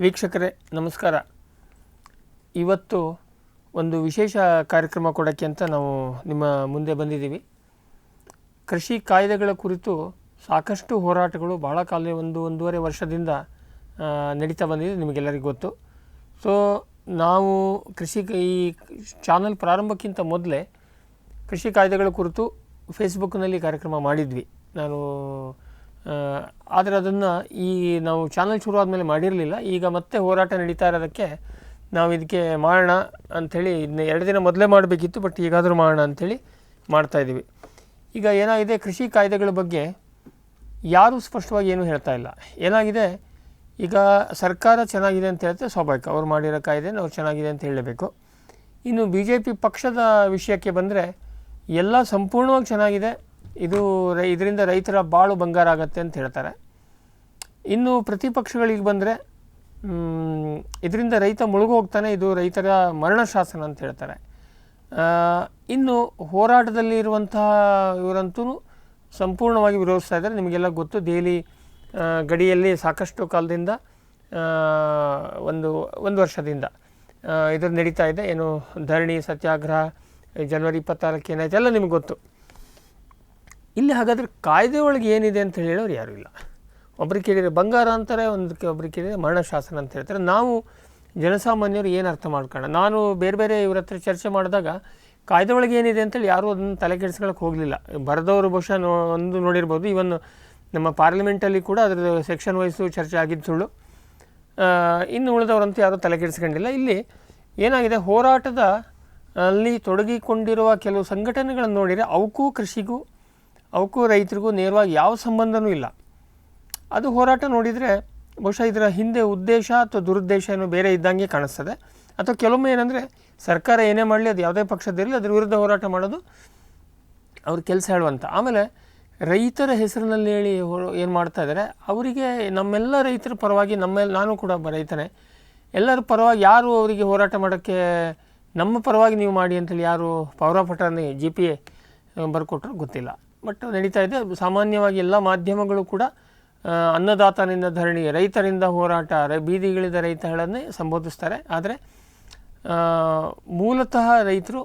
ವೀಕ್ಷಕರೇ ನಮಸ್ಕಾರ. ಇವತ್ತು ಒಂದು ವಿಶೇಷ ಕಾರ್ಯಕ್ರಮ ಕೊಡೋಕ್ಕೆ ಅಂತ ನಾವು ನಿಮ್ಮ ಮುಂದೆ ಬಂದಿದ್ದೀವಿ. ಕೃಷಿ ಕಾಯ್ದೆಗಳ ಕುರಿತು ಸಾಕಷ್ಟು ಹೋರಾಟಗಳು ಬಹಳ ಕಾಲ ಒಂದೂವರೆ ವರ್ಷದಿಂದ ನಡೀತಾ ಬಂದಿದೆ, ನಿಮಗೆಲ್ಲರಿಗೂ ಗೊತ್ತು. ಸೊ ನಾವು ಈ ಚಾನಲ್ ಪ್ರಾರಂಭಕ್ಕಿಂತ ಮೊದಲೇ ಕೃಷಿ ಕಾಯ್ದೆಗಳ ಕುರಿತು ಫೇಸ್ಬುಕ್ನಲ್ಲಿ ಕಾರ್ಯಕ್ರಮ ಮಾಡಿದ್ವಿ ನಾನು. ಆದರೆ ಅದನ್ನು ನಾವು ಚಾನಲ್ ಶುರು ಆದಮೇಲೆ ಮಾಡಿರಲಿಲ್ಲ. ಈಗ ಮತ್ತೆ ಹೋರಾಟ ನಡೀತಾ ಇರೋದಕ್ಕೆ ನಾವು ಇದಕ್ಕೆ ಮಾಡೋಣ ಅಂಥೇಳಿ ಇದನ್ನ 2 ದಿನ ಮೊದಲೇ ಮಾಡಬೇಕಿತ್ತು, ಬಟ್ ಈಗಾದರೂ ಮಾಡೋಣ ಅಂಥೇಳಿ ಮಾಡ್ತಾಯಿದ್ದೀವಿ. ಈಗ ಏನಾಗಿದೆ, ಕೃಷಿ ಕಾಯ್ದೆಗಳ ಬಗ್ಗೆ ಯಾರೂ ಸ್ಪಷ್ಟವಾಗಿ ಏನೂ ಹೇಳ್ತಾ ಇಲ್ಲ. ಏನಾಗಿದೆ, ಈಗ ಸರ್ಕಾರ ಚೆನ್ನಾಗಿದೆ ಅಂತ ಹೇಳ್ತೆ ಸ್ವಾಭಾವಿಕ, ಅವ್ರು ಮಾಡಿರೋ ಕಾಯ್ದೆನ ಅವ್ರು ಚೆನ್ನಾಗಿದೆ ಅಂತ ಹೇಳಬೇಕು. ಇನ್ನು BJP ಪಕ್ಷದ ವಿಷಯಕ್ಕೆ ಬಂದರೆ ಎಲ್ಲ ಸಂಪೂರ್ಣವಾಗಿ ಚೆನ್ನಾಗಿದೆ, ಇದರಿಂದ ರೈತರ ಬಾಳು ಬಂಗಾರ ಆಗತ್ತೆ ಅಂತ ಹೇಳ್ತಾರೆ. ಇನ್ನು ಪ್ರತಿಪಕ್ಷಗಳಿಗೆ ಬಂದರೆ ಇದರಿಂದ ರೈತ ಮುಳುಗು ಹೋಗ್ತಾನೆ, ಇದು ರೈತರ ಮರಣ ಶಾಸನ ಅಂತ ಹೇಳ್ತಾರೆ. ಇನ್ನು ಹೋರಾಟದಲ್ಲಿ ಇರುವಂತಹ ಇವರಂತೂ ಸಂಪೂರ್ಣವಾಗಿ ವಿರೋಧಿಸ್ತಾ ಇದ್ದಾರೆ. ನಿಮಗೆಲ್ಲ ಗೊತ್ತು, ದೆಹಲಿ ಗಡಿಯಲ್ಲಿ ಸಾಕಷ್ಟು ಕಾಲದಿಂದ ಒಂದು ವರ್ಷದಿಂದ ಇದ್ರ ನಡೀತಾ ಇದೆ. ಏನು ಧರಣಿ ಸತ್ಯಾಗ್ರಹ ಜನವರಿ 26ಕ್ಕೆ ಏನಾಯ್ತು ಎಲ್ಲ ನಿಮ್ಗೆ ಗೊತ್ತು. ಇಲ್ಲಿ ಹಾಗಾದರೆ ಕಾಯ್ದೆ ಒಳಗೆ ಏನಿದೆ ಅಂತ ಹೇಳೋರು ಯಾರೂ ಇಲ್ಲ. ಒಬ್ರಿಗೆ ಕೇಳಿದರೆ ಬಂಗಾರ ಅಂತಾರೆ, ಒಬ್ರಿಗೆ ಕೇಳಿದರೆ ಮರಣ ಶಾಸನ ಅಂತ ಹೇಳ್ತಾರೆ. ನಾವು ಜನಸಾಮಾನ್ಯರು ಏನು ಅರ್ಥ ಮಾಡ್ಕೊಳ್ಳೋಣ. ನಾನು ಬೇರೆ ಇವ್ರ ಹತ್ರ ಚರ್ಚೆ ಮಾಡಿದಾಗ ಕಾಯ್ದೆ ಒಳಗೆ ಏನಿದೆ ಅಂತೇಳಿ ಯಾರೂ ಅದನ್ನು ತಲೆ ಕೆಡಿಸ್ಕೊಳ್ಳೋಕೆ ಹೋಗಲಿಲ್ಲ. ಬರೆದವರು ಬಹುಶಃ ನೋಡಿರ್ಬೋದು. ಇವನ್ ನಮ್ಮ ಪಾರ್ಲಿಮೆಂಟಲ್ಲಿ ಕೂಡ ಅದರ ಸೆಕ್ಷನ್ ವೈಸು ಚರ್ಚೆ ಆಗಿದ್ದು ಸುಳ್ಳು. ಇನ್ನು ಉಳಿದವರಂತೂ ಯಾರೂ ತಲೆ ಕೆಡಿಸ್ಕೊಂಡಿಲ್ಲ. ಇಲ್ಲಿ ಏನಾಗಿದೆ, ಹೋರಾಟದ ಅಲ್ಲಿ ತೊಡಗಿಕೊಂಡಿರುವ ಕೆಲವು ಸಂಘಟನೆಗಳನ್ನು ನೋಡಿದರೆ ಅವಕ್ಕೂ ರೈತರಿಗೂ ನೇರವಾಗಿ ಯಾವ ಸಂಬಂಧನೂ ಇಲ್ಲ. ಅದು ಹೋರಾಟ ನೋಡಿದರೆ ಬಹುಶಃ ಇದರ ಹಿಂದೆ ಉದ್ದೇಶ ಅಥವಾ ದುರುದ್ದೇಶ ಏನೋ ಬೇರೆ ಇದ್ದಂಗೆ ಕಾಣಿಸ್ತದೆ. ಅಥವಾ ಕೆಲವೊಮ್ಮೆ ಏನಂದರೆ ಸರ್ಕಾರ ಏನೇ ಮಾಡಲಿ, ಅದು ಯಾವುದೇ ಪಕ್ಷದಿರಲಿ, ಅದರ ವಿರುದ್ಧ ಹೋರಾಟ ಮಾಡೋದು ಅವ್ರ ಕೆಲಸ ಹೇಳುವಂಥ. ಆಮೇಲೆ ರೈತರ ಹೆಸರಿನಲ್ಲಿ ಹೇಳಿ ಏನು ಮಾಡ್ತಾ ಇದ್ದಾರೆ, ಅವರಿಗೆ ನಮ್ಮೆಲ್ಲ ರೈತರ ಪರವಾಗಿ ನಾನು ಕೂಡ ರೈತನೇ, ಎಲ್ಲರ ಪರವಾಗಿ ಯಾರು ಅವರಿಗೆ ಹೋರಾಟ ಮಾಡೋಕ್ಕೆ ನಮ್ಮ ಪರವಾಗಿ ನೀವು ಮಾಡಿ ಅಂತೇಳಿ ಯಾರು ಪವರ್ ಆಫ್ ಅಟಾರ್ನಿ GPA ಬರ್ಕೊಟ್ರು ಗೊತ್ತಿಲ್ಲ. ಬಟ್ ನಡೀತಾ ಇದೆ. ಸಾಮಾನ್ಯವಾಗಿ ಎಲ್ಲ ಮಾಧ್ಯಮಗಳು ಕೂಡ ಅನ್ನದಾತನಿಂದ ಧರಣಿ, ರೈತರಿಂದ ಹೋರಾಟ, ಬೀದಿಗಿಳಿದ ರೈತಗಳನ್ನೇ ಸಂಬೋಧಿಸ್ತಾರೆ. ಆದರೆ ಮೂಲತಃ ರೈತರು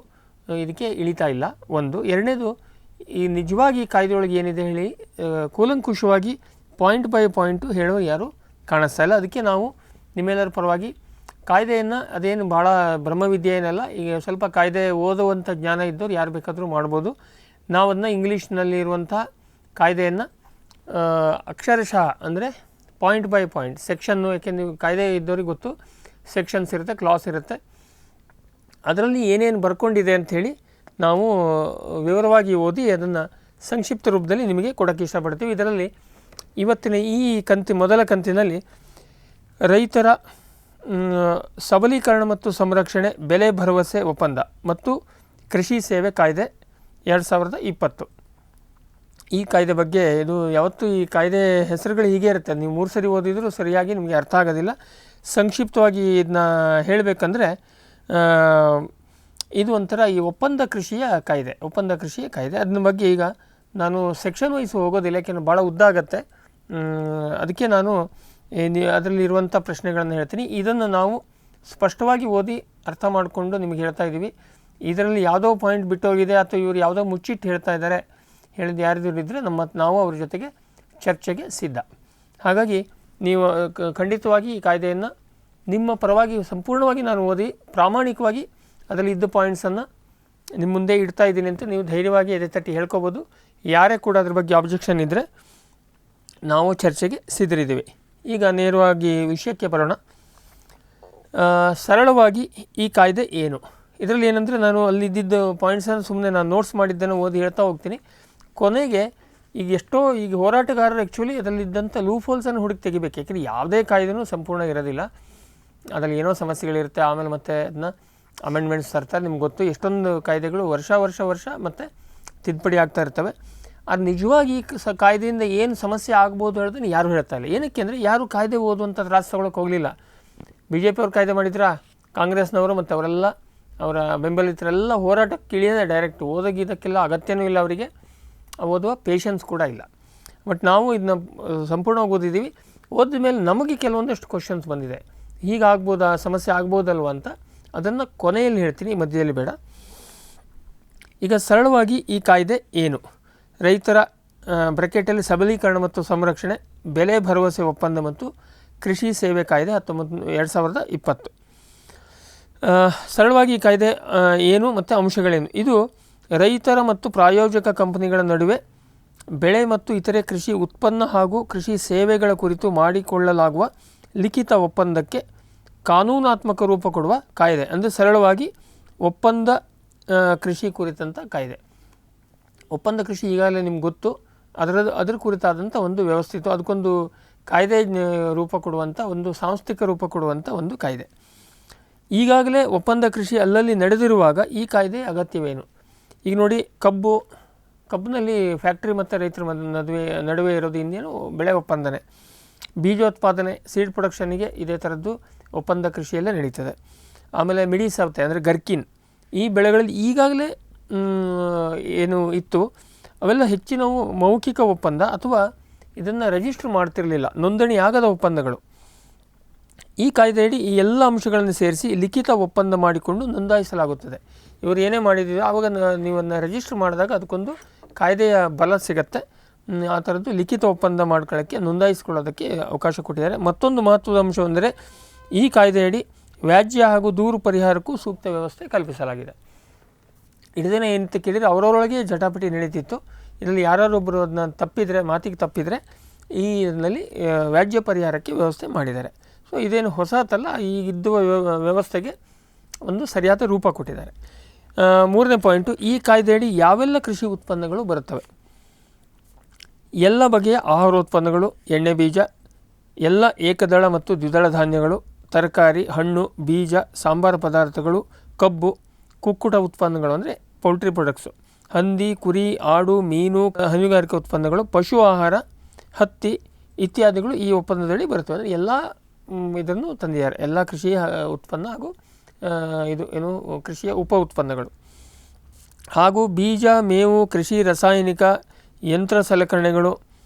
ಇದಕ್ಕೆ ಇಳಿತಾ ಇಲ್ಲ. ಒಂದು. ಎರಡನೇದು, ಈ ನಿಜವಾಗಿ ಕಾಯ್ದೆಯೊಳಗೆ ಏನಿದೆ ಹೇಳಿ ಕೂಲಂಕುಷವಾಗಿ ಪಾಯಿಂಟ್ ಬೈ ಪಾಯಿಂಟು ಹೇಳೋರು ಯಾರು ಕಾಣಿಸ್ತಾ ಇಲ್ಲ. ಅದಕ್ಕೆ ನಾವು ನಿಮ್ಮೆಲ್ಲರ ಪರವಾಗಿ ಕಾಯ್ದೆಯನ್ನು, ಅದೇನು ಭಾಳ ಬ್ರಹ್ಮವಿದ್ಯೆ ಏನಲ್ಲ, ಈಗ ಸ್ವಲ್ಪ ಕಾಯ್ದೆ ಓದುವಂಥ ಜ್ಞಾನ ಇದ್ದವ್ರು ಯಾರು ಬೇಕಾದರೂ ಮಾಡ್ಬೋದು. ನಾವು ಅದನ್ನ ಇಂಗ್ಲೀಷ್ನಲ್ಲಿ ಇರುವಂಥ ಕಾಯ್ದೆಯನ್ನು ಅಕ್ಷರಶಃ ಅಂದರೆ ಪಾಯಿಂಟ್ ಬೈ ಪಾಯಿಂಟ್ ಸೆಕ್ಷನ್ನು, ಯಾಕೆಂದ್ರೆ ನೀವು ಕಾಯ್ದೆ ಇದ್ದವ್ರಿಗೆ ಗೊತ್ತು, ಸೆಕ್ಷನ್ಸ್ ಇರುತ್ತೆ, ಕ್ಲಾಸ್ ಇರುತ್ತೆ, ಅದರಲ್ಲಿ ಏನೇನು ಬರ್ಕೊಂಡಿದೆ ಅಂಥೇಳಿ ನಾವು ವಿವರವಾಗಿ ಓದಿ ಅದನ್ನು ಸಂಕ್ಷಿಪ್ತ ರೂಪದಲ್ಲಿ ನಿಮಗೆ ಕೊಡೋಕ್ಕೆ ಇಷ್ಟಪಡ್ತೀವಿ. ಇದರಲ್ಲಿ ಇವತ್ತಿನ ಈ ಮೊದಲ ಕಂತಿನಲ್ಲಿ ರೈತರ ಸಬಲೀಕರಣ ಮತ್ತು ಸಂರಕ್ಷಣೆ, ಬೆಲೆ ಭರವಸೆ ಒಪ್ಪಂದ ಮತ್ತು ಕೃಷಿ ಸೇವೆ ಕಾಯ್ದೆ 2020. ಈ ಕಾಯ್ದೆ ಬಗ್ಗೆ ಇದು ಯಾವತ್ತೂ ಈ ಕಾಯ್ದೆ ಹೆಸರುಗಳು ಹೀಗೆ ಇರುತ್ತೆ, ನೀವು 3 ಸರಿ ಓದಿದರೂ ಸರಿಯಾಗಿ ನಿಮಗೆ ಅರ್ಥ ಆಗೋದಿಲ್ಲ. ಸಂಕ್ಷಿಪ್ತವಾಗಿ ಇದನ್ನ ಹೇಳಬೇಕಂದ್ರೆ ಇದು ಒಂಥರ ಈ ಒಪ್ಪಂದ ಕೃಷಿಯ ಕಾಯ್ದೆ. ಅದನ್ನ ಬಗ್ಗೆ ಈಗ ನಾನು ಸೆಕ್ಷನ್ ವೈಸ್ ಹೋಗೋದಿಲ್ಲ, ಯಾಕೆಂದರೆ ಭಾಳ ಉದ್ದ ಆಗುತ್ತೆ. ಅದಕ್ಕೆ ನಾನು ಅದರಲ್ಲಿರುವಂಥ ಪ್ರಶ್ನೆಗಳನ್ನು ಹೇಳ್ತೀನಿ. ಇದನ್ನು ನಾವು ಸ್ಪಷ್ಟವಾಗಿ ಓದಿ ಅರ್ಥ ಮಾಡಿಕೊಂಡು ನಿಮಗೆ ಹೇಳ್ತಾ ಇದ್ದೀವಿ. ಇದರಲ್ಲಿ ಯಾವುದೋ ಪಾಯಿಂಟ್ ಬಿಟ್ಟೋಗಿದೆ ಅಥವಾ ಇವರು ಯಾವುದೋ ಮುಚ್ಚಿಟ್ಟು ಹೇಳ್ತಾ ಇದ್ದಾರೆ, ಹೇಳಿದ್ದು ಯಾರಿದ್ರು ಇದ್ದರೆ ನಾವು ಅವ್ರ ಜೊತೆಗೆ ಚರ್ಚೆಗೆ ಸಿದ್ಧ. ಹಾಗಾಗಿ ನೀವು ಖಂಡಿತವಾಗಿ ಈ ಕಾಯ್ದೆಯನ್ನು ನಿಮ್ಮ ಪರವಾಗಿ ಸಂಪೂರ್ಣವಾಗಿ ನಾನು ಓದಿ ಪ್ರಾಮಾಣಿಕವಾಗಿ ಅದರಲ್ಲಿ ಇದ್ದ ಪಾಯಿಂಟ್ಸನ್ನು ನಿಮ್ಮ ಮುಂದೆ ಇಡ್ತಾ ಇದ್ದೀನಿ ಅಂತ ನೀವು ಧೈರ್ಯವಾಗಿ ಎದೆ ತಟ್ಟಿ ಹೇಳ್ಕೊಬೋದು. ಯಾರೇ ಕೂಡ ಅದ್ರ ಬಗ್ಗೆ ಆಬ್ಜೆಕ್ಷನ್ ಇದ್ದರೆ ನಾವು ಚರ್ಚೆಗೆ ಸಿದ್ಧರಿದ್ದೀವಿ. ಈಗ ನೇರವಾಗಿ ವಿಷಯಕ್ಕೆ ಬರೋಣ. ಸರಳವಾಗಿ ಈ ಕಾಯ್ದೆ ಏನು, ಇದರಲ್ಲಿ ಏನಂದರೆ ನಾನು ಅಲ್ಲಿದ್ದ ಪಾಯಿಂಟ್ಸನ್ನು ಸುಮ್ಮನೆ ನಾನು ನೋಟ್ಸ್ ಮಾಡಿದ್ದನ್ನು ಓದಿ ಹೇಳ್ತಾ ಹೋಗ್ತೀನಿ. ಕೊನೆಗೆ ಈಗ ಹೋರಾಟಗಾರರು ಆ್ಯಕ್ಚುಲಿ ಅದರಲ್ಲಿದ್ದಂಥ ಲೂಪ್ ಹೋಲ್ಸನ್ನು ಹುಡುಕಿ ತೆಗಿಬೇಕು. ಯಾಕೆಂದರೆ ಯಾವುದೇ ಕಾಯ್ದೆನೂ ಸಂಪೂರ್ಣ ಇರೋದಿಲ್ಲ, ಅದರಲ್ಲಿ ಏನೋ ಸಮಸ್ಯೆಗಳಿರುತ್ತೆ. ಆಮೇಲೆ ಮತ್ತೆ ಅದನ್ನ ಅಮೆಂಡ್ಮೆಂಟ್ಸ್ ತರ್ತಾರೆ. ನಿಮ್ಗೆ ಗೊತ್ತು, ಎಷ್ಟೊಂದು ಕಾಯ್ದೆಗಳು ವರ್ಷ ಮತ್ತು ತಿದ್ದುಪಡಿ ಆಗ್ತಾ ಇರ್ತವೆ. ಅದು ನಿಜವಾಗಿ ಕಾಯ್ದೆಯಿಂದ ಏನು ಸಮಸ್ಯೆ ಆಗ್ಬೋದು ಹೇಳೋದನ್ನು ಯಾರೂ ಹೇಳ್ತಾ ಇಲ್ಲ. ಏನಕ್ಕೆ ಅಂದರೆ ಯಾರು ಕಾಯ್ದೆ ಓದುವಂಥ ತ್ರಾಸ ತಗೊಳಕ್ಕೆ ಹೋಗಲಿಲ್ಲ. BJP ಅವ್ರು ಕಾಯ್ದೆ ಮಾಡಿದ್ರ, ಕಾಂಗ್ರೆಸ್ನವರು ಮತ್ತು ಅವರೆಲ್ಲ ಅವರ ಬೆಂಬಲಿತರೆಲ್ಲ ಹೋರಾಟಕ್ಕೆ ಇಳಿಯೋದೇ ಡೈರೆಕ್ಟ್. ಓದೋಗಿದ್ದಕ್ಕೆಲ್ಲ ಅಗತ್ಯನೂ ಇಲ್ಲ ಅವರಿಗೆ, ಓದುವ ಪೇಷನ್ಸ್ ಕೂಡ ಇಲ್ಲ. ಬಟ್ ನಾವು ಇದನ್ನ ಸಂಪೂರ್ಣವಾಗಿ ಓದಿದ್ದೀವಿ. ಓದಿದ ಮೇಲೆ ನಮಗೆ ಕೆಲವೊಂದಷ್ಟು ಕ್ವಶನ್ಸ್ ಬಂದಿದೆ. ಹೀಗಾಗ್ಬೋದಾ, ಸಮಸ್ಯೆ ಆಗ್ಬೋದಲ್ವ ಅಂತ ಅದನ್ನು ಕೊನೆಯಲ್ಲಿ ಹೇಳ್ತೀನಿ, ಮಧ್ಯದಲ್ಲಿ ಬೇಡ. ಈಗ ಸರಳವಾಗಿ ಈ ಕಾಯ್ದೆ ಏನು? ರೈತರ ಬ್ರಾಕೆಟಲ್ಲಿ ಸಬಲೀಕರಣ ಮತ್ತು ಸಂರಕ್ಷಣೆ, ಬೆಲೆ ಭರವಸೆ ಒಪ್ಪಂದ ಮತ್ತು ಕೃಷಿ ಸೇವೆ ಕಾಯ್ದೆ 2020. ಸರಳವಾಗಿ ಈ ಕಾಯ್ದೆ ಏನು ಮತ್ತು ಅಂಶಗಳೇನು? ಇದು ರೈತರ ಮತ್ತು ಪ್ರಾಯೋಜಕ ಕಂಪನಿಗಳ ನಡುವೆ ಬೆಳೆ ಮತ್ತು ಇತರೆ ಕೃಷಿ ಉತ್ಪನ್ನ ಹಾಗೂ ಕೃಷಿ ಸೇವೆಗಳ ಕುರಿತು ಮಾಡಿಕೊಳ್ಳಲಾಗುವ ಲಿಖಿತ ಒಪ್ಪಂದಕ್ಕೆ ಕಾನೂನಾತ್ಮಕ ರೂಪ ಕೊಡುವ ಕಾಯ್ದೆ. ಅಂದರೆ ಸರಳವಾಗಿ ಒಪ್ಪಂದ ಕೃಷಿ ಕುರಿತಂಥ ಕಾಯ್ದೆ. ಒಪ್ಪಂದ ಕೃಷಿ ಈಗಾಗಲೇ ನಿಮ್ಗೆ ಗೊತ್ತು, ಅದರ ಕುರಿತಾದಂಥ ಒಂದು ವ್ಯವಸ್ಥಿತ, ಅದಕ್ಕೊಂದು ಕಾಯ್ದೆ ರೂಪ ಕೊಡುವಂಥ, ಒಂದು ಸಾಂಸ್ಥಿಕ ರೂಪ ಕೊಡುವಂಥ ಒಂದು ಕಾಯ್ದೆ. ಈಗಾಗಲೇ ಒಪ್ಪಂದ ಕೃಷಿ ಅಲ್ಲಲ್ಲಿ ನಡೆದಿರುವಾಗ ಈ ಕಾಯ್ದೆ ಅಗತ್ಯವೇನು? ಈಗ ನೋಡಿ, ಕಬ್ಬಿನಲ್ಲಿ ಫ್ಯಾಕ್ಟ್ರಿ ಮತ್ತು ರೈತರ ನಡುವೆ ಇರೋದು ಇನ್ನೇನು ಬೆಳೆ ಒಪ್ಪಂದನೆ. ಬೀಜೋತ್ಪಾದನೆ, ಸೀಡ್ ಪ್ರೊಡಕ್ಷನ್ನಿಗೆ ಇದೇ ಥರದ್ದು ಒಪ್ಪಂದ ಕೃಷಿಯಲ್ಲೇ ನಡೀತದೆ. ಆಮೇಲೆ ಮಿಡಿ ಸವತೆ ಅಂದರೆ ಗರ್ಕಿನ್, ಈ ಬೆಳೆಗಳಲ್ಲಿ ಈಗಾಗಲೇ ಏನು ಇತ್ತು ಅವೆಲ್ಲ ಹೆಚ್ಚಿನವು ಮೌಖಿಕ ಒಪ್ಪಂದ ಅಥವಾ ಇದನ್ನು ರಿಜಿಸ್ಟರ್ ಮಾಡ್ತಿರಲಿಲ್ಲ, ನೋಂದಣಿ ಆಗದ ಒಪ್ಪಂದಗಳು. ಈ ಕಾಯ್ದೆಯಡಿ ಈ ಎಲ್ಲ ಅಂಶಗಳನ್ನು ಸೇರಿಸಿ ಲಿಖಿತ ಒಪ್ಪಂದ ಮಾಡಿಕೊಂಡು ನೋಂದಾಯಿಸಲಾಗುತ್ತದೆ. ಇವರು ಏನೇ ಮಾಡಿದ್ದೀವಿ ಆವಾಗ ನೀವನ್ನು ರಿಜಿಸ್ಟರ್ ಮಾಡಿದಾಗ ಅದಕ್ಕೊಂದು ಕಾಯ್ದೆಯ ಬಲ ಸಿಗುತ್ತೆ. ಆ ಥರದ್ದು ಲಿಖಿತ ಒಪ್ಪಂದ ಮಾಡ್ಕೊಳ್ಳೋಕ್ಕೆ, ನೋಂದಾಯಿಸ್ಕೊಳ್ಳೋದಕ್ಕೆ ಅವಕಾಶ ಕೊಟ್ಟಿದ್ದಾರೆ. ಮತ್ತೊಂದು ಮಹತ್ವದ ಅಂಶವೆಂದರೆ ಈ ಕಾಯ್ದೆಯಡಿ ವ್ಯಾಜ್ಯ ಹಾಗೂ ದೂರು ಪರಿಹಾರಕ್ಕೂ ಸೂಕ್ತ ವ್ಯವಸ್ಥೆ ಕಲ್ಪಿಸಲಾಗಿದೆ. ಇಡದೇನೆ ಏನಂತ ಕೇಳಿದರೆ ಅವರವರೊಳಗೆ ಜಟಾಪಟಿ ನಡೀತಿತ್ತು. ಇದರಲ್ಲಿ ಯಾರೊಬ್ಬರು ಅದನ್ನ ಮಾತಿಗೆ ತಪ್ಪಿದರೆ ಈ ಇದರಲ್ಲಿ ವ್ಯಾಜ್ಯ ಪರಿಹಾರಕ್ಕೆ ವ್ಯವಸ್ಥೆ ಮಾಡಿದ್ದಾರೆ. ಸೊ ಇದೇನು ಹೊಸತಲ್ಲ, ಈಗಿದ್ದ ವ್ಯವಸ್ಥೆಗೆ ಒಂದು ಸರಿಯಾದ ರೂಪ ಕೊಟ್ಟಿದ್ದಾರೆ. ಮೂರನೇ ಪಾಯಿಂಟು, ಈ ಕಾಯ್ದೆಯಡಿ ಯಾವೆಲ್ಲ ಕೃಷಿ ಉತ್ಪನ್ನಗಳು ಬರುತ್ತವೆ? ಎಲ್ಲ ಬಗೆಯ ಆಹಾರೋತ್ಪನ್ನಗಳು, ಎಣ್ಣೆ ಬೀಜ, ಎಲ್ಲ ಏಕದಳ ಮತ್ತು ದ್ವಿದಳ ಧಾನ್ಯಗಳು, ತರಕಾರಿ, ಹಣ್ಣು, ಬೀಜ, ಸಾಂಬಾರು ಪದಾರ್ಥಗಳು, ಕಬ್ಬು, ಕುಕ್ಕುಟ ಉತ್ಪನ್ನಗಳು ಅಂದರೆ ಪೌಲ್ಟ್ರಿ ಪ್ರಾಡಕ್ಟ್ಸು, ಹಂದಿ, ಕುರಿ, ಆಡು, ಮೀನು, ಹೈನುಗಾರಿಕೆ ಉತ್ಪನ್ನಗಳು, ಪಶು ಆಹಾರ, ಹತ್ತಿ ಇತ್ಯಾದಿಗಳು ಈ ಒಪ್ಪಂದದಲ್ಲಿ ಬರುತ್ತವೆ. ಅಂದರೆ ಎಲ್ಲ ಇದನ್ನು ತಂದಿದ್ದಾರೆ, ಎಲ್ಲ ಕೃಷಿಯ ಉತ್ಪನ್ನ ಹಾಗೂ ಕೃಷಿಯ ಉಪ ಉತ್ಪನ್ನಗಳು, ಹಾಗೂ ಬೀಜ, ಮೇವು, ಕೃಷಿ ರಾಸಾಯನಿಕ, ಯಂತ್ರ ಸಲಕರಣೆಗಳು,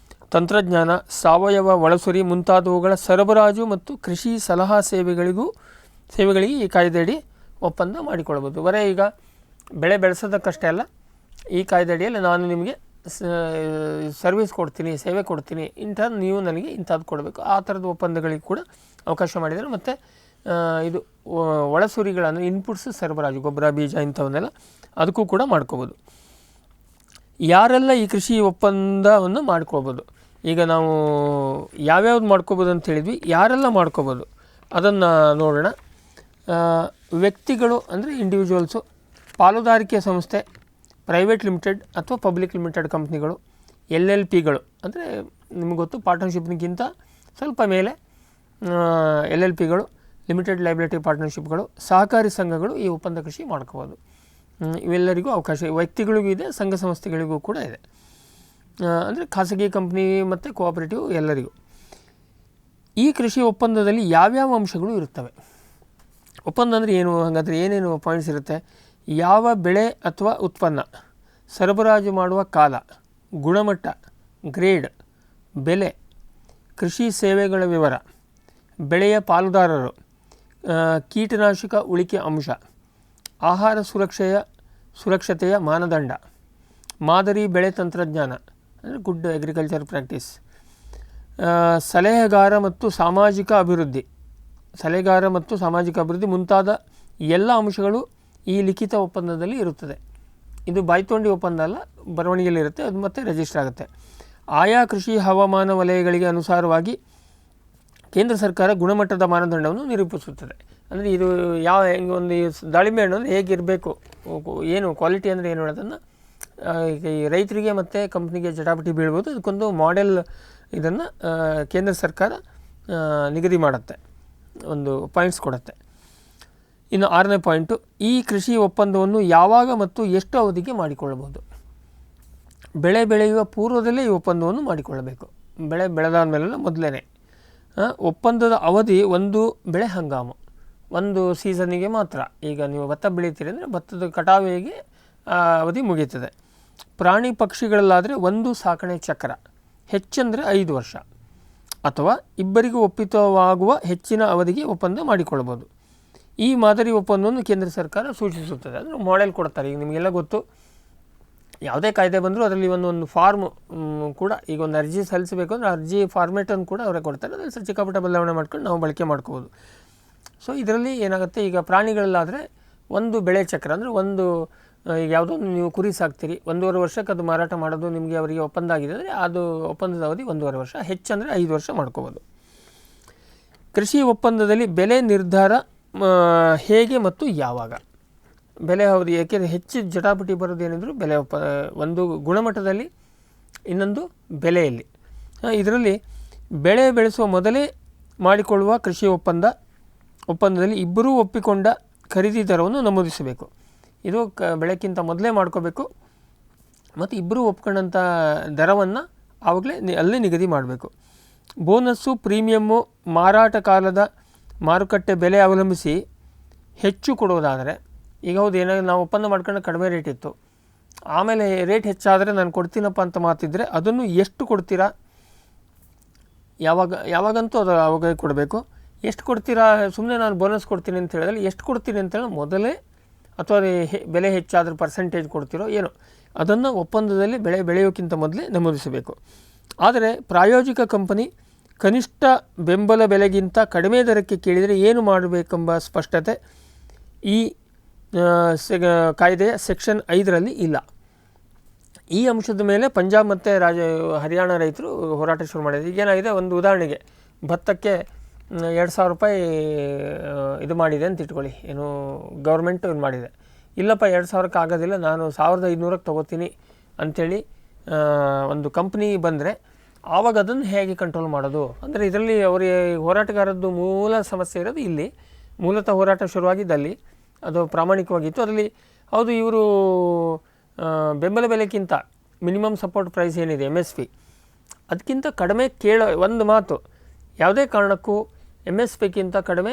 ತಂತ್ರಜ್ಞಾನ, ಸಾವಯವ ಒಳಸುರಿ ಮುಂತಾದವುಗಳ ಸರಬರಾಜು ಮತ್ತು ಕೃಷಿ ಸಲಹಾ ಸೇವೆಗಳಿಗೆ ಈ ಕಾಯ್ದೆಯಡಿ ಒಪ್ಪಂದ ಮಾಡಿಕೊಳ್ಳಬಹುದು. ಬರೀ ಈಗ ಬೆಳೆ ಬೆಳೆಸೋದಕ್ಕಷ್ಟೇ ಅಲ್ಲ, ಈ ಕಾಯ್ದೆಯಡಿಯಲ್ಲಿ ನಾನು ನಿಮಗೆ ಸರ್ವಿಸ್ ಕೊಡ್ತೀನಿ, ಸೇವೆ ಕೊಡ್ತೀನಿ, ಇಂಥದ್ದು ನೀವು ನನಗೆ ಇಂಥದ್ದು ಕೊಡಬೇಕು, ಆ ಥರದ ಒಪ್ಪಂದಗಳಿಗೆ ಕೂಡ ಅವಕಾಶ ಮಾಡಿದ್ದಾರೆ. ಮತ್ತು ಇದು ಒಳಸುರಿಗಳನ್ನು ಇನ್ಪುಟ್ಸ್ ಸರಬರಾಜು, ಗೊಬ್ಬರ, ಬೀಜ ಇಂಥವನ್ನೆಲ್ಲ ಅದಕ್ಕೂ ಕೂಡ ಮಾಡ್ಕೋಬೋದು. ಯಾರೆಲ್ಲ ಈ ಕೃಷಿ ಒಪ್ಪಂದವನ್ನು ಮಾಡ್ಕೋಬೋದು? ಈಗ ನಾವು ಯಾವ್ಯಾವ್ದು ಮಾಡ್ಕೋಬೋದು ಅಂತ ಹೇಳಿದ್ವಿ, ಯಾರೆಲ್ಲ ಮಾಡ್ಕೋಬೋದು ಅದನ್ನು ನೋಡೋಣ. ವ್ಯಕ್ತಿಗಳು ಅಂದರೆ ಇಂಡಿವಿಜುವಲ್ಸು, ಪಾಲುದಾರಿಕೆ ಸಂಸ್ಥೆ, ಪ್ರೈವೇಟ್ ಲಿಮಿಟೆಡ್ ಅಥವಾ ಪಬ್ಲಿಕ್ ಲಿಮಿಟೆಡ್ ಕಂಪ್ನಿಗಳು, LLPಗಳು ಅಂದರೆ ನಿಮಗೆ ಗೊತ್ತು ಪಾರ್ಟ್ನರ್ಶಿಪ್ನಿಗಿಂತ ಸ್ವಲ್ಪ ಮೇಲೆ LLPಗಳು, ಲಿಮಿಟೆಡ್ ಲೈಬಿಲಿಟಿ ಪಾರ್ಟ್ನರ್ಶಿಪ್ಗಳು, ಸಹಕಾರಿ ಸಂಘಗಳು ಈ ಒಪ್ಪಂದ ಕೃಷಿ ಮಾಡ್ಕೋಬೋದು. ಇವೆಲ್ಲರಿಗೂ ಅವಕಾಶ, ವ್ಯಕ್ತಿಗಳಿಗೂ ಇದೆ, ಸಂಘ ಸಂಸ್ಥೆಗಳಿಗೂ ಕೂಡ ಇದೆ. ಅಂದರೆ ಖಾಸಗಿ ಕಂಪ್ನಿ ಮತ್ತು ಕೋಆಪರೇಟಿವ್ ಎಲ್ಲರಿಗೂ. ಈ ಕೃಷಿ ಒಪ್ಪಂದದಲ್ಲಿ ಯಾವ್ಯಾವ ಅಂಶಗಳು ಇರುತ್ತವೆ? ಒಪ್ಪಂದ ಅಂದರೆ ಏನು? ಹಾಗಾದರೆ ಏನೇನು ಪಾಯಿಂಟ್ಸ್ ಇರುತ್ತೆ? ಯಾವ ಬೆಳೆ ಅಥವಾ ಉತ್ಪನ್ನ, ಸರಬರಾಜು ಮಾಡುವ ಕಾಲ, ಗುಣಮಟ್ಟ, ಗ್ರೇಡ್, ಬೆಲೆ, ಕೃಷಿ ಸೇವೆಗಳ ವಿವರ, ಬೆಳೆಯ ಪಾಲುದಾರರು, ಕೀಟನಾಶಕ ಉಳಿಕೆ ಅಂಶ, ಆಹಾರ ಸುರಕ್ಷತೆಯ ಮಾನದಂಡ, ಮಾದರಿ ಬೆಳೆ ತಂತ್ರಜ್ಞಾನ ಅಂದರೆ ಗುಡ್ ಅಗ್ರಿಕಲ್ಚರ್ ಪ್ರಾಕ್ಟೀಸ್, ಸಲಹೆಗಾರ ಮತ್ತು ಸಾಮಾಜಿಕ ಅಭಿವೃದ್ಧಿ ಮುಂತಾದ ಎಲ್ಲ ಅಂಶಗಳು ಈ ಲಿಖಿತ ಒಪ್ಪಂದದಲ್ಲಿ ಇರುತ್ತದೆ. ಇದು ಬಾಯ್ತೊಂಡಿ ಒಪ್ಪಂದ ಅಲ್ಲ, ಬರವಣಿಗೆಯಲ್ಲಿರುತ್ತೆ, ಅದು ಮತ್ತೆ ರಿಜಿಸ್ಟರ್ ಆಗುತ್ತೆ. ಆಯಾ ಕೃಷಿ ಹವಾಮಾನ ವಲಯಗಳಿಗೆ ಅನುಸಾರವಾಗಿ ಕೇಂದ್ರ ಸರ್ಕಾರ ಗುಣಮಟ್ಟದ ಮಾನದಂಡವನ್ನು ನಿರೂಪಿಸುತ್ತದೆ. ಅಂದರೆ ಇದು ಒಂದು ದಾಳಿಂಬೆ ಹಣ್ಣು ಅಂದರೆ ಹೇಗಿರಬೇಕು, ಏನು ಕ್ವಾಲಿಟಿ ಅಂದರೆ ಏನು ಅನ್ನೋದನ್ನು ಈ ರೈತರಿಗೆ ಮತ್ತು ಕಂಪ್ನಿಗೆ ಜಟಾಪಟಿ ಬೀಳ್ಬೋದು. ಅದಕ್ಕೊಂದು ಮಾಡೆಲ್ ಇದನ್ನು ಕೇಂದ್ರ ಸರ್ಕಾರ ನಿಗದಿ ಮಾಡುತ್ತೆ, ಒಂದು ಪಾಯಿಂಟ್ಸ್ ಕೊಡುತ್ತೆ. ಇನ್ನು 6ನೇ ಪಾಯಿಂಟು, ಈ ಕೃಷಿ ಒಪ್ಪಂದವನ್ನು ಯಾವಾಗ ಮತ್ತು ಎಷ್ಟು ಅವಧಿಗೆ ಮಾಡಿಕೊಳ್ಳಬಹುದು? ಬೆಳೆ ಬೆಳೆಯುವ ಪೂರ್ವದಲ್ಲೇ ಈ ಒಪ್ಪಂದವನ್ನು ಮಾಡಿಕೊಳ್ಳಬೇಕು. ಬೆಳೆ ಬೆಳೆದಾದ ಮೇಲೆಲ್ಲ ಮೊದಲೇ. ಒಪ್ಪಂದದ ಅವಧಿ ಒಂದು ಬೆಳೆ ಹಂಗಾಮು, ಒಂದು ಸೀಸನ್ನಿಗೆ ಮಾತ್ರ. ಈಗ ನೀವು ಭತ್ತ ಬೆಳೀತೀರಿ ಅಂದರೆ ಭತ್ತದ ಕಟಾವಿಗೆ ಅವಧಿ ಮುಗೀತದೆ. ಪ್ರಾಣಿ ಪಕ್ಷಿಗಳಲ್ಲಾದರೆ ಒಂದು ಸಾಕಣೆ ಚಕ್ರ, ಹೆಚ್ಚಂದರೆ 5 ವರ್ಷ. ಅಥವಾ ಇಬ್ಬರಿಗೂ ಒಪ್ಪಿತವಾಗುವ ಹೆಚ್ಚಿನ ಅವಧಿಗೆ ಒಪ್ಪಂದ ಮಾಡಿಕೊಳ್ಳಬಹುದು. ಈ ಮಾದರಿ ಒಪ್ಪಂದವನ್ನು ಕೇಂದ್ರ ಸರ್ಕಾರ ಸೂಚಿಸುತ್ತದೆ. ಅಂದರೆ ಮಾಡೆಲ್ ಕೊಡ್ತಾರೆ. ಈಗ ನಿಮಗೆಲ್ಲ ಗೊತ್ತು, ಯಾವುದೇ ಕಾಯ್ದೆ ಬಂದರೂ ಅದರಲ್ಲಿ ಒಂದು ಫಾರ್ಮ್ ಕೂಡ, ಈಗ ಒಂದು ಅರ್ಜಿ ಸಲ್ಲಿಸಬೇಕು ಅಂದರೆ ಅರ್ಜಿ ಫಾರ್ಮೇಟನ್ನು ಕೂಡ ಅವರೇ ಕೊಡ್ತಾರೆ. ಅದರಲ್ಲಿ ಚಿಕ್ಕಪುಟ್ಟ ಬದಲಾವಣೆ ಮಾಡ್ಕೊಂಡು ನಾವು ಬಳಕೆ ಮಾಡ್ಕೋಬೋದು. ಸೊ ಇದರಲ್ಲಿ ಏನಾಗುತ್ತೆ, ಈಗ ಪ್ರಾಣಿಗಳಲ್ಲಾದರೆ ಒಂದು ಬೆಳೆ ಚಕ್ರ, ಅಂದರೆ ಈಗ ಯಾವುದೋ ನೀವು ಕುರಿ ಸಾಕ್ತೀರಿ, 1.5 ವರ್ಷಕ್ಕೆ ಅದು ಮಾರಾಟ ಮಾಡೋದು ನಿಮಗೆ ಅವರಿಗೆ ಒಪ್ಪಂದ ಆಗಿದೆ ಅಂದರೆ ಅದು ಒಪ್ಪಂದದ ಅವಧಿ 1.5 ವರ್ಷ, ಹೆಚ್ಚಂದರೆ 5 ವರ್ಷ ಮಾಡ್ಕೋಬೋದು. ಕೃಷಿ ಒಪ್ಪಂದದಲ್ಲಿ ಬೆಲೆ ನಿರ್ಧಾರ ಹೇಗೆ ಮತ್ತು ಯಾವಾಗ? ಬೆಲೆ ಹೌದು, ಏಕೆಂದರೆ ಹೆಚ್ಚು ಜಟಾಪಟಿ ಬರೋದು ಏನಿದ್ರು ಬೆಲೆ ಒಂದು ಗುಣಮಟ್ಟದಲ್ಲಿ, ಇನ್ನೊಂದು ಬೆಲೆಯಲ್ಲಿ. ಇದರಲ್ಲಿ ಬೆಳೆ ಬೆಳೆಸುವ ಮೊದಲೇ ಮಾಡಿಕೊಳ್ಳುವ ಕೃಷಿ ಒಪ್ಪಂದದಲ್ಲಿ ಇಬ್ಬರೂ ಒಪ್ಪಿಕೊಂಡ ಖರೀದಿ ದರವನ್ನು ನಮೂದಿಸಬೇಕು. ಇದು ಬೆಳೆಕ್ಕಿಂತ ಮೊದಲೇ ಮಾಡ್ಕೋಬೇಕು ಮತ್ತು ಇಬ್ಬರೂ ಒಪ್ಕೊಂಡಂಥ ದರವನ್ನು ಆವಾಗಲೇ ಅಲ್ಲೇ ನಿಗದಿ ಮಾಡಬೇಕು. ಬೋನಸ್ಸು, ಪ್ರೀಮಿಯಮ್ಮು ಮಾರಾಟ ಕಾಲದ ಮಾರುಕಟ್ಟೆ ಬೆಲೆ ಅವಲಂಬಿಸಿ ಹೆಚ್ಚು ಕೊಡುವುದಾದರೆ, ಈಗ ಹೌದು ಏನಾದರೂ ನಾವು ಒಪ್ಪಂದ ಮಾಡ್ಕೊಂಡು ಕಡಿಮೆ ರೇಟ್ ಇತ್ತು, ಆಮೇಲೆ ರೇಟ್ ಹೆಚ್ಚಾದರೆ ನಾನು ಕೊಡ್ತೀನಪ್ಪ ಅಂತ ಮಾತಿದ್ದರೆ ಅದನ್ನು ಎಷ್ಟು ಕೊಡ್ತೀರಾ, ಯಾವಾಗಂತೂ ಅದು ಆವಾಗ ಕೊಡಬೇಕು. ಎಷ್ಟು ಕೊಡ್ತೀರಾ, ಸುಮ್ಮನೆ ನಾನು ಬೋನಸ್ ಕೊಡ್ತೀನಿ ಅಂತ ಹೇಳಿದ್ರೆ ಎಷ್ಟು ಕೊಡ್ತೀನಿ ಅಂತೇಳಿ ಮೊದಲೇ, ಅಥವಾ ಬೆಲೆ ಹೆಚ್ಚಾದರೂ ಪರ್ಸೆಂಟೇಜ್ ಕೊಡ್ತಿರೋ ಏನೋ ಅದನ್ನು ಒಪ್ಪಂದದಲ್ಲಿ ಬೆಳೆಯೋಕ್ಕಿಂತ ಮೊದಲೇ ನಮೂದಿಸಬೇಕು. ಆದರೆ ಪ್ರಾಯೋಜಿಕ ಕಂಪನಿ ಕನಿಷ್ಠ ಬೆಂಬಲ ಬೆಲೆಗಿಂತ ಕಡಿಮೆ ದರಕ್ಕೆ ಕೇಳಿದರೆ ಏನು ಮಾಡಬೇಕೆಂಬ ಸ್ಪಷ್ಟತೆ ಈ ಕಾಯ್ದೆಯ ಸೆಕ್ಷನ್ 5ರಲ್ಲಿ ಇಲ್ಲ. ಈ ಅಂಶದ ಮೇಲೆ ಪಂಜಾಬ್ ಮತ್ತು ಹರಿಯಾಣ ರೈತರು ಹೋರಾಟ ಶುರು ಮಾಡಿದ್ದಾರೆ. ಈಗೇನಾಗಿದೆ, ಒಂದು ಉದಾಹರಣೆಗೆ ಭತ್ತಕ್ಕೆ 2,000 ರೂಪಾಯಿ ಇದು ಮಾಡಿದೆ ಅಂತ ಇಟ್ಕೊಳ್ಳಿ, ಏನು ಗೌರ್ಮೆಂಟ್ ಇದು ಮಾಡಿದೆ. ಇಲ್ಲಪ್ಪ 2,000ಕ್ಕೆ ಆಗೋದಿಲ್ಲ, ನಾನು 1,500ಕ್ಕೆ ತೊಗೋತೀನಿ ಅಂಥೇಳಿ ಒಂದು ಕಂಪ್ನಿ ಬಂದರೆ ಆವಾಗ ಅದನ್ನು ಹೇಗೆ ಕಂಟ್ರೋಲ್ ಮಾಡೋದು? ಅಂದರೆ ಇದರಲ್ಲಿ ಅವರಿಗೆ ಹೋರಾಟಗಾರದ್ದು ಮೂಲ ಸಮಸ್ಯೆ ಇರೋದು ಇಲ್ಲಿ. ಮೂಲತಃ ಹೋರಾಟ ಶುರುವಾಗಿದ್ದಲ್ಲಿ ಅದು ಪ್ರಾಮಾಣಿಕವಾಗಿತ್ತು. ಅದರಲ್ಲಿ ಹೌದು, ಇವರು ಬೆಂಬಲ ಬೆಲೆಗಿಂತ ಮಿನಿಮಮ್ ಸಪೋರ್ಟ್ ಪ್ರೈಸ್ ಏನಿದೆ MSP, ಅದಕ್ಕಿಂತ ಕಡಿಮೆ ಒಂದು ಮಾತು, ಯಾವುದೇ ಕಾರಣಕ್ಕೂ MSPಗಿಂತ ಕಡಿಮೆ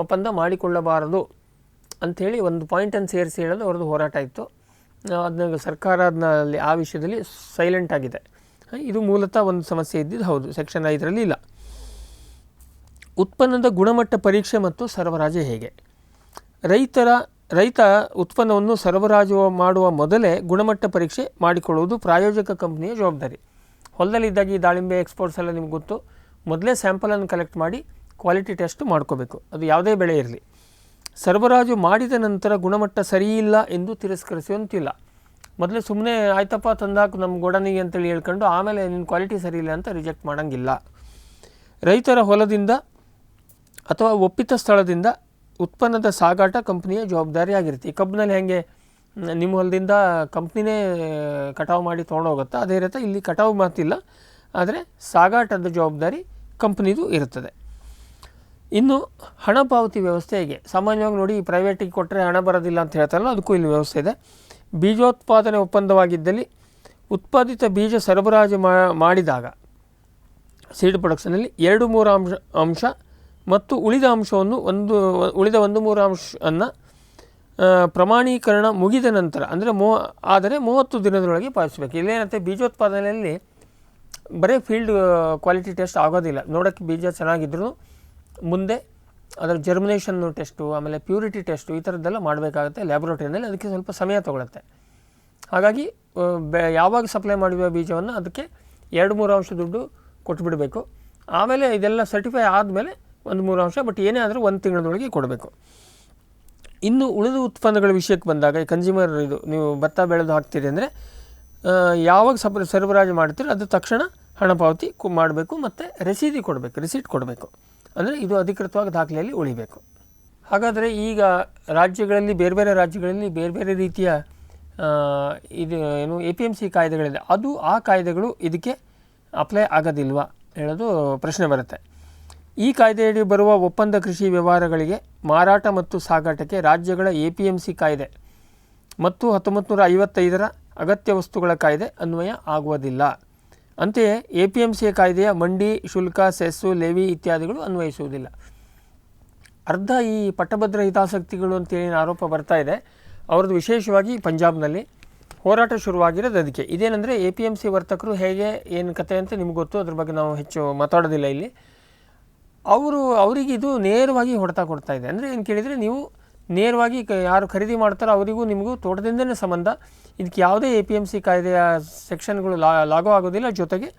ಒಪ್ಪಂದ ಮಾಡಿಕೊಳ್ಳಬಾರದು ಅಂಥೇಳಿ ಒಂದು ಪಾಯಿಂಟನ್ನು ಸೇರಿಸಿ ಹೇಳೋದು ಅವ್ರದ್ದು ಹೋರಾಟ ಇತ್ತು. ಅದನ್ನ ಸರ್ಕಾರ ಅದನ್ನಲ್ಲಿ ಆ ವಿಷಯದಲ್ಲಿ ಸೈಲೆಂಟ್ ಆಗಿದೆ. ಇದು ಮೂಲತಃ ಒಂದು ಸಮಸ್ಯೆ ಇದ್ದಿದ್ದು ಹೌದು, ಸೆಕ್ಷನ್ 5ರಲ್ಲಿ ಇಲ್ಲ. ಉತ್ಪನ್ನದ ಗುಣಮಟ್ಟ ಪರೀಕ್ಷೆ ಮತ್ತು ಸರಬರಾಜು ಹೇಗೆ? ರೈತ ಉತ್ಪನ್ನವನ್ನು ಸರಬರಾಜು ಮಾಡುವ ಮೊದಲೇ ಗುಣಮಟ್ಟ ಪರೀಕ್ಷೆ ಮಾಡಿಕೊಳ್ಳುವುದು ಪ್ರಾಯೋಜಕ ಕಂಪನಿಯ ಜವಾಬ್ದಾರಿ. ಹೊಲದಲ್ಲಿದ್ದಾಗ ಈ ದಾಳಿಂಬೆ ಎಕ್ಸ್ಪೋರ್ಟ್ಸ್ ಎಲ್ಲ ನಿಮ್ಗೆ ಗೊತ್ತು, ಮೊದಲೇ ಸ್ಯಾಂಪಲನ್ನು ಕಲೆಕ್ಟ್ ಮಾಡಿ ಕ್ವಾಲಿಟಿ ಟೆಸ್ಟ್ ಮಾಡ್ಕೋಬೇಕು, ಅದು ಯಾವುದೇ ಬೆಳೆ ಇರಲಿ. ಸರಬರಾಜು ಮಾಡಿದ ನಂತರ ಗುಣಮಟ್ಟ ಸರಿಯಿಲ್ಲ ಎಂದು ತಿರಸ್ಕರಿಸುವಂತಿಲ್ಲ. ಮೊದಲೇ ಸುಮ್ಮನೆ ಆಯ್ತಪ್ಪ ತಂದಾಕು ನಮ್ಮ ಗೋಡನಿಗೆ ಅಂತೇಳಿ ಹೇಳ್ಕೊಂಡು ಆಮೇಲೆ ನಿನ್ನ ಕ್ವಾಲಿಟಿ ಸರಿಯಿಲ್ಲ ಅಂತ ರಿಜೆಕ್ಟ್ ಮಾಡೋಂಗಿಲ್ಲ. ರೈತರ ಹೊಲದಿಂದ ಅಥವಾ ಒಪ್ಪಿತ ಸ್ಥಳದಿಂದ ಉತ್ಪನ್ನದ ಸಾಗಾಟ ಕಂಪ್ನಿಯ ಜವಾಬ್ದಾರಿಯಾಗಿರುತ್ತೆ. ಈ ಕಬ್ಬಿನಲ್ಲಿ ಹೇಗೆ ನಿಮ್ಮ ಹೊಲದಿಂದ ಕಂಪ್ನಿನೇ ಕಟಾವು ಮಾಡಿ ತೊಗೊಂಡೋಗುತ್ತಾ, ಅದೇ ರೀತಿ ಇಲ್ಲಿ ಕಟಾವು ಮಾತಿಲ್ಲ, ಆದರೆ ಸಾಗಾಟದ ಜವಾಬ್ದಾರಿ ಕಂಪ್ನಿದು ಇರುತ್ತದೆ. ಇನ್ನು ಹಣ ಪಾವತಿ ವ್ಯವಸ್ಥೆ ಹೇಗೆ? ಸಾಮಾನ್ಯವಾಗಿ ನೋಡಿ, ಪ್ರೈವೇಟಿಗೆ ಕೊಟ್ಟರೆ ಹಣ ಬರೋದಿಲ್ಲ ಅಂತ ಹೇಳ್ತಾರಲ್ಲ, ಅದಕ್ಕೂ ಇಲ್ಲಿ ವ್ಯವಸ್ಥೆ ಇದೆ. ಬೀಜೋತ್ಪಾದನೆ ಒಪ್ಪಂದವಾಗಿದ್ದಲ್ಲಿ ಉತ್ಪಾದಿತ ಬೀಜ ಸರಬರಾಜು ಮಾಡಿದಾಗ ಸೀಡ್ ಪ್ರೊಡಕ್ಷನಲ್ಲಿ 2/3 ಅಂಶ ಮತ್ತು ಉಳಿದ ಅಂಶವನ್ನು ಉಳಿದ 1/3 ಅಂಶವನ್ನು ಪ್ರಮಾಣೀಕರಣ ಮುಗಿದ ನಂತರ ಅಂದರೆ ಆದರೆ 30 ದಿನದೊಳಗೆ ಪಾವತಿಸಬೇಕು. ಇಲ್ಲೇನಂತೆ, ಬೀಜೋತ್ಪಾದನೆಯಲ್ಲಿ ಬರೀ ಫೀಲ್ಡ್ ಕ್ವಾಲಿಟಿ ಟೆಸ್ಟ್ ಆಗೋದಿಲ್ಲ. ನೋಡೋಕ್ಕೆ ಬೀಜ ಚೆನ್ನಾಗಿದ್ರು ಮುಂದೆ ಅದರ ಜರ್ಮಿನೇಷನ್ನು ಟೆಸ್ಟು, ಆಮೇಲೆ ಪ್ಯೂರಿಟಿ ಟೆಸ್ಟು, ಈ ಥರದ್ದೆಲ್ಲ ಮಾಡಬೇಕಾಗುತ್ತೆ ಲ್ಯಾಬ್ರೋಟರಿನಲ್ಲಿ. ಅದಕ್ಕೆ ಸ್ವಲ್ಪ ಸಮಯ ತೊಗೊಳುತ್ತೆ. ಹಾಗಾಗಿ ಯಾವಾಗ ಸಪ್ಲೈ ಮಾಡಿರುವ ಬೀಜವನ್ನು ಅದಕ್ಕೆ 2/3 ಅಂಶ ದುಡ್ಡು ಕೊಟ್ಬಿಡಬೇಕು. ಆಮೇಲೆ ಇದೆಲ್ಲ ಸರ್ಟಿಫೈ ಆದಮೇಲೆ 1/3 ಅಂಶ, ಬಟ್ ಏನೇ ಆದರೂ 1 ತಿಂಗಳದೊಳಗೆ ಕೊಡಬೇಕು. ಇನ್ನು ಉಳಿದ ಉತ್ಪನ್ನಗಳ ವಿಷಯಕ್ಕೆ ಬಂದಾಗ, ಈ ಕನ್ಸ್ಯೂಮರ್ ಇದು ನೀವು ಭತ್ತ ಬೆಳೆದು ಹಾಕ್ತೀರಿ ಅಂದರೆ ಯಾವಾಗ ಸರಬರಾಜು ಮಾಡ್ತೀರಿ ಅದು ತಕ್ಷಣ ಹಣ ಪಾವತಿ ಮಾಡಬೇಕು ಮತ್ತು ರಿಸೀಟ್ ಕೊಡಬೇಕು. ಅಂದರೆ ಇದು ಅಧಿಕೃತವಾಗಿ ದಾಖಲೆಯಲ್ಲಿ ಉಳಿಬೇಕು. ಹಾಗಾದರೆ ಈಗ ರಾಜ್ಯಗಳಲ್ಲಿ ಬೇರೆ ರಾಜ್ಯಗಳಲ್ಲಿ ಬೇರೆ ರೀತಿಯ APMC ಕಾಯ್ದೆಗಳಿದೆ. ಆ ಕಾಯ್ದೆಗಳು ಇದಕ್ಕೆ ಅಪ್ಲೈ ಆಗೋದಿಲ್ವಾ ಹೇಳೋದು ಪ್ರಶ್ನೆ ಬರುತ್ತೆ. ಈ ಕಾಯ್ದೆಯಡಿ ಬರುವ ಒಪ್ಪಂದ ಕೃಷಿ ವ್ಯವಹಾರಗಳಿಗೆ ಮಾರಾಟ ಮತ್ತು ಸಾಗಾಟಕ್ಕೆ ರಾಜ್ಯಗಳ APMC ಕಾಯ್ದೆ ಮತ್ತು 1955ರ ಅಗತ್ಯ ವಸ್ತುಗಳ ಕಾಯ್ದೆ ಅನ್ವಯ ಆಗುವುದಿಲ್ಲ. ಅಂತೆಯೇ APMC ಕಾಯ್ದೆಯ ಮಂಡಿ ಶುಲ್ಕ, ಸೆಸ್ಸು, ಲೆವಿ ಇತ್ಯಾದಿಗಳು ಅನ್ವಯಿಸುವುದಿಲ್ಲ. ಅರ್ಧ ಈ ಪಟ್ಟಭದ್ರ ಹಿತಾಸಕ್ತಿಗಳು ಅಂತೇಳಿ ಆರೋಪ ಬರ್ತಾ ಇದೆ ಅವ್ರದ್ದು, ವಿಶೇಷವಾಗಿ ಪಂಜಾಬ್ನಲ್ಲಿ ಹೋರಾಟ ಶುರುವಾಗಿರೋದು ಅದಕ್ಕೆ. ಇದೇನೆಂದರೆ APMC ವರ್ತಕರು ಹೇಗೆ ಏನು ಕತೆ ಅಂತ ನಿಮ್ಗೆ ಗೊತ್ತು, ಅದ್ರ ಬಗ್ಗೆ ನಾವು ಹೆಚ್ಚು ಮಾತಾಡೋದಿಲ್ಲ ಇಲ್ಲಿ. ಅವರಿಗೆ ಇದು ನೇರವಾಗಿ ಹೊಡೆತ ಕೊಡ್ತಾ ಇದೆ. ಅಂದರೆ ಏನು ಕೇಳಿದರೆ, ನೀವು ನೇರವಾಗಿ ಯಾರು ಖರೀದಿ ಮಾಡ್ತಾರೋ ಅವರಿಗೂ ನಿಮಗೂ ತೋಟದಿಂದನೇ ಸಂಬಂಧ. ಇದಕ್ಕೆ ಯಾವುದೇ APMC ಕಾಯ್ದೆಯ ಸೆಕ್ಷನ್ಗಳು ಲಾಗೋ ಆಗೋದಿಲ್ಲ, ಜೊತೆಗೆ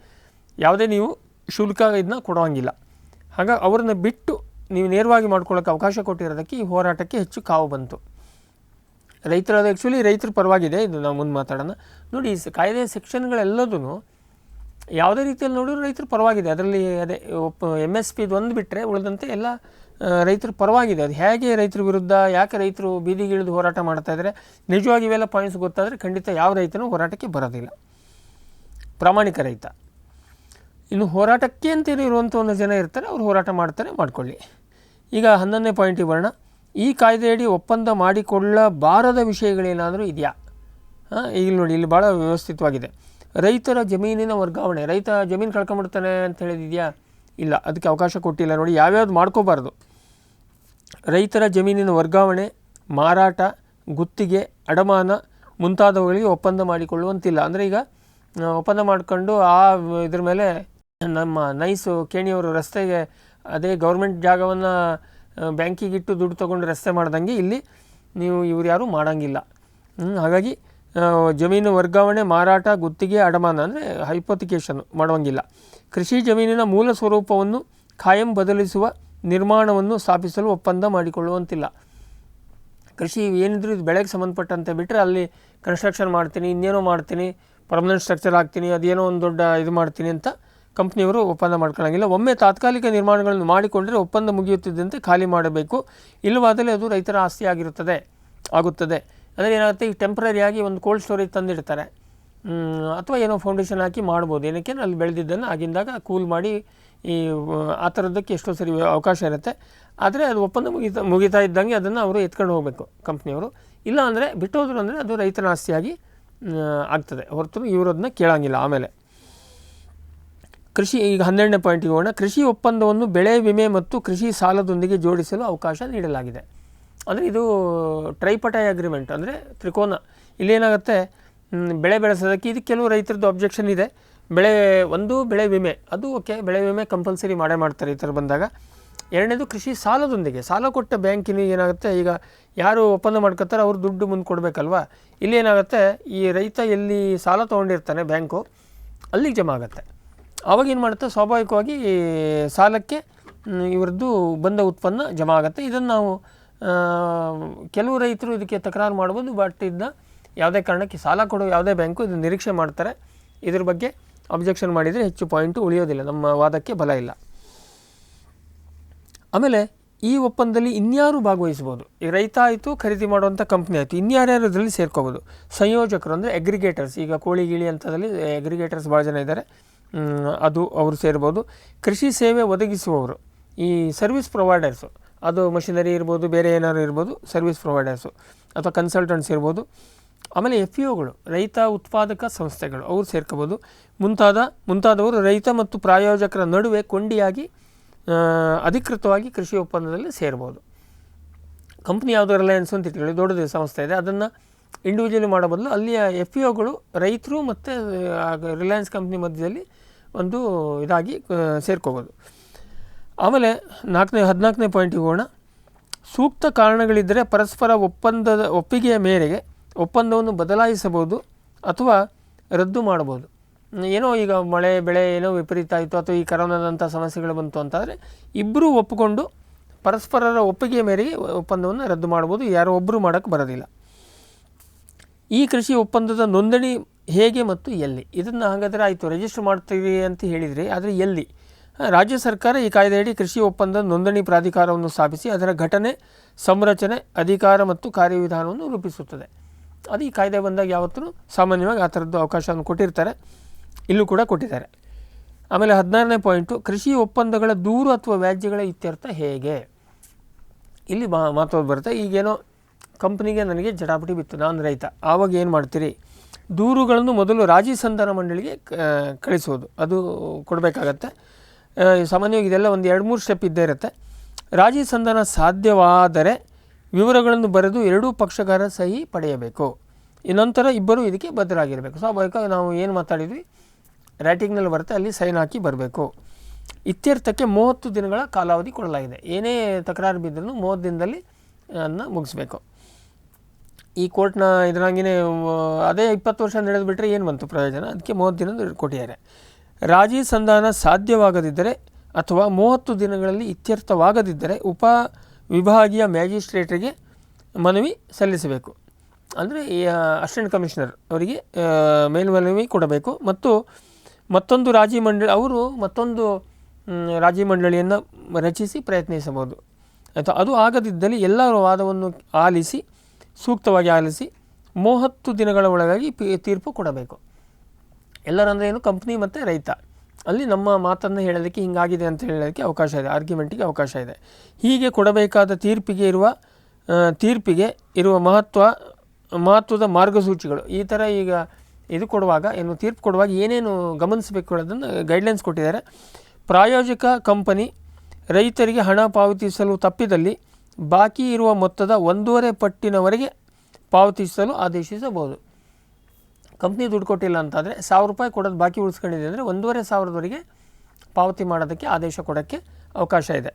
ಯಾವುದೇ ನೀವು ಶುಲ್ಕ ಇದನ್ನ ಕೊಡೋಂಗಿಲ್ಲ. ಹಾಗಾಗಿ ಅವ್ರನ್ನ ಬಿಟ್ಟು ನೀವು ನೇರವಾಗಿ ಮಾಡ್ಕೊಳ್ಳೋಕ್ಕೆ ಅವಕಾಶ ಕೊಟ್ಟಿರೋದಕ್ಕೆ ಈ ಹೋರಾಟಕ್ಕೆ ಹೆಚ್ಚು ಕಾವು ಬಂತು. ರೈತರದು ಆ್ಯಕ್ಚುಲಿ ರೈತರ ಪರವಾಗಿದೆ, ಇದು ನಾವು ಮುಂದೆ ಮಾತಾಡೋಣ. ನೋಡಿ, ಈ ಕಾಯ್ದೆಯ ಸೆಕ್ಷನ್ಗಳೆಲ್ಲದೂ ಯಾವುದೇ ರೀತಿಯಲ್ಲಿ ನೋಡಿದ್ರು ರೈತರ ಪರವಾಗಿದೆ. ಅದರಲ್ಲಿ ಅದೇ MSP ಒಂದು ಬಿಟ್ಟರೆ ಉಳಿದಂತೆ ಎಲ್ಲ ರೈತರ ಪರವಾಗಿದೆ. ಅದು ಹೇಗೆ ರೈತರ ವಿರುದ್ಧ, ಯಾಕೆ ರೈತರು ಬೀದಿಗಿಳಿದು ಹೋರಾಟ ಮಾಡ್ತಾಯಿದ್ದಾರೆ, ನಿಜವಾಗಿ ಇವೆಲ್ಲ ಪಾಯಿಂಟ್ಸ್ ಗೊತ್ತಾದರೆ ಖಂಡಿತ ಯಾವ ರೈತನೂ ಹೋರಾಟಕ್ಕೆ ಬರೋದಿಲ್ಲ, ಪ್ರಾಮಾಣಿಕ ರೈತ. ಇನ್ನು ಹೋರಾಟಕ್ಕೆ ಅಂತೇಳಿ ಇರುವಂಥ ಒಂದು ಜನ ಇರ್ತಾರೆ, ಅವರು ಹೋರಾಟ ಮಾಡ್ತಾರೆ, ಮಾಡ್ಕೊಳ್ಳಿ. ಈಗ 11ನೇ ಪಾಯಿಂಟಿಗೆ ಬರೋಣ. ಈ ಕಾಯ್ದೆಯಡಿ ಒಪ್ಪಂದ ಮಾಡಿಕೊಳ್ಳಬಾರದ ವಿಷಯಗಳೇನಾದರೂ ಇದೆಯಾ? ಈಗ ನೋಡಿ, ಇಲ್ಲಿ ಭಾಳ ವ್ಯವಸ್ಥಿತವಾಗಿದೆ. ರೈತರ ಜಮೀನಿನ ವರ್ಗಾವಣೆ, ರೈತ ಜಮೀನು ಕಳ್ಕೊಂಬಿಡ್ತಾನೆ ಅಂತ ಹೇಳಿದೆಯಾ? ಇಲ್ಲ, ಅದಕ್ಕೆ ಅವಕಾಶ ಕೊಟ್ಟಿಲ್ಲ. ನೋಡಿ, ಯಾವ್ಯಾವ್ದು ಮಾಡ್ಕೋಬಾರ್ದು. ರೈತರ ಜಮೀನಿನ ವರ್ಗಾವಣೆ, ಮಾರಾಟ, ಗುತ್ತಿಗೆ, ಅಡಮಾನ ಮುಂತಾದವುಗಳಿಗೆ ಒಪ್ಪಂದ ಮಾಡಿಕೊಳ್ಳುವಂತಿಲ್ಲ. ಅಂದರೆ ಈಗ ಒಪ್ಪಂದ ಮಾಡ್ಕೊಂಡು ಇದ್ರ ಮೇಲೆ ನಮ್ಮ ನೈಸು ಕೇಣಿಯವರು ರಸ್ತೆಗೆ ಅದೇ ಗೌರ್ಮೆಂಟ್ ಜಾಗವನ್ನು ಬ್ಯಾಂಕಿಗಿಟ್ಟು ದುಡ್ಡು ತೊಗೊಂಡು ರಸ್ತೆ ಮಾಡ್ದಂಗೆ ಇಲ್ಲಿ ನೀವು ಇವ್ರು ಯಾರೂ ಮಾಡೋಂಗಿಲ್ಲ. ಹಾಗಾಗಿ ಜಮೀನು ವರ್ಗಾವಣೆ, ಮಾರಾಟ, ಗುತ್ತಿಗೆ, ಅಡಮಾನ ಅಂದರೆ ಹೈಪೋಥಿಕೇಷನ್ ಮಾಡುವಂಗಿಲ್ಲ. ಕೃಷಿ ಜಮೀನಿನ ಮೂಲ ಸ್ವರೂಪವನ್ನು ಖಾಯಂ ಬದಲಿಸುವ ನಿರ್ಮಾಣವನ್ನು ಸ್ಥಾಪಿಸಲು ಒಪ್ಪಂದ ಮಾಡಿಕೊಳ್ಳುವಂತಿಲ್ಲ. ಕೃಷಿ ಏನಿದ್ರು ಇದು ಬೆಳೆಗೆ ಸಂಬಂಧಪಟ್ಟಂತೆ ಬಿಟ್ಟರೆ ಅಲ್ಲಿ ಕನ್ಸ್ಟ್ರಕ್ಷನ್ ಮಾಡ್ತೀನಿ, ಇನ್ನೇನೋ ಮಾಡ್ತೀನಿ, ಪರ್ಮನೆಂಟ್ ಸ್ಟ್ರಕ್ಚರ್ ಹಾಕ್ತೀನಿ, ಅದೇನೋ ಒಂದು ದೊಡ್ಡ ಇದು ಮಾಡ್ತೀನಿ ಅಂತ ಕಂಪ್ನಿಯವರು ಒಪ್ಪಂದ ಮಾಡ್ಕೊಳ್ಳೋಂಗಿಲ್ಲ. ಒಮ್ಮೆ ತಾತ್ಕಾಲಿಕ ನಿರ್ಮಾಣಗಳನ್ನು ಮಾಡಿಕೊಂಡ್ರೆ ಒಪ್ಪಂದ ಮುಗಿಯುತ್ತಿದ್ದಂತೆ ಖಾಲಿ ಮಾಡಬೇಕು. ಇಲ್ಲವಾದಲ್ಲಿ ಅದು ರೈತರ ಆಸ್ತಿ ಆಗುತ್ತದೆ. ಅಂದರೆ ಏನಾಗುತ್ತೆ, ಈಗ ಟೆಂಪ್ರರಿಯಾಗಿ ಒಂದು ಕೋಲ್ಡ್ ಸ್ಟೋರೇಜ್ ತಂದಿಡ್ತಾರೆ, ಅಥವಾ ಏನೋ ಫೌಂಡೇಶನ್ ಹಾಕಿ ಮಾಡ್ಬೋದು. ಏನಕ್ಕೆ ಅಲ್ಲಿ ಬೆಳೆದಿದ್ದನ್ನು ಆಗಿಂದಾಗ ಕೂಲ್ ಮಾಡಿ ಆ ಥರದ್ದಕ್ಕೆ ಎಷ್ಟೋ ಸರಿ ಅವಕಾಶ ಇರುತ್ತೆ. ಆದರೆ ಅದು ಒಪ್ಪಂದ ಮುಗಿತಾ ಇದ್ದಂಗೆ ಅದನ್ನು ಅವರು ಎತ್ಕೊಂಡು ಹೋಗಬೇಕು ಕಂಪ್ನಿಯವರು. ಇಲ್ಲ ಅಂದರೆ ಬಿಟ್ಟೋದ್ರು ಅಂದರೆ ಅದು ರೈತನ ಆಸ್ತಿಯಾಗಿ ಆಗ್ತದೆ ಹೊರತು ಇವರದನ್ನ ಕೇಳೋಂಗಿಲ್ಲ. ಆಮೇಲೆ ಕೃಷಿ, ಈಗ 12ನೇ ಪಾಯಿಂಟಿಗೆ ಹೋಗೋಣ. ಕೃಷಿ ಒಪ್ಪಂದವನ್ನು ಬೆಳೆ ವಿಮೆ ಮತ್ತು ಕೃಷಿ ಸಾಲದೊಂದಿಗೆ ಜೋಡಿಸಲು ಅವಕಾಶ ನೀಡಲಾಗಿದೆ. ಅಂದರೆ ಇದು ಟ್ರೈಪಟೈ ಅಗ್ರಿಮೆಂಟ್, ಅಂದರೆ ತ್ರಿಕೋನ. ಇಲ್ಲೇನಾಗುತ್ತೆ, ಬೆಳೆ ಬೆಳೆಸೋದಕ್ಕೆ ಇದಕ್ಕೆ ಕೆಲವು ರೈತರದ್ದು ಅಬ್ಜೆಕ್ಷನ್ ಇದೆ. ಬೆಳೆ ವಿಮೆ ಅದು ಓಕೆ, ಬೆಳೆ ವಿಮೆ ಕಂಪಲ್ಸರಿ ಮಾಡ್ತಾರೆ ಈ ಥರ ಬಂದಾಗ. ಎರಡನೇದು ಕೃಷಿ ಸಾಲದೊಂದಿಗೆ, ಸಾಲ ಕೊಟ್ಟ ಬ್ಯಾಂಕಿನಿಗೆ ಏನಾಗುತ್ತೆ, ಈಗ ಯಾರು ಒಪ್ಪಂದ ಮಾಡ್ಕೊತಾರೆ ಅವರು ದುಡ್ಡು ಮುಂದೆ ಕೊಡಬೇಕಲ್ವ. ಇಲ್ಲಿ ಏನಾಗುತ್ತೆ, ಈ ರೈತ ಎಲ್ಲಿ ಸಾಲ ತೊಗೊಂಡಿರ್ತಾನೆ ಬ್ಯಾಂಕು ಅಲ್ಲಿಗೆ ಜಮಾ ಆಗುತ್ತೆ. ಆವಾಗ ಏನು ಮಾಡುತ್ತೆ, ಸ್ವಾಭಾವಿಕವಾಗಿ ಸಾಲಕ್ಕೆ ಇವರದ್ದು ಬಂದ ಉತ್ಪನ್ನ ಜಮಾ ಆಗುತ್ತೆ. ಇದನ್ನು ನಾವು ಕೆಲವು ರೈತರು ಇದಕ್ಕೆ ತಕರಾರು ಮಾಡ್ಬೋದು, ಬಟ್ ಇದನ್ನ ಯಾವುದೇ ಕಾರಣಕ್ಕೆ ಸಾಲ ಕೊಡೋ ಯಾವುದೇ ಬ್ಯಾಂಕು ಇದನ್ನು ನಿರೀಕ್ಷೆ ಮಾಡ್ತಾರೆ. ಇದ್ರ ಬಗ್ಗೆ ಅಬ್ಜೆಕ್ಷನ್ ಮಾಡಿದರೆ ಹೆಚ್ಚು ಪಾಯಿಂಟು ಉಳಿಯೋದಿಲ್ಲ, ನಮ್ಮ ವಾದಕ್ಕೆ ಬಲ ಇಲ್ಲ. ಆಮೇಲೆ ಈ ಒಪ್ಪಂದದಲ್ಲಿ ಇನ್ಯಾರು ಭಾಗವಹಿಸ್ಬೋದು. ಈ ರೈತ ಆಯಿತು, ಖರೀದಿ ಮಾಡುವಂಥ ಕಂಪ್ನಿ ಆಯಿತು, ಇನ್ಯಾರ್ಯಾರು ಇದರಲ್ಲಿ ಸೇರ್ಕೋಬೋದು. ಸಂಯೋಜಕರು ಅಂದರೆ ಅಗ್ರಿಗೇಟರ್ಸ್, ಈಗ ಕೋಳಿ ಗಿಳಿ ಅಂತದಲ್ಲಿ ಅಗ್ರಿಗೇಟರ್ಸ್ ಭಾಳ ಜನ ಇದ್ದಾರೆ, ಅವರು ಸೇರ್ಬೋದು. ಕೃಷಿ ಸೇವೆ ಒದಗಿಸುವವರು, ಈ ಸರ್ವಿಸ್ ಪ್ರೊವೈಡರ್ಸು, ಅದು ಮಷಿನರಿ ಇರ್ಬೋದು, ಬೇರೆ ಏನಾದ್ರು ಇರ್ಬೋದು, ಸರ್ವಿಸ್ ಪ್ರೊವೈಡರ್ಸು ಅಥವಾ ಕನ್ಸಲ್ಟೆಂಟ್ಸ್ ಇರ್ಬೋದು. ಆಮೇಲೆ FPOಗಳು, ರೈತ ಉತ್ಪಾದಕ ಸಂಸ್ಥೆಗಳು, ಅವ್ರು ಸೇರ್ಕೋಬೋದು. ಮುಂತಾದವರು ರೈತ ಮತ್ತು ಪ್ರಾಯೋಜಕರ ನಡುವೆ ಕೊಂಡಿಯಾಗಿ ಅಧಿಕೃತವಾಗಿ ಕೃಷಿ ಒಪ್ಪಂದದಲ್ಲಿ ಸೇರ್ಬೋದು. ಕಂಪ್ನಿ ಯಾವುದು ರಿಲಯನ್ಸ್ ಅಂತ ಇಟ್ಕೊಳ್ಳಿ, ದೊಡ್ಡದು ಸಂಸ್ಥೆ ಇದೆ, ಅದನ್ನು ಇಂಡಿವಿಜುವಲಿ ಮಾಡೋ ಬದಲು ಅಲ್ಲಿಯ FPOಗಳು ರೈತರು ಮತ್ತು ರಿಲಯನ್ಸ್ ಕಂಪ್ನಿ ಮಧ್ಯದಲ್ಲಿ ಒಂದು ಇದಾಗಿ ಸೇರ್ಕೋಬೋದು. ಆಮೇಲೆ 14ನೇ ಪಾಯಿಂಟಿಗೆ ಹೋಗೋಣ. ಸೂಕ್ತ ಕಾರಣಗಳಿದ್ದರೆ ಪರಸ್ಪರ ಒಪ್ಪಿಗೆಯ ಮೇರೆಗೆ ಒಪ್ಪಂದವನ್ನು ಬದಲಾಯಿಸಬಹುದು ಅಥವಾ ರದ್ದು ಮಾಡಬಹುದು. ಏನೋ ಈಗ ಮಳೆ ಬೆಳೆ ಏನೋ ವಿಪರೀತ ಆಯಿತು ಅಥವಾ ಈ ಕರೋನಾದಂಥ ಸಮಸ್ಯೆಗಳು ಬಂತು ಅಂತಾದರೆ ಇಬ್ಬರೂ ಒಪ್ಪಿಕೊಂಡು ಪರಸ್ಪರರ ಒಪ್ಪಿಗೆಯ ಮೇರೆಗೆ ಒಪ್ಪಂದವನ್ನು ರದ್ದು ಮಾಡ್ಬೋದು, ಯಾರೋ ಒಬ್ಬರು ಮಾಡೋಕ್ಕೆ ಬರೋದಿಲ್ಲ. ಈ ಕೃಷಿ ಒಪ್ಪಂದದ ನೋಂದಣಿ ಹೇಗೆ ಮತ್ತು ಎಲ್ಲಿ? ಇದನ್ನು ಹಾಗಾದರೆ ಆಯಿತು ರಿಜಿಸ್ಟರ್ ಮಾಡ್ತೀವಿ ಅಂತ ಹೇಳಿದರೆ, ಆದರೆ ಎಲ್ಲಿ? ರಾಜ್ಯ ಸರ್ಕಾರ ಈ ಕಾಯ್ದೆಯಡಿ ಕೃಷಿ ಒಪ್ಪಂದ ನೋಂದಣಿ ಪ್ರಾಧಿಕಾರವನ್ನು ಸ್ಥಾಪಿಸಿ ಅದರ ಘಟನೆ, ಸಂರಚನೆ, ಅಧಿಕಾರ ಮತ್ತು ಕಾರ್ಯವಿಧಾನವನ್ನು ರೂಪಿಸುತ್ತದೆ. ಅದು ಈ ಕಾಯ್ದೆ ಬಂದಾಗ ಯಾವತ್ತೂ ಸಾಮಾನ್ಯವಾಗಿ ಆ ಥರದ್ದು ಅವಕಾಶವನ್ನು ಕೊಟ್ಟಿರ್ತಾರೆ, ಇಲ್ಲೂ ಕೂಡ ಕೊಟ್ಟಿದ್ದಾರೆ. ಆಮೇಲೆ 16ನೇ ಪಾಯಿಂಟು, ಕೃಷಿ ಒಪ್ಪಂದಗಳ ದೂರು ಅಥವಾ ವ್ಯಾಜ್ಯಗಳ ಇತ್ಯರ್ಥ ಹೇಗೆ? ಇಲ್ಲಿ ಮಾತು ಬರುತ್ತೆ. ಈಗೇನೋ ಕಂಪ್ನಿಗೆ ನನಗೆ ಜಟಾಪಟಿ ಬಿತ್ತು, ನಾನು ರೈತ, ಆವಾಗ ಏನು ಮಾಡ್ತೀರಿ? ದೂರುಗಳನ್ನು ಮೊದಲು ರಾಜಿ ಸಂಧಾನ ಮಂಡಳಿಗೆ ಕಳಿಸೋದು, ಅದು ಕೊಡಬೇಕಾಗತ್ತೆ. ಸಾಮಾನ್ಯವಾಗಿ ಇದೆಲ್ಲ ಒಂದು 2-3 ಸ್ಟೆಪ್ ಇದ್ದೇ ಇರುತ್ತೆ. ರಾಜಿ ಸಂಧಾನ ಸಾಧ್ಯವಾದರೆ ವಿವರಗಳನ್ನು ಬರೆದು ಎರಡೂ ಪಕ್ಷಗಾರ ಸಹಿ ಪಡೆಯಬೇಕು. ನಂತರ ಇಬ್ಬರು ಇದಕ್ಕೆ ಬದ್ಧರಾಗಿರಬೇಕು. ಸ್ವಾಭಾವಿಕವಾಗಿ ನಾವು ಏನು ಮಾತಾಡಿದ್ವಿ, ರೈಟಿಂಗ್ನಲ್ಲಿ ಬರುತ್ತೆ, ಅಲ್ಲಿ ಸೈನ್ ಹಾಕಿ ಬರಬೇಕು. ಇತ್ಯರ್ಥಕ್ಕೆ 30 ದಿನಗಳ ಕಾಲಾವಧಿ ಕೊಡಲಾಗಿದೆ. ಏನೇ ತಕರಾರು ಬಿದ್ದರೂ 30 ದಿನದಲ್ಲಿ ಮುಗಿಸ್ಬೇಕು. ಈ ಕೋರ್ಟ್ನ ಇದರಾಗಿಯೇ ಅದೇ 20 ವರ್ಷ ನಡೆದು ಬಿಟ್ಟರೆ ಏನು ಬಂತು ಪ್ರಯೋಜನ? ಅದಕ್ಕೆ 30 ದಿನ ಕೊಟ್ಟಿದ್ದಾರೆ. ರಾಜಿ ಸಂಧಾನ ಸಾಧ್ಯವಾಗದಿದ್ದರೆ ಅಥವಾ 30 ದಿನಗಳಲ್ಲಿ ಇತ್ಯರ್ಥವಾಗದಿದ್ದರೆ ಉಪ ವಿಭಾಗೀಯ ಮ್ಯಾಜಿಸ್ಟ್ರೇಟ್ರಿಗೆ ಮನವಿ ಸಲ್ಲಿಸಬೇಕು. ಅಂದರೆ ಅಸಿಸ್ಟೆಂಟ್ ಕಮಿಷನರ್ ಅವರಿಗೆ ಮೇಲ್ಮನವಿ ಕೊಡಬೇಕು. ಮತ್ತು ಮತ್ತೊಂದು ರಾಜಿ ಮಂಡಳಿ ಅವರು ಮತ್ತೊಂದು ರಾಜಿ ಮಂಡಳಿಯನ್ನು ರಚಿಸಿ ಪ್ರಯತ್ನಿಸಬಹುದು. ಆಯಿತು. ಅದು ಆಗದಿದ್ದಲ್ಲಿ ಎಲ್ಲರ ವಾದವನ್ನು ಆಲಿಸಿ ಸೂಕ್ತವಾಗಿ ಆಲಿಸಿ 30 ದಿನಗಳ ಒಳಗಾಗಿ ತೀರ್ಪು ಕೊಡಬೇಕು. ಎಲ್ಲರಂದರೆ ಏನು, ಕಂಪ್ನಿ ಮತ್ತು ರೈತ. ಅಲ್ಲಿ ನಮ್ಮ ಮಾತನ್ನು ಹೇಳೋದಕ್ಕೆ ಹಿಂಗಾಗಿದೆ ಅಂತ ಹೇಳೋದಕ್ಕೆ ಅವಕಾಶ ಇದೆ, ಆರ್ಗ್ಯುಮೆಂಟಿಗೆ ಅವಕಾಶ ಇದೆ. ಹೀಗೆ ಕೊಡಬೇಕಾದ ತೀರ್ಪಿಗೆ ಇರುವ ಮಹತ್ವದ ಮಾರ್ಗಸೂಚಿಗಳು. ಈ ಥರ ಈಗ ಇದು ಕೊಡುವಾಗ ತೀರ್ಪು ಕೊಡುವಾಗ ಏನೇನು ಗಮನಿಸಬೇಕು ಅನ್ನೋದನ್ನು ಗೈಡ್ಲೈನ್ಸ್ ಕೊಟ್ಟಿದ್ದಾರೆ. ಪ್ರಾಯೋಜಕ ಕಂಪನಿ ರೈತರಿಗೆ ಹಣ ಪಾವತಿಸಲು ತಪ್ಪಿದಲ್ಲಿ ಬಾಕಿ ಇರುವ ಮೊತ್ತದ 1.5 ಪಟ್ಟಿನವರೆಗೆ ಪಾವತಿಸಲು ಆದೇಶಿಸಬಹುದು. ಕಂಪ್ನಿ ದುಡ್ಡು ಕೊಟ್ಟಿಲ್ಲ ಅಂತಾದರೆ 1000 ರೂಪಾಯಿ ಕೊಡೋದು ಬಾಕಿ ಉಳಿಸ್ಕೊಂಡಿದೆ ಅಂದರೆ 1,500ವರೆಗೆ ಪಾವತಿ ಮಾಡೋದಕ್ಕೆ ಆದೇಶ ಕೊಡೋಕ್ಕೆ ಅವಕಾಶ ಇದೆ.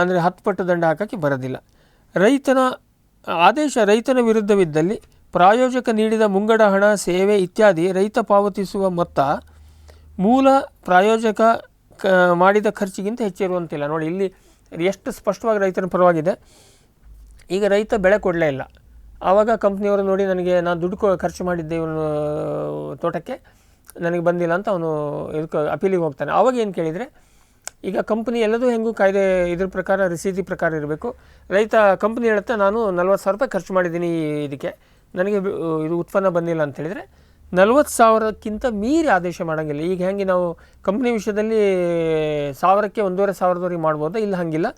ಅಂದರೆ 10 ಪಟ್ಟು ದಂಡ ಹಾಕೋಕ್ಕೆ ಬರೋದಿಲ್ಲ. ರೈತನ ವಿರುದ್ಧವಿದ್ದಲ್ಲಿ ಪ್ರಾಯೋಜಕ ನೀಡಿದ ಮುಂಗಡ ಹಣ, ಸೇವೆ ಇತ್ಯಾದಿ ರೈತ ಪಾವತಿಸುವ ಮೊತ್ತ ಮೂಲ ಪ್ರಾಯೋಜಕ ಮಾಡಿದ ಖರ್ಚಿಗಿಂತ ಹೆಚ್ಚಿರುವಂತಿಲ್ಲ. ನೋಡಿ, ಇಲ್ಲಿ ಎಷ್ಟು ಸ್ಪಷ್ಟವಾಗಿ ರೈತನ ಪರವಾಗಿದೆ. ಈಗ ರೈತ ಬೆಳೆ ಕೊಡಲೇ ಇಲ್ಲ, ಆವಾಗ ಕಂಪ್ನಿಯವರು ನೋಡಿ ನಾನು ದುಡ್ಡು ಖರ್ಚು ಮಾಡಿದ್ದೆ ಇವನು ತೋಟಕ್ಕೆ, ನನಗೆ ಬಂದಿಲ್ಲ ಅಂತ ಅವನು ಇದಕ್ಕೆ ಅಪೀಲಿಗೆ ಹೋಗ್ತಾನೆ. ಆವಾಗ ಏನು ಕೇಳಿದರೆ, ಈಗ ಕಂಪ್ನಿ ಎಲ್ಲದೂ ಹೆಂಗೂ ಕಾಯ್ದೆ ಇದ್ರ ಪ್ರಕಾರ ರಸೀದಿ ಪ್ರಕಾರ ಇರಬೇಕು. ರೈತ ಕಂಪ್ನಿ ಹೇಳುತ್ತೆ ನಾನು 40,000 ರೂಪಾಯಿ ಖರ್ಚು ಮಾಡಿದ್ದೀನಿ ಇದಕ್ಕೆ, ನನಗೆ ಇದು ಉತ್ಪನ್ನ ಬಂದಿಲ್ಲ ಅಂತ ಹೇಳಿದರೆ 40,000ಕ್ಕಿಂತ ಮೀರಿ ಆದೇಶ ಮಾಡೋಂಗಿಲ್ಲ. ಈಗ ಹೆಂಗೆ ನಾವು ಕಂಪ್ನಿ ವಿಷಯದಲ್ಲಿ 1,000ಕ್ಕೆ 1,500 ಮಾಡ್ಬೋದು, ಇಲ್ಲ ಹಾಗಿಲ್ಲ.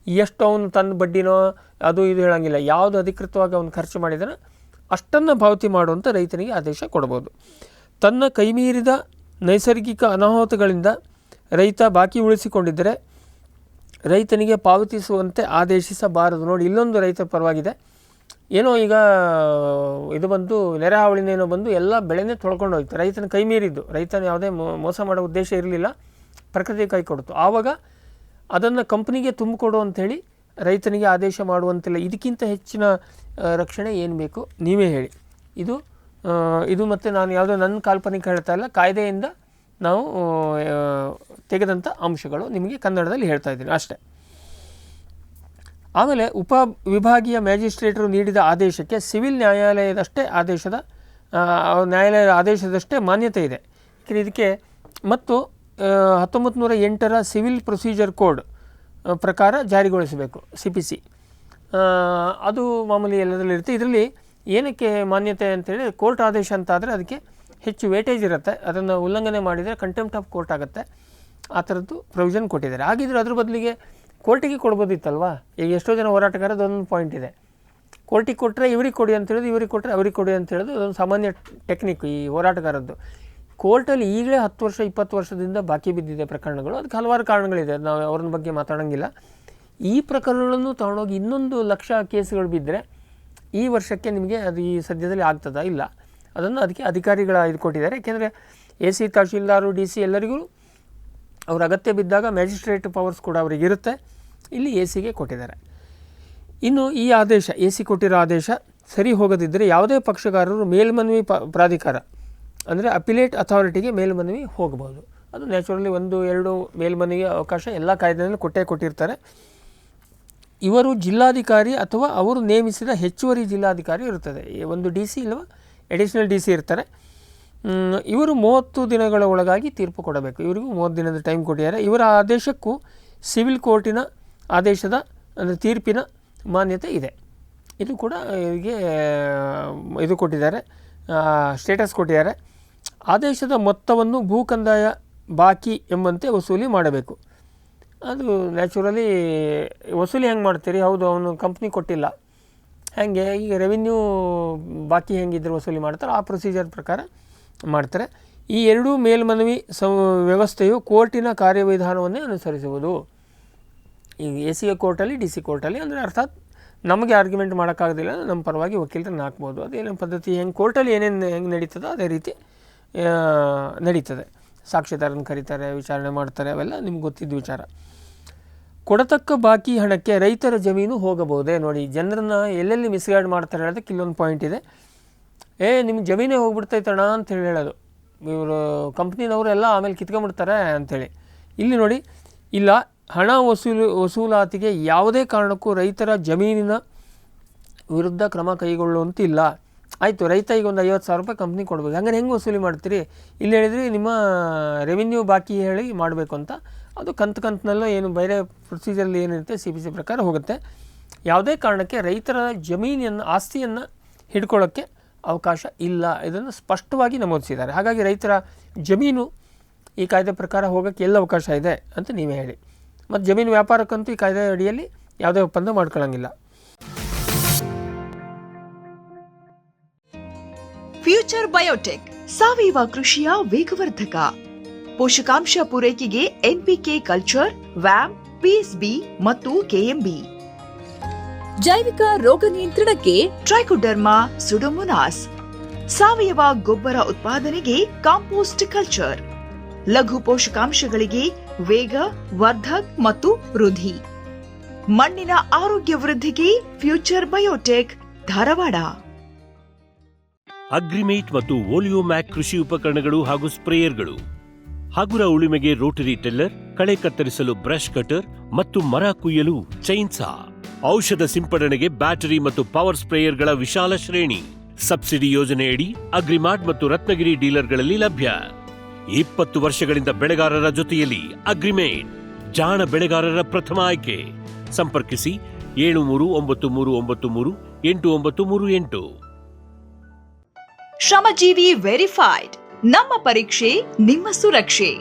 ಎಷ್ಟು ಅವನು ತನ್ನ ಬಡ್ಡಿನೋ ಅದು ಇದು ಹೇಳೋಂಗಿಲ್ಲ. ಯಾವುದು ಅಧಿಕೃತವಾಗಿ ಅವನು ಖರ್ಚು ಮಾಡಿದಾನೆ ಅಷ್ಟನ್ನು ಪಾವತಿ ಮಾಡುವಂಥ ರೈತನಿಗೆ ಆದೇಶ ಕೊಡ್ಬೋದು. ತನ್ನ ಕೈಮೀರಿದ ನೈಸರ್ಗಿಕ ಅನಾಹುತಗಳಿಂದ ರೈತ ಬಾಕಿ ಉಳಿಸಿಕೊಂಡಿದ್ದರೆ ರೈತನಿಗೆ ಪಾವತಿಸುವಂತೆ ಆದೇಶಿಸಬಾರದು. ನೋಡಿ, ಇಲ್ಲೊಂದು ರೈತ ಪರವಾಗಿದೆ. ಏನೋ ಈಗ ಇದು ಬಂದು ನೆರೆಹಾವಳಿನೇನೋ ಬಂದು ಎಲ್ಲ ಬೆಳೆನೇ ತೊಳ್ಕೊಂಡು ಹೋಯ್ತು, ರೈತನ ಕೈ ಮೀರಿದ್ದು. ರೈತನ ಯಾವುದೇ ಮೋಸ ಮಾಡೋ ಉದ್ದೇಶ ಇರಲಿಲ್ಲ, ಪ್ರಕೃತಿ ಕೈ ಕೊಡ್ತು. ಆವಾಗ ಅದನ್ನು ಕಂಪ್ನಿಗೆ ತುಂಬಿಕೊಡು ಅಂಥೇಳಿ ರೈತನಿಗೆ ಆದೇಶ ಮಾಡುವಂತಿಲ್ಲ. ಇದಕ್ಕಿಂತ ಹೆಚ್ಚಿನ ರಕ್ಷಣೆ ಏನು ಬೇಕು ನೀವೇ ಹೇಳಿ. ಇದು ಮತ್ತು ನಾನು ಯಾವುದೋ ನನ್ನ ಕಾಲ್ಪನಿಕ ಹೇಳ್ತಾ ಇಲ್ಲ, ಕಾಯ್ದೆಯಿಂದ ನಾವು ತೆಗೆದಂಥ ಅಂಶಗಳು ನಿಮಗೆ ಕನ್ನಡದಲ್ಲಿ ಹೇಳ್ತಾ ಇದ್ದೀನಿ ಅಷ್ಟೇ. ಆಮೇಲೆ ಉಪ ವಿಭಾಗೀಯ ಮ್ಯಾಜಿಸ್ಟ್ರೇಟರು ನೀಡಿದ ಆದೇಶಕ್ಕೆ ಸಿವಿಲ್ ನ್ಯಾಯಾಲಯದಷ್ಟೇ ಆದೇಶದಷ್ಟೇ ಮಾನ್ಯತೆ ಇದೆ. ಇದಕ್ಕೆ ಮತ್ತು 1908ರ ಸಿವಿಲ್ ಪ್ರೊಸೀಜರ್ ಕೋಡ್ ಪ್ರಕಾರ ಜಾರಿಗೊಳಿಸಬೇಕು, CPC. ಅದು ಮಾಮೂಲಿ ಎಲ್ಲದರಲ್ಲಿ ಇರುತ್ತೆ. ಇದರಲ್ಲಿ ಏನಕ್ಕೆ ಮಾನ್ಯತೆ ಅಂತೇಳಿ, ಕೋರ್ಟ್ ಆದೇಶ ಅಂತಾದರೆ ಅದಕ್ಕೆ ಹೆಚ್ಚು ವೇಟೇಜ್ ಇರುತ್ತೆ. ಅದನ್ನು ಉಲ್ಲಂಘನೆ ಮಾಡಿದರೆ ಕಂಟೆಂಪ್ಟ್ ಆಫ್ ಕೋರ್ಟ್ ಆಗುತ್ತೆ. ಆ ಥರದ್ದು ಪ್ರೊವಿಷನ್ ಕೊಟ್ಟಿದ್ದಾರೆ. ಹಾಗಿದ್ರೆ ಅದ್ರ ಬದಲಿಗೆ ಕೋರ್ಟಿಗೆ ಕೊಡ್ಬೋದಿತ್ತಲ್ವ. ಈಗ ಎಷ್ಟೋ ಜನ ಹೋರಾಟಗಾರದ್ದು ಒಂದು ಪಾಯಿಂಟ್ ಇದೆ, ಕೋರ್ಟಿಗೆ ಕೊಟ್ಟರೆ ಇವ್ರಿಗೆ ಕೊಡಿ ಅಂತ ಹೇಳೋದು, ಇವ್ರಿಗೆ ಕೊಟ್ಟರೆ ಅವ್ರಿಗೆ ಕೊಡಿ ಅಂತ ಹೇಳೋದು. ಅದೊಂದು ಸಾಮಾನ್ಯ ಟೆಕ್ನಿಕ್ ಈ ಹೋರಾಟಗಾರದ್ದು. ಕೋರ್ಟಲ್ಲಿ ಈಗಲೇ 10 ವರ್ಷ 20 ವರ್ಷದಿಂದ ಬಾಕಿ ಬಿದ್ದಿದೆ ಪ್ರಕರಣಗಳು. ಅದಕ್ಕೆ ಹಲವಾರು ಕಾರಣಗಳಿದೆ, ನಾವು ಅವ್ರನ್ನ ಬಗ್ಗೆ ಮಾತಾಡೋಂಗಿಲ್ಲ. ಈ ಪ್ರಕರಣಗಳನ್ನು ತೊಗೊಂಡೋಗಿ 1,00,000 ಕೇಸ್ಗಳು ಬಿದ್ದರೆ ಈ ವರ್ಷಕ್ಕೆ ನಿಮಗೆ ಅದು ಈ ಸದ್ಯದಲ್ಲಿ ಆಗ್ತದಾ? ಇಲ್ಲ. ಅದಕ್ಕೆ ಅಧಿಕಾರಿಗಳ ಇದು ಕೊಟ್ಟಿದ್ದಾರೆ. ಯಾಕೆಂದರೆ AC, ತಹಶೀಲ್ದಾರು, DC ಎಲ್ಲರಿಗೂ ಅವ್ರ ಅಗತ್ಯ ಬಿದ್ದಾಗ ಮ್ಯಾಜಿಸ್ಟ್ರೇಟ್ ಪವರ್ಸ್ ಕೂಡ ಅವರಿಗೆ ಇರುತ್ತೆ. ಇಲ್ಲಿ ACಗೆ ಕೊಟ್ಟಿದ್ದಾರೆ. ಇನ್ನು ಈ ಆದೇಶ, AC ಕೊಟ್ಟಿರೋ ಆದೇಶ ಸರಿ ಹೋಗದಿದ್ದರೆ ಯಾವುದೇ ಪಕ್ಷಗಾರರು ಮೇಲ್ಮನವಿ ಪ್ರಾಧಿಕಾರ ಅಂದರೆ ಅಪಿಲೇಟ್ ಅಥಾರಿಟಿಗೆ ಮೇಲ್ಮನವಿ ಹೋಗಬಹುದು. ಅದು ನ್ಯಾಚುರಲಿ 1-2 ಮೇಲ್ಮನವಿಗೆ ಅವಕಾಶ ಎಲ್ಲ ಕಾಯ್ದೆಯಲ್ಲಿ ಕೊಟ್ಟಿರ್ತಾರೆ. ಇವರು ಜಿಲ್ಲಾಧಿಕಾರಿ ಅಥವಾ ಅವರು ನೇಮಿಸಿದ ಹೆಚ್ಚುವರಿ ಜಿಲ್ಲಾಧಿಕಾರಿ ಇರುತ್ತದೆ. ಒಂದು DC ಇಲ್ಲವ ಎಡಿಷನಲ್ DC ಇರ್ತಾರೆ. ಇವರು 30 ದಿನಗಳ ಒಳಗಾಗಿ ತೀರ್ಪು ಕೊಡಬೇಕು. ಇವರಿಗೂ 30 ದಿನದ ಟೈಮ್ ಕೊಟ್ಟಿದ್ದಾರೆ. ಇವರ ಆದೇಶಕ್ಕೂ ಸಿವಿಲ್ ಕೋರ್ಟಿನ ಆದೇಶದ ಅಂದರೆ ತೀರ್ಪಿನ ಮಾನ್ಯತೆ ಇದೆ. ಇದು ಕೂಡ ಇವರಿಗೆ ಇದು ಕೊಟ್ಟಿದ್ದಾರೆ, ಸ್ಟೇಟಸ್ ಕೊಟ್ಟಿದ್ದಾರೆ. ಆದೇಶದ ಮೊತ್ತವನ್ನು ಭೂಕಂದಾಯ ಬಾಕಿ ಎಂಬಂತೆ ವಸೂಲಿ ಮಾಡಬೇಕು. ಅದು ನ್ಯಾಚುರಲಿ ವಸೂಲಿ ಹೆಂಗೆ ಮಾಡ್ತೀರಿ? ಹೌದು, ಅವನು ಕಂಪ್ನಿ ಕೊಟ್ಟಿಲ್ಲ, ಹಾಗೆ ಈಗ ರೆವಿನ್ಯೂ ಬಾಕಿ ಹೆಂಗಿದ್ರೆ ವಸೂಲಿ ಮಾಡ್ತಾರೆ ಆ ಪ್ರೊಸೀಜರ್ ಪ್ರಕಾರ ಮಾಡ್ತಾರೆ. ಈ ಎರಡೂ ಮೇಲ್ಮನವಿ ವ್ಯವಸ್ಥೆಯು ಕೋರ್ಟಿನ ಕಾರ್ಯವಿಧಾನವನ್ನೇ ಅನುಸರಿಸುವುದು. ಈಗ AC ಕೋರ್ಟಲ್ಲಿ DC ಕೋರ್ಟಲ್ಲಿ ಅಂದರೆ ಅರ್ಥಾತ್ ನಮಗೆ ಆರ್ಗ್ಯುಮೆಂಟ್ ಮಾಡೋಕ್ಕಾಗೋದಿಲ್ಲ, ನಮ್ಮ ಪರವಾಗಿ ವಕೀಲರನ್ನ ಹಾಕ್ಬೋದು. ಅದೇನು ಪದ್ಧತಿ ಹೆಂಗೆ ಕೋರ್ಟಲ್ಲಿ ಹೆಂಗೆ ನಡೀತದೋ ಅದೇ ರೀತಿ ನಡೀತದೆ. ಸಾಕ್ಷಿದಾರನ ಕರೀತಾರೆ, ವಿಚಾರಣೆ ಮಾಡ್ತಾರೆ, ಅವೆಲ್ಲ ನಿಮ್ಗೆ ಗೊತ್ತಿದ್ದ ವಿಚಾರ. ಕೊಡತಕ್ಕ ಬಾಕಿ ಹಣಕ್ಕೆ ರೈತರ ಜಮೀನು ಹೋಗಬಹುದೇ? ನೋಡಿ, ಜನರನ್ನ ಎಲ್ಲೆಲ್ಲಿ ಮಿಸ್ಗೈಡ್ ಮಾಡ್ತಾರೆ ಹೇಳೋದಕ್ಕೆ ಇಲ್ಲೊಂದು ಪಾಯಿಂಟ್ ಇದೆ. ನಿಮ್ಮ ಜಮೀನೇ ಹೋಗ್ಬಿಡ್ತೈತಣ್ಣ ಅಂತೇಳಿ ಹೇಳೋದು, ಇವರು ಕಂಪ್ನಿನವರೆಲ್ಲ ಆಮೇಲೆ ಕಿತ್ಕೊಂಡ್ಬಿಡ್ತಾರೆ ಅಂಥೇಳಿ. ಇಲ್ಲಿ ನೋಡಿ, ಇಲ್ಲ, ಹಣ ವಸೂಲಾತಿಗೆ ಯಾವುದೇ ಕಾರಣಕ್ಕೂ ರೈತರ ಜಮೀನಿನ ವಿರುದ್ಧ ಕ್ರಮ ಕೈಗೊಳ್ಳುವಂತಿಲ್ಲ. ಆಯಿತು, ರೈತ ಈಗ ಒಂದು 50,000 ರೂಪಾಯಿ ಕಂಪ್ನಿ ಕೊಡಬೇಕು, ಹಂಗಾರೆ ಹೆಂಗೆ ವಸೂಲಿ ಮಾಡ್ತೀರಿ? ಇಲ್ಲಿ ಹೇಳಿದ್ರಿ ನಿಮ್ಮ ರೆವಿನ್ಯೂ ಬಾಕಿ ಹೇಳಿ ಮಾಡಬೇಕು ಅಂತ. ಅದು ಕಂತಿನಲ್ಲೋ ಏನು ಬೇರೆ ಪ್ರೊಸೀಜರಲ್ಲಿ ಏನಿರುತ್ತೆ CPC ಪ್ರಕಾರ ಹೋಗುತ್ತೆ. ಯಾವುದೇ ಕಾರಣಕ್ಕೆ ರೈತರ ಜಮೀನಿಯನ್ನು, ಆಸ್ತಿಯನ್ನು ಹಿಡ್ಕೊಳ್ಳೋಕ್ಕೆ ಅವಕಾಶ ಇಲ್ಲ, ಇದನ್ನು ಸ್ಪಷ್ಟವಾಗಿ ನಮೂದಿಸಿದ್ದಾರೆ. ಹಾಗಾಗಿ ರೈತರ ಜಮೀನು ಈ ಕಾಯ್ದೆ ಪ್ರಕಾರ ಹೋಗೋಕ್ಕೆ ಎಲ್ಲ ಅವಕಾಶ ಇದೆ ಅಂತ ನೀವೇ ಹೇಳಿ. ಮತ್ತು ಜಮೀನು ವ್ಯಾಪಾರಕ್ಕಂತೂ ಈ ಕಾಯ್ದೆ ಅಡಿಯಲ್ಲಿ ಯಾವುದೇ ಒಪ್ಪಂದ ಮಾಡ್ಕೊಳ್ಳೋಂಗಿಲ್ಲ. ಫ್ಯೂಚರ್ ಬಯೋಟೆಕ್ ಸಾವಯವ ಕೃಷಿಯ ವೇಗವರ್ಧಕ. ಪೋಷಕಾಂಶ ಪೂರೈಕೆಗೆ NPK ಕಲ್ಚರ್, ವ್ಯಾಮ್, PSB ಮತ್ತು KMB. ಜೈವಿಕ ರೋಗ ನಿಯಂತ್ರಣಕ್ಕೆ ಟ್ರೈಕೋಡರ್ಮಾ, ಸುಡೋಮೊನಾಸ್. ಸಾವಯವ ಗೊಬ್ಬರ ಉತ್ಪಾದನೆಗೆ ಕಾಂಪೋಸ್ಟ್ ಕಲ್ಚರ್. ಲಘು ಪೋಷಕಾಂಶಗಳಿಗೆ ವೇಗ, ವರ್ಧಕ್ ಮತ್ತು ವೃದ್ಧಿ. ಮಣ್ಣಿನ ಆರೋಗ್ಯ ವೃದ್ಧಿಗೆ ಫ್ಯೂಚರ್ ಬಯೋಟೆಕ್, ಧಾರವಾಡ. ಅಗ್ರಿಮೇಟ್ ಮತ್ತು ಓಲಿಯೋಮ್ಯಾಕ್ ಕೃಷಿ ಉಪಕರಣಗಳು ಹಾಗೂ ಸ್ಪ್ರೇಯರ್ಗಳು. ಹಗುರ ಉಳುಮೆಗೆ ರೋಟರಿ ಟಿಲ್ಲರ್, ಕಳೆ ಕತ್ತರಿಸಲು ಬ್ರಷ್ ಕಟರ್ ಮತ್ತು ಮರ ಕುಯ್ಯಲು ಚೈನ್ಸಾ. ಔಷಧ ಸಿಂಪಡಣೆಗೆ ಬ್ಯಾಟರಿ ಮತ್ತು ಪವರ್ ಸ್ಪ್ರೇಯರ್ಗಳ ವಿಶಾಲ ಶ್ರೇಣಿ. ಸಬ್ಸಿಡಿ ಯೋಜನೆಯಡಿ ಅಗ್ರಿಮಾರ್ಟ್ ಮತ್ತು ರತ್ನಗಿರಿ ಡೀಲರ್ಗಳಲ್ಲಿ ಲಭ್ಯ. 20 ವರ್ಷಗಳಿಂದ ಬೆಳೆಗಾರರ ಜೊತೆಯಲ್ಲಿ ಅಗ್ರಿಮೇಟ್, ಜಾಣ ಬೆಳೆಗಾರರ ಪ್ರಥಮ ಆಯ್ಕೆ. ಸಂಪರ್ಕಿಸಿ 7393938938. ಶ್ರಮಜೀವಿ ವೆರಿಫೈಡ್. ನಮ್ಮ ಪರೀಕ್ಷೆ ನಿಮ್ಮ ಸುರಕ್ಷೆ.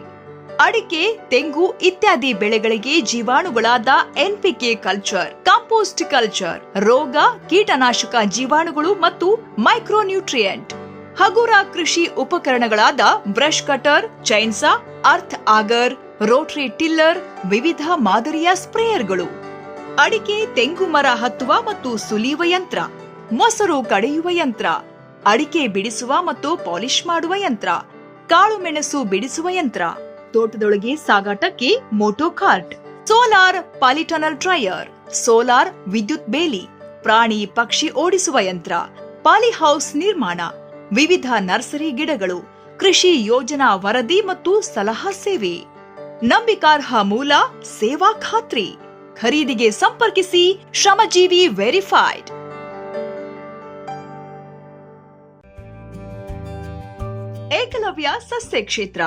ಅಡಿಕೆ, ತೆಂಗು ಇತ್ಯಾದಿ ಬೆಳೆಗಳಿಗೆ ಜೀವಾಣುಗಳಾದ NPK ಕಲ್ಚರ್, ಕಾಂಪೋಸ್ಟ್ ಕಲ್ಚರ್, ರೋಗ ಕೀಟನಾಶಕ ಜೀವಾಣುಗಳು ಮತ್ತು ಮೈಕ್ರೋನ್ಯೂಟ್ರಿಯೆಂಟ್. ಹಗುರ ಕೃಷಿ ಉಪಕರಣಗಳಾದ brush cutter, chainsaw, earth auger, rotary tiller, ವಿವಿಧ ಮಾದರಿಯ ಸ್ಪ್ರೇಯರ್ಗಳು. ಅಡಿಕೆ, ತೆಂಗು ಮರ ಹತ್ತುವ ಮತ್ತು ಸುಲಿಯುವ ಯಂತ್ರ, ಮೊಸರು ಕಡೆಯುವ ಯಂತ್ರ, ಅಡಿಕೆ ಬಿಡಿಸುವ ಮತ್ತು ಪಾಲಿಶ್ ಮಾಡುವ ಯಂತ್ರ, ಕಾಳು ಮೆಣಸು ಬಿಡಿಸುವ ಯಂತ್ರ, ತೋಟದೊಳಗೆ ಸಾಗಾಟಕ್ಕೆ motocart, solar polytunnel dryer, solar ವಿದ್ಯುತ್ ಬೇಲಿ, ಪ್ರಾಣಿ ಪಕ್ಷಿ ಓಡಿಸುವ ಯಂತ್ರ, ಪಾಲಿಹೌಸ್ ನಿರ್ಮಾಣ, ವಿವಿಧ ನರ್ಸರಿ ಗಿಡಗಳು, ಕೃಷಿ ಯೋಜನಾ ವರದಿ ಮತ್ತು ಸಲಹಾ ಸೇವೆ. ನಂಬಿಕಾರ್ಹ ಮೂಲ, ಸೇವಾ ಖಾತ್ರಿ. ಖರೀದಿಗೆ ಸಂಪರ್ಕಿಸಿ ಶ್ರಮಜೀವಿ ವೆರಿಫೈಡ್. ಏಕಲವ್ಯ ಸಸ್ಯ ಕ್ಷೇತ್ರ,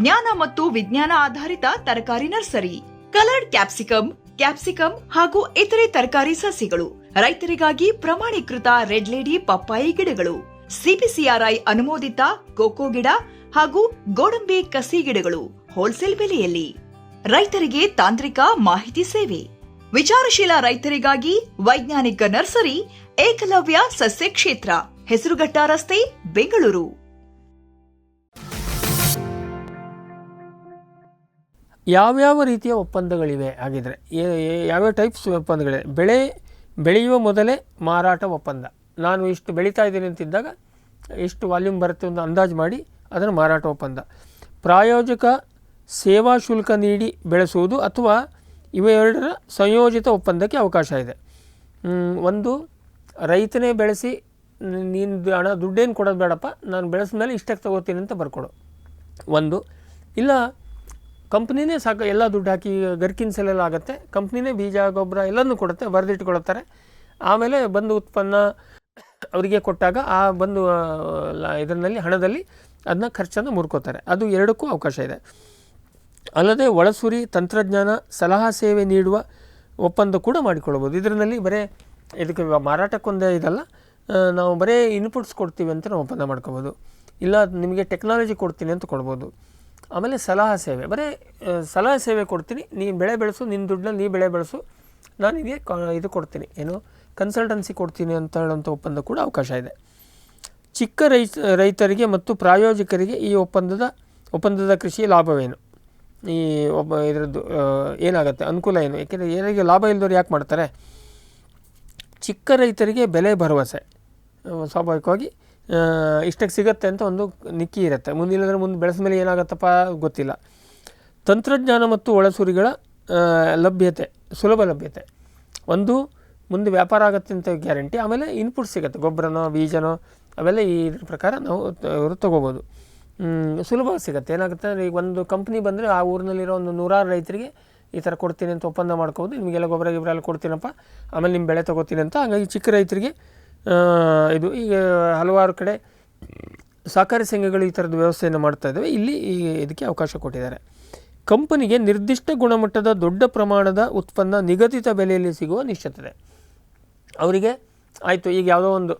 ಜ್ಞಾನ ಮತ್ತು ವಿಜ್ಞಾನ ಆಧಾರಿತ ತರಕಾರಿ ನರ್ಸರಿ. ಕಲರ್ಡ್ ಕ್ಯಾಪ್ಸಿಕಮ್ ಹಾಗೂ ಇತರೆ ತರಕಾರಿ ಸಸ್ಯಗಳು. ರೈತರಿಗಾಗಿ ಪ್ರಮಾಣೀಕೃತ ರೆಡ್ ಲೇಡಿ ಪಪ್ಪಾಯಿ ಗಿಡಗಳು, CPCRI ಅನುಮೋದಿತ ಕೋಕೋ ಗಿಡ ಹಾಗೂ ಗೋಡಂಬಿ ಕಸಿ ಗಿಡಗಳು ಹೋಲ್ಸೇಲ್ ಬೆಲೆಯಲ್ಲಿ. ರೈತರಿಗೆ ತಾಂತ್ರಿಕ ಮಾಹಿತಿ ಸೇವೆ. ವಿಚಾರಶೀಲ ರೈತರಿಗಾಗಿ ವೈಜ್ಞಾನಿಕ ನರ್ಸರಿ, ಏಕಲವ್ಯ ಸಸ್ಯ ಕ್ಷೇತ್ರ, ಹೆಸರುಘಟ್ಟ ರಸ್ತೆ, ಬೆಂಗಳೂರು. ಯಾವ್ಯಾವ ರೀತಿಯ ಒಪ್ಪಂದಗಳಿವೆ ಹಾಗಿದ್ರೆ? ಯಾವ್ಯಾವ ಟೈಪ್ಸ್ ಒಪ್ಪಂದಗಳಿವೆ? ಬೆಳೆಯುವ ಮೊದಲೇ ಮಾರಾಟ ಒಪ್ಪಂದ. ನಾನು ಇಷ್ಟು ಬೆಳೀತಾ ಇದ್ದೀನಿ ಅಂತಿದ್ದಾಗ ಎಷ್ಟು ವಾಲ್ಯೂಮ್ ಬರುತ್ತೆ ಒಂದು ಅಂದಾಜು ಮಾಡಿ ಅದನ್ನು ಮಾರಾಟ ಒಪ್ಪಂದ. ಪ್ರಾಯೋಜಕ ಸೇವಾ ಶುಲ್ಕ ನೀಡಿ ಬೆಳೆಸುವುದು ಅಥವಾ ಇವೆರಡರ ಸಂಯೋಜಿತ ಒಪ್ಪಂದಕ್ಕೆ ಅವಕಾಶ ಇದೆ. ಒಂದು, ರೈತನೇ ಬೆಳೆಸಿ ನೀನು ದುಡ್ಡೇನು ಕೊಡೋದು ಬೇಡಪ್ಪ, ನಾನು ಬೆಳೆಸಿದ ಮೇಲೆ ಇಷ್ಟಕ್ಕೆ ತಗೋತೀನಿ ಅಂತ ಬರ್ಕೊಡು ಒಂದು. ಇಲ್ಲ, ಕಂಪ್ನಿನೇ ಸಾಕು, ಎಲ್ಲ ದುಡ್ಡು ಹಾಕಿ ಗರ್ಕಿನ್ಸಲೆಲ್ಲ ಆಗುತ್ತೆ, ಕಂಪ್ನಿನೇ ಬೀಜ ಗೊಬ್ಬರ ಎಲ್ಲನೂ ಕೊಡುತ್ತೆ, ಬರೆದಿಟ್ಕೊಳ್ತಾರೆ. ಆಮೇಲೆ ಬಂದು ಉತ್ಪನ್ನ ಅವರಿಗೆ ಕೊಟ್ಟಾಗ ಆ ಬಂದು ಇದರಲ್ಲಿ ಹಣದಲ್ಲಿ ಅದನ್ನ ಖರ್ಚನ್ನು ಮುರ್ಕೋತಾರೆ. ಅದು ಎರಡಕ್ಕೂ ಅವಕಾಶ ಇದೆ. ಅಲ್ಲದೆ ಒಳಸುರಿ ತಂತ್ರಜ್ಞಾನ ಸಲಹಾ ಸೇವೆ ನೀಡುವ ಒಪ್ಪಂದ ಕೂಡ ಮಾಡಿಕೊಳ್ಬೋದು. ಇದರಲ್ಲಿ ಬರೀ ಇದಕ್ಕೆ ಮಾರಾಟಕ್ಕೊಂದೇ ಇದಲ್ಲ, ನಾವು ಬರೀ ಇನ್ಪುಟ್ಸ್ ಕೊಡ್ತೀವಿ ಅಂತ ನಾವು ಒಪ್ಪಂದ ಮಾಡ್ಕೋಬೋದು. ಇಲ್ಲ ನಿಮಗೆ ಟೆಕ್ನಾಲಜಿ ಕೊಡ್ತೀನಿ ಅಂತ ಕೊಡ್ಬೋದು. ಆಮೇಲೆ ಸಲಹಾ ಸೇವೆ, ಬರೀ ಸಲಹಾ ಸೇವೆ ಕೊಡ್ತೀನಿ, ನೀನು ಬೆಳೆ ಬೆಳೆಸು, ನಿನ್ನ ದುಡ್ಡಲ್ಲಿ ನೀ ಬೆಳೆ ಬೆಳೆಸು, ನಾನು ಇದು ಕೊಡ್ತೀನಿ, ಏನು ಕನ್ಸಲ್ಟೆನ್ಸಿ ಕೊಡ್ತೀನಿ ಅಂತ ಹೇಳುವಂಥ ಒಪ್ಪಂದ ಕೂಡ ಅವಕಾಶ ಇದೆ. ಚಿಕ್ಕ ರೈತರಿಗೆ ಮತ್ತು ಪ್ರಾಯೋಜಕರಿಗೆ ಈ ಒಪ್ಪಂದದ ಕೃಷಿ ಲಾಭವೇನು? ಈ ಇದರದ್ದು ಏನಾಗುತ್ತೆ, ಅನುಕೂಲ ಏನು? ಏಕೆಂದರೆ ಯಾರಿಗೆ ಲಾಭ ಇಲ್ಲದವ್ರು ಯಾಕೆ ಮಾಡ್ತಾರೆ? ಚಿಕ್ಕ ರೈತರಿಗೆ ಬೆಲೆ ಭರವಸೆ ಸ್ವಾಭಾವಿಕವಾಗಿ ಇಷ್ಟಕ್ಕೆ ಸಿಗುತ್ತೆ ಅಂತ ಒಂದು ನಿಕ್ಕಿ ಇರುತ್ತೆ. ಮುಂದಿಲ್ಲದ್ರೆ ಮುಂದೆ ಬೆಳೆಸ ಮೇಲೆ ಏನಾಗುತ್ತಪ್ಪ ಗೊತ್ತಿಲ್ಲ. ತಂತ್ರಜ್ಞಾನ ಮತ್ತು ಒಳಸುರಿಗಳ ಲಭ್ಯತೆ, ಸುಲಭ ಲಭ್ಯತೆ, ಒಂದು ಮುಂದೆ ವ್ಯಾಪಾರ ಆಗುತ್ತೆ ಅಂತ ಗ್ಯಾರಂಟಿ. ಆಮೇಲೆ ಇನ್ಪುಟ್ ಸಿಗುತ್ತೆ, ಗೊಬ್ಬರನೋ ಬೀಜನೋ ಅವೆಲ್ಲ ಈ ಪ್ರಕಾರ ನಾವು ಅವರು ತೊಗೋಬೋದು. ಸುಲಭವಾಗಿ ಸಿಗುತ್ತೆ. ಏನಾಗುತ್ತೆ ಅಂದರೆ ಈಗ ಒಂದು ಕಂಪ್ನಿ ಬಂದರೆ ಆ ಊರಿನಲ್ಲಿರೋ ಒಂದು 100 ರೈತರಿಗೆ ಈ ಥರ ಕೊಡ್ತೀನಿ ಅಂತ ಒಪ್ಪಂದ ಮಾಡ್ಕೋಬೋದು. ನಿಮಗೆಲ್ಲ ಗೊಬ್ಬರ ಎಲ್ಲ ಕೊಡ್ತೀನಪ್ಪ, ಆಮೇಲೆ ನಿಮ್ಮ ಬೆಳೆ ತೊಗೋತೀನಿ ಅಂತ. ಹಾಗಾಗಿ ಚಿಕ್ಕ ರೈತರಿಗೆ ಇದು ಈಗ ಹಲವಾರು ಕಡೆ ಸಹಕಾರಿ ಸಂಘಗಳು ಈ ಥರದ ವ್ಯವಸ್ಥೆಯನ್ನು ಮಾಡ್ತಾ ಇದ್ದಾವೆ. ಇಲ್ಲಿ ಇದಕ್ಕೆ ಅವಕಾಶ ಕೊಟ್ಟಿದ್ದಾರೆ. ಕಂಪನಿಗೆ ನಿರ್ದಿಷ್ಟ ಗುಣಮಟ್ಟದ ದೊಡ್ಡ ಪ್ರಮಾಣದ ಉತ್ಪನ್ನ ನಿಗದಿತ ಬೆಲೆಯಲ್ಲಿ ಸಿಗುವ ನಿಶ್ಚಿತತೆ. ಅವರಿಗೆ ಆಯಿತು, ಈಗ ಯಾವುದೋ ಒಂದು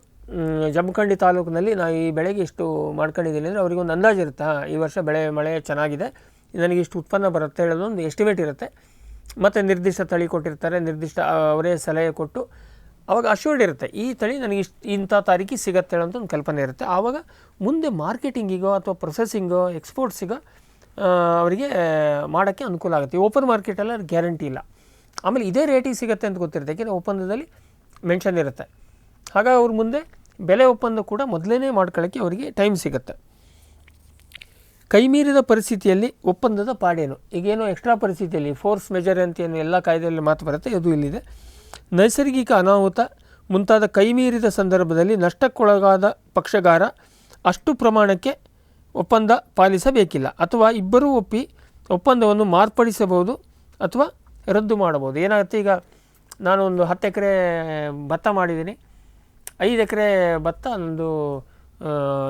ಜಮಖಂಡಿ ತಾಲೂಕಿನಲ್ಲಿ ನಾವು ಈ ಬೆಳೆಗೆ ಇಷ್ಟು ಮಾಡ್ಕೊಂಡಿದ್ದೀನಿ ಅಂದರೆ ಅವರಿಗೆ ಒಂದು ಅಂದಾಜು ಇರುತ್ತೆ. ಈ ವರ್ಷ ಮಳೆ ಚೆನ್ನಾಗಿದೆ, ನನಗೆ ಇಷ್ಟು ಉತ್ಪನ್ನ ಬರುತ್ತೆ ಹೇಳೋದು ಒಂದು ಎಸ್ಟಿಮೇಟ್ ಇರುತ್ತೆ. ಮತ್ತು ನಿರ್ದಿಷ್ಟ ತಳಿ ಕೊಟ್ಟಿರ್ತಾರೆ, ನಿರ್ದಿಷ್ಟ ಅವರೇ ಸಲಹೆ ಕೊಟ್ಟು ಆವಾಗ ಅಶ್ಯೂರ್ಡ್ ಇರುತ್ತೆ, ಈ ತಳಿ ನನಗೆ ಇಂಥ ತಾರೀಕಿಗೆ ಸಿಗುತ್ತೆ ಹೇಳೋಂಥ ಒಂದು ಕಲ್ಪನೆ ಇರುತ್ತೆ. ಆವಾಗ ಮುಂದೆ ಮಾರ್ಕೆಟಿಂಗಿಗೋ ಅಥವಾ ಪ್ರೊಸೆಸಿಂಗೋ ಎಕ್ಸ್ಪೋರ್ಟ್ಸಿಗೋ ಅವರಿಗೆ ಮಾಡೋಕ್ಕೆ ಅನುಕೂಲ ಆಗುತ್ತೆ. ಓಪನ್ ಮಾರ್ಕೆಟಲ್ಲಿ ಅದು ಗ್ಯಾರಂಟಿ ಇಲ್ಲ. ಆಮೇಲೆ ಇದೇ ರೇಟಿಗೆ ಸಿಗುತ್ತೆ ಅಂತ ಗೊತ್ತಿರುತ್ತೆ, ಯಾಕೆಂದರೆ ಒಪ್ಪಂದದಲ್ಲಿ ಮೆನ್ಷನ್ ಇರುತ್ತೆ. ಹಾಗಾಗಿ ಅವ್ರ ಮುಂದೆ ಬೆಲೆ ಒಪ್ಪಂದ ಕೂಡ ಮೊದಲೇ ಮಾಡ್ಕೊಳ್ಳೋಕ್ಕೆ ಅವರಿಗೆ ಟೈಮ್ ಸಿಗುತ್ತೆ. ಕೈಮೀರಿದ ಪರಿಸ್ಥಿತಿಯಲ್ಲಿ ಒಪ್ಪಂದದ ಪಾಡೇನು, ಈಗೇನೋ ಎಕ್ಸ್ಟ್ರಾ ಪರಿಸ್ಥಿತಿಯಲ್ಲಿ ಫೋರ್ಸ್ ಮೆಜರ್ ಅಂತ ಏನು ಎಲ್ಲ ಕಾಯ್ದೆಯಲ್ಲಿ ಮಾತು ಬರುತ್ತೆ, ಇದು ಇಲ್ಲಿದೆ. ನೈಸರ್ಗಿಕ ಅನಾಹುತ ಮುಂತಾದ ಕೈಮೀರಿದ ಸಂದರ್ಭದಲ್ಲಿ ನಷ್ಟಕ್ಕೊಳಗಾದ ಪಕ್ಷಗಾರ ಅಷ್ಟು ಪ್ರಮಾಣಕ್ಕೆ ಒಪ್ಪಂದ ಪಾಲಿಸಬೇಕಿಲ್ಲ, ಅಥವಾ ಇಬ್ಬರೂ ಒಪ್ಪಿ ಒಪ್ಪಂದವನ್ನು ಮಾರ್ಪಡಿಸಬಹುದು ಅಥವಾ ರದ್ದು ಮಾಡಬಹುದು. ಏನಾಗುತ್ತೆ, ಈಗ ನಾನು ಒಂದು 10 ಎಕರೆ ಭತ್ತ ಮಾಡಿದ್ದೀನಿ, 5 ಎಕರೆ ಭತ್ತ ಒಂದು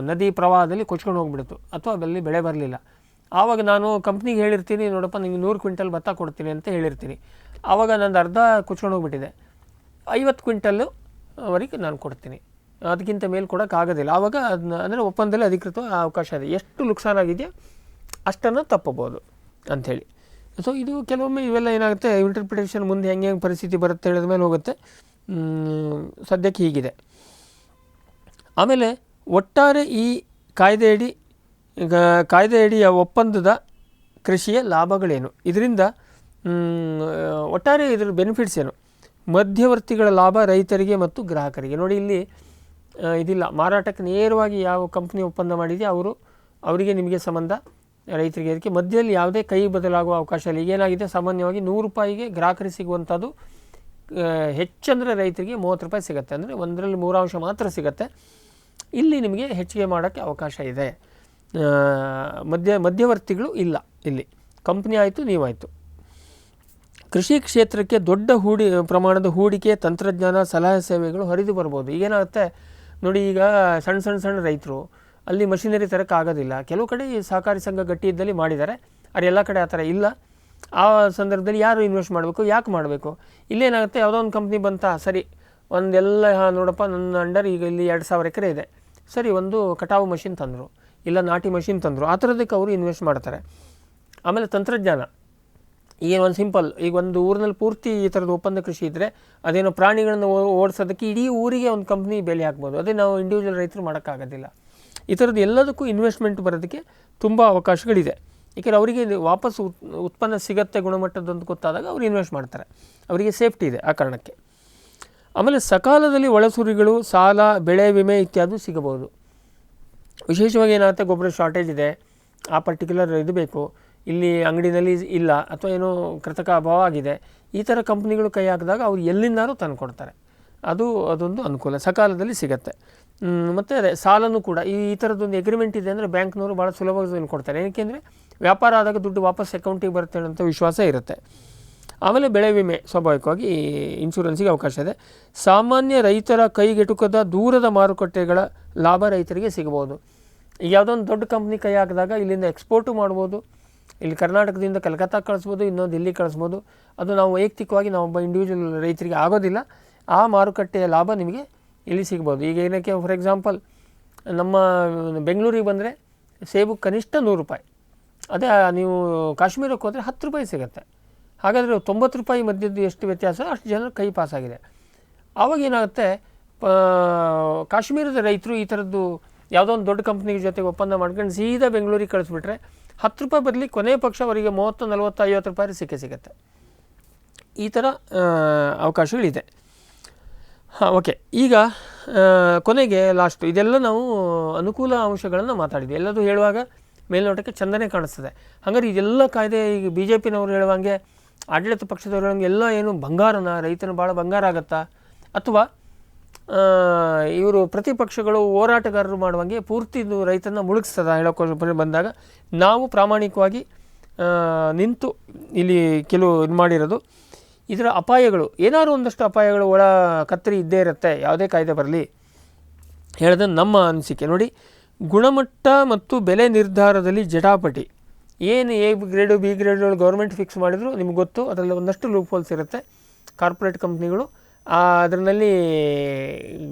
ನದಿ ಪ್ರವಾಹದಲ್ಲಿ ಕೊಚ್ಕೊಂಡು ಹೋಗ್ಬಿಡ್ತು ಅಥವಾ ಅಲ್ಲಿ ಬೆಳೆ ಬರಲಿಲ್ಲ. ಆವಾಗ ನಾನು ಕಂಪ್ನಿಗೆ ಹೇಳಿರ್ತೀನಿ, ನೋಡಪ್ಪ ನಿಮಗೆ 100 ಕ್ವಿಂಟಲ್ ಭತ್ತ ಕೊಡ್ತೀನಿ ಅಂತ ಹೇಳಿರ್ತೀನಿ. ಆವಾಗ ನಂದು ಅರ್ಧ ಕೊಚ್ಕೊಂಡು ಹೋಗ್ಬಿಟ್ಟಿದೆ, 50 ಕ್ವಿಂಟಲ್ಲು ಅವರಿಗೆ ನಾನು ಕೊಡ್ತೀನಿ, ಅದಕ್ಕಿಂತ ಮೇಲೆ ಕೊಡೋಕ್ಕಾಗೋದಿಲ್ಲ. ಆವಾಗ ಅದನ್ನ ಅಂದರೆ ಒಪ್ಪಂದದಲ್ಲಿ ಅಧಿಕೃತ ಅವಕಾಶ ಇದೆ, ಎಷ್ಟು ನುಕ್ಸಾನಾಗಿದೆಯೋ ಅಷ್ಟನ್ನು ತಪ್ಪಬೋದು ಅಂಥೇಳಿ. ಸೊ ಇದು ಕೆಲವೊಮ್ಮೆ ಇವೆಲ್ಲ ಏನಾಗುತ್ತೆ, ಇಂಟರ್ಪ್ರಿಟೇಷನ್ ಮುಂದೆ ಹೆಂಗೆ ಪರಿಸ್ಥಿತಿ ಬರುತ್ತೆ ಹೇಳಿದ ಮೇಲೆ ಹೋಗುತ್ತೆ. ಸದ್ಯಕ್ಕೆ ಹೀಗಿದೆ. ಆಮೇಲೆ ಒಟ್ಟಾರೆ ಈ ಕಾಯ್ದೆಯಡಿಯ ಒಪ್ಪಂದದ ಕೃಷಿಯ ಲಾಭಗಳೇನು, ಇದರಿಂದ ಒಟ್ಟಾರೆ ಇದರ ಬೆನಿಫಿಟ್ಸ್ ಏನು, ಮಧ್ಯವರ್ತಿಗಳ ಲಾಭ ರೈತರಿಗೆ ಮತ್ತು ಗ್ರಾಹಕರಿಗೆ. ನೋಡಿ ಇಲ್ಲಿ ಇದಿಲ್ಲ, ಮಾರಾಟಕ್ಕೆ ನೇರವಾಗಿ ಯಾವ ಕಂಪ್ನಿ ಒಪ್ಪಂದ ಮಾಡಿದೆಯೋ ಅವರಿಗೆ ನಿಮಗೆ ಸಂಬಂಧ, ರೈತರಿಗೆ. ಅದಕ್ಕೆ ಮಧ್ಯದಲ್ಲಿ ಯಾವುದೇ ಕೈ ಬದಲಾಗುವ ಅವಕಾಶ ಇಲ್ಲ. ಈಗೇನಾಗಿದೆ, ಸಾಮಾನ್ಯವಾಗಿ 100 ರೂಪಾಯಿಗೆ ಗ್ರಾಹಕರಿಗೆ ಸಿಗುವಂಥದ್ದು ಹೆಚ್ಚಂದರೆ ರೈತರಿಗೆ 30 ರೂಪಾಯಿ ಸಿಗುತ್ತೆ, ಅಂದರೆ 1ರಲ್ಲಿ 3 ಅಂಶ ಮಾತ್ರ ಸಿಗುತ್ತೆ. ಇಲ್ಲಿ ನಿಮಗೆ ಹೆಚ್ಚಿಗೆ ಮಾಡೋಕ್ಕೆ ಅವಕಾಶ ಇದೆ. ಮಧ್ಯವರ್ತಿಗಳು ಇಲ್ಲ, ಇಲ್ಲಿ ಕಂಪ್ನಿ ಆಯಿತು, ನೀವಾಯಿತು. ಕೃಷಿ ಕ್ಷೇತ್ರಕ್ಕೆ ದೊಡ್ಡ ಪ್ರಮಾಣದ ಹೂಡಿಕೆ, ತಂತ್ರಜ್ಞಾನ, ಸಲಹೆ ಸೇವೆಗಳು ಹರಿದು ಬರ್ಬೋದು. ಈಗೇನಾಗುತ್ತೆ ನೋಡಿ, ಈಗ ಸಣ್ಣ ರೈತರು ಅಲ್ಲಿ ಮಷಿನರಿ ತರೋಕ್ಕಾಗೋದಿಲ್ಲ. ಕೆಲವು ಕಡೆ ಸಹಕಾರಿ ಸಂಘ ಗಟ್ಟಿ ಇದ್ದಲ್ಲಿ ಮಾಡಿದ್ದಾರೆ, ಆದರೆ ಎಲ್ಲ ಕಡೆ ಆ ಥರ ಇಲ್ಲ. ಆ ಸಂದರ್ಭದಲ್ಲಿ ಯಾರು ಇನ್ವೆಸ್ಟ್ ಮಾಡಬೇಕು, ಯಾಕೆ ಮಾಡಬೇಕು? ಇಲ್ಲೇನಾಗುತ್ತೆ, ಯಾವುದೋ ಒಂದು ಕಂಪ್ನಿ ಬಂತ, ಸರಿ ಒಂದೆಲ್ಲ ನೋಡಪ್ಪ ನನ್ನ ಅಂಡರ್ ಈಗ ಇಲ್ಲಿ 2000 ಎಕರೆ ಇದೆ, ಸರಿ ಒಂದು ಕಟಾವು ಮಷಿನ್ ತಂದರು, ಇಲ್ಲ ನಾಟಿ ಮಷಿನ್ ತಂದರು, ಆ ಥರದಕ್ಕೆ ಅವರು ಇನ್ವೆಸ್ಟ್ ಮಾಡ್ತಾರೆ. ಆಮೇಲೆ ತಂತ್ರಜ್ಞಾನ, ಈಗ ಒಂದು ಸಿಂಪಲ್, ಈಗ ಒಂದು ಊರಿನಲ್ಲಿ ಪೂರ್ತಿ ಈ ಥರದ ಒಪ್ಪಂದ ಕೃಷಿ ಇದ್ದರೆ ಅದೇನೋ ಪ್ರಾಣಿಗಳನ್ನು ಓಡಿಸೋದಕ್ಕೆ ಇಡೀ ಊರಿಗೆ ಒಂದು ಕಂಪ್ನಿ ಬೆಲೆ ಹಾಕ್ಬೋದು. ಅದೇ ನಾವು ಇಂಡಿವಿಜುವಲ್ ರೈತರು ಮಾಡೋಕ್ಕಾಗೋದಿಲ್ಲ. ಈ ಥರದ್ದು ಎಲ್ಲದಕ್ಕೂ ಇನ್ವೆಸ್ಟ್ಮೆಂಟ್ ಬರೋದಕ್ಕೆ ತುಂಬ ಅವಕಾಶಗಳಿದೆ. ಏಕೆಂದರೆ ಅವರಿಗೆ ವಾಪಸ್ ಉತ್ಪನ್ನ ಸಿಗತ್ತೆ ಗುಣಮಟ್ಟದಂತ ಗೊತ್ತಾದಾಗ ಅವ್ರು ಇನ್ವೆಸ್ಟ್ ಮಾಡ್ತಾರೆ, ಅವರಿಗೆ ಸೇಫ್ಟಿ ಇದೆ ಆ ಕಾರಣಕ್ಕೆ. ಆಮೇಲೆ ಸಕಾಲದಲ್ಲಿ ಒಳಸುರಿಗಳು, ಸಾಲ, ಬೆಳೆ ವಿಮೆ ಇತ್ಯಾದಿ ಸಿಗಬಹುದು. ವಿಶೇಷವಾಗಿ ಏನಾಗುತ್ತೆ, ಗೊಬ್ಬರ ಶಾರ್ಟೇಜ್ ಇದೆ, ಆ ಪರ್ಟಿಕ್ಯುಲರ್ ಇದು ಬೇಕು, ಇಲ್ಲಿ ಅಂಗಡಿನಲ್ಲಿ ಇಲ್ಲ, ಅಥವಾ ಏನೋ ಕೃತಕ ಅಭಾವ ಆಗಿದೆ, ಈ ಥರ ಕಂಪ್ನಿಗಳು ಕೈ ಹಾಕಿದಾಗ ಅವ್ರು ಎಲ್ಲಿಂದಾರೂ ತಂದು ಕೊಡ್ತಾರೆ. ಅದೊಂದು ಅನುಕೂಲ, ಸಕಾಲದಲ್ಲಿ ಸಿಗುತ್ತೆ. ಮತ್ತು ಅದೇ ಸಾಲನೂ ಕೂಡ ಈ ಥರದ್ದೊಂದು ಎಗ್ರಿಮೆಂಟ್ ಇದೆ ಅಂದರೆ ಬ್ಯಾಂಕ್ನವರು ಭಾಳ ಸುಲಭವಾಗಿ ಕೊಡ್ತಾರೆ. ಏಕೆಂದರೆ ವ್ಯಾಪಾರ ಆದಾಗ ದುಡ್ಡು ವಾಪಸ್ ಅಕೌಂಟಿಗೆ ಬರುತ್ತೆ ಅನ್ನೋಂಥ ವಿಶ್ವಾಸ ಇರುತ್ತೆ. ಆಮೇಲೆ ಬೆಳೆ ವಿಮೆ, ಸ್ವಾಭಾವಿಕವಾಗಿ ಇನ್ಶೂರೆನ್ಸಿಗೆ ಅವಕಾಶ ಇದೆ. ಸಾಮಾನ್ಯ ರೈತರ ಕೈಗೆಟುಕದ ದೂರದ ಮಾರುಕಟ್ಟೆಗಳ ಲಾಭ ರೈತರಿಗೆ ಸಿಗಬಹುದು. ಈಗ ಯಾವುದೋ ಒಂದು ದೊಡ್ಡ ಕಂಪ್ನಿ ಕೈ ಹಾಕಿದಾಗ ಇಲ್ಲಿಂದ ಎಕ್ಸ್ಪೋರ್ಟು ಮಾಡ್ಬೋದು, ಇಲ್ಲಿ ಕರ್ನಾಟಕದಿಂದ ಕಲ್ಕತ್ತಾ ಕಳಿಸ್ಬೋದು, ಇನ್ನೊಂದು ದಿಲ್ಲಿ ಕಳಿಸ್ಬೋದು. ಅದು ನಾವು ವೈಯಕ್ತಿಕವಾಗಿ ನಾವೊಬ್ಬ ಇಂಡಿವಿಜುವಲ್ ರೈತರಿಗೆ ಆಗೋದಿಲ್ಲ. ಆ ಮಾರುಕಟ್ಟೆಯ ಲಾಭ ನಿಮಗೆ ಇಲ್ಲಿ ಸಿಗ್ಬೋದು. ಈಗ ಏನಕ್ಕೆ, ಫಾರ್ ಎಕ್ಸಾಂಪಲ್ ನಮ್ಮ ಬೆಂಗಳೂರಿಗೆ ಬಂದರೆ ಸೇಬು ಕನಿಷ್ಠ 100 ರೂಪಾಯಿ, ಅದೇ ನೀವು ಕಾಶ್ಮೀರಕ್ಕೆ ಹೋದರೆ 10 ರೂಪಾಯಿ ಸಿಗುತ್ತೆ. ಹಾಗಾದರೆ 90 ರೂಪಾಯಿ ಮಧ್ಯದ್ದು ಎಷ್ಟು ವ್ಯತ್ಯಾಸ, ಅಷ್ಟು ಜನರ ಕೈ ಪಾಸಾಗಿದೆ. ಆವಾಗ ಏನಾಗುತ್ತೆ, ಕಾಶ್ಮೀರದ ರೈತರು ಈ ಥರದ್ದು ಯಾವುದೋ ಒಂದು ದೊಡ್ಡ ಕಂಪ್ನಿ ಜೊತೆಗೆ ಒಪ್ಪಂದ ಮಾಡ್ಕೊಂಡು ಸೀದಾ ಬೆಂಗಳೂರಿಗೆ ಕಳಿಸ್ಬಿಟ್ರೆ 10 ರೂಪಾಯಿ ಬದಲಿ ಕೊನೆ ಪಕ್ಷ ಅವರಿಗೆ 30, 40, 50 ರೂಪಾಯಿ ಸಿಗುತ್ತೆ. ಈ ಥರ ಅವಕಾಶಗಳಿದೆ. ಹಾಂ, ಓಕೆ. ಈಗ ಕೊನೆಗೆ ಲಾಸ್ಟು ಇದೆಲ್ಲ ನಾವು ಅನುಕೂಲ ಅಂಶಗಳನ್ನು ಮಾತಾಡಿದ್ವಿ. ಎಲ್ಲದೂ ಹೇಳುವಾಗ ಮೇಲ್ನೋಟಕ್ಕೆ ಚಂದನೇ ಕಾಣಿಸ್ತದೆ. ಹಾಗಾದ್ರೆ ಇದೆಲ್ಲ ಕಾಯ್ದೆ ಈಗ ಬಿ ಜೆ ಪಿನವ್ರು ಹೇಳುವಂಗೆ, ಆಡಳಿತ ಪಕ್ಷದವ್ರು ಹೇಳುವಂಗೆ ಎಲ್ಲ ಏನು ಬಂಗಾರನ, ರೈತನ ಭಾಳ ಬಂಗಾರ ಆಗತ್ತಾ, ಅಥವಾ ಇವರು ಪ್ರತಿಪಕ್ಷಗಳು ಹೋರಾಟಗಾರರು ಮಾಡುವಂಗೆ ಪೂರ್ತಿ ಇದು ರೈತನ ಮುಳುಗಿಸ್ತದ ಹೇಳೋಕೆ ಬಂದಾಗ ನಾವು ಪ್ರಾಮಾಣಿಕವಾಗಿ ನಿಂತು ಇಲ್ಲಿ ಕೆಲವು ಇದು ಮಾಡಿರೋದು. ಇದರ ಅಪಾಯಗಳು ಏನಾದ್ರು ಒಂದಷ್ಟು ಅಪಾಯಗಳು ಒಳ ಕತ್ತರಿ ಇದ್ದೇ ಇರುತ್ತೆ, ಯಾವುದೇ ಕಾಯ್ದೆ ಬರಲಿ ಹೇಳಿದ ನಮ್ಮ ಅನಿಸಿಕೆ. ನೋಡಿ, ಗುಣಮಟ್ಟ ಮತ್ತು ಬೆಲೆ ನಿರ್ಧಾರದಲ್ಲಿ ಜಟಾಪಟಿ. ಏನು ಎ ಗ್ರೇಡು ಬಿ ಗ್ರೇಡ್ಗಳು ಗೌರ್ಮೆಂಟ್ ಫಿಕ್ಸ್ ಮಾಡಿದ್ರು ನಿಮ್ಗೆ ಗೊತ್ತು, ಅದರಲ್ಲಿ ಒಂದಷ್ಟು ಲೂಪ್ ಹೋಲ್ಸ್ ಇರುತ್ತೆ. ಕಾರ್ಪೊರೇಟ್ ಕಂಪ್ನಿಗಳು ಅದರಲ್ಲಿ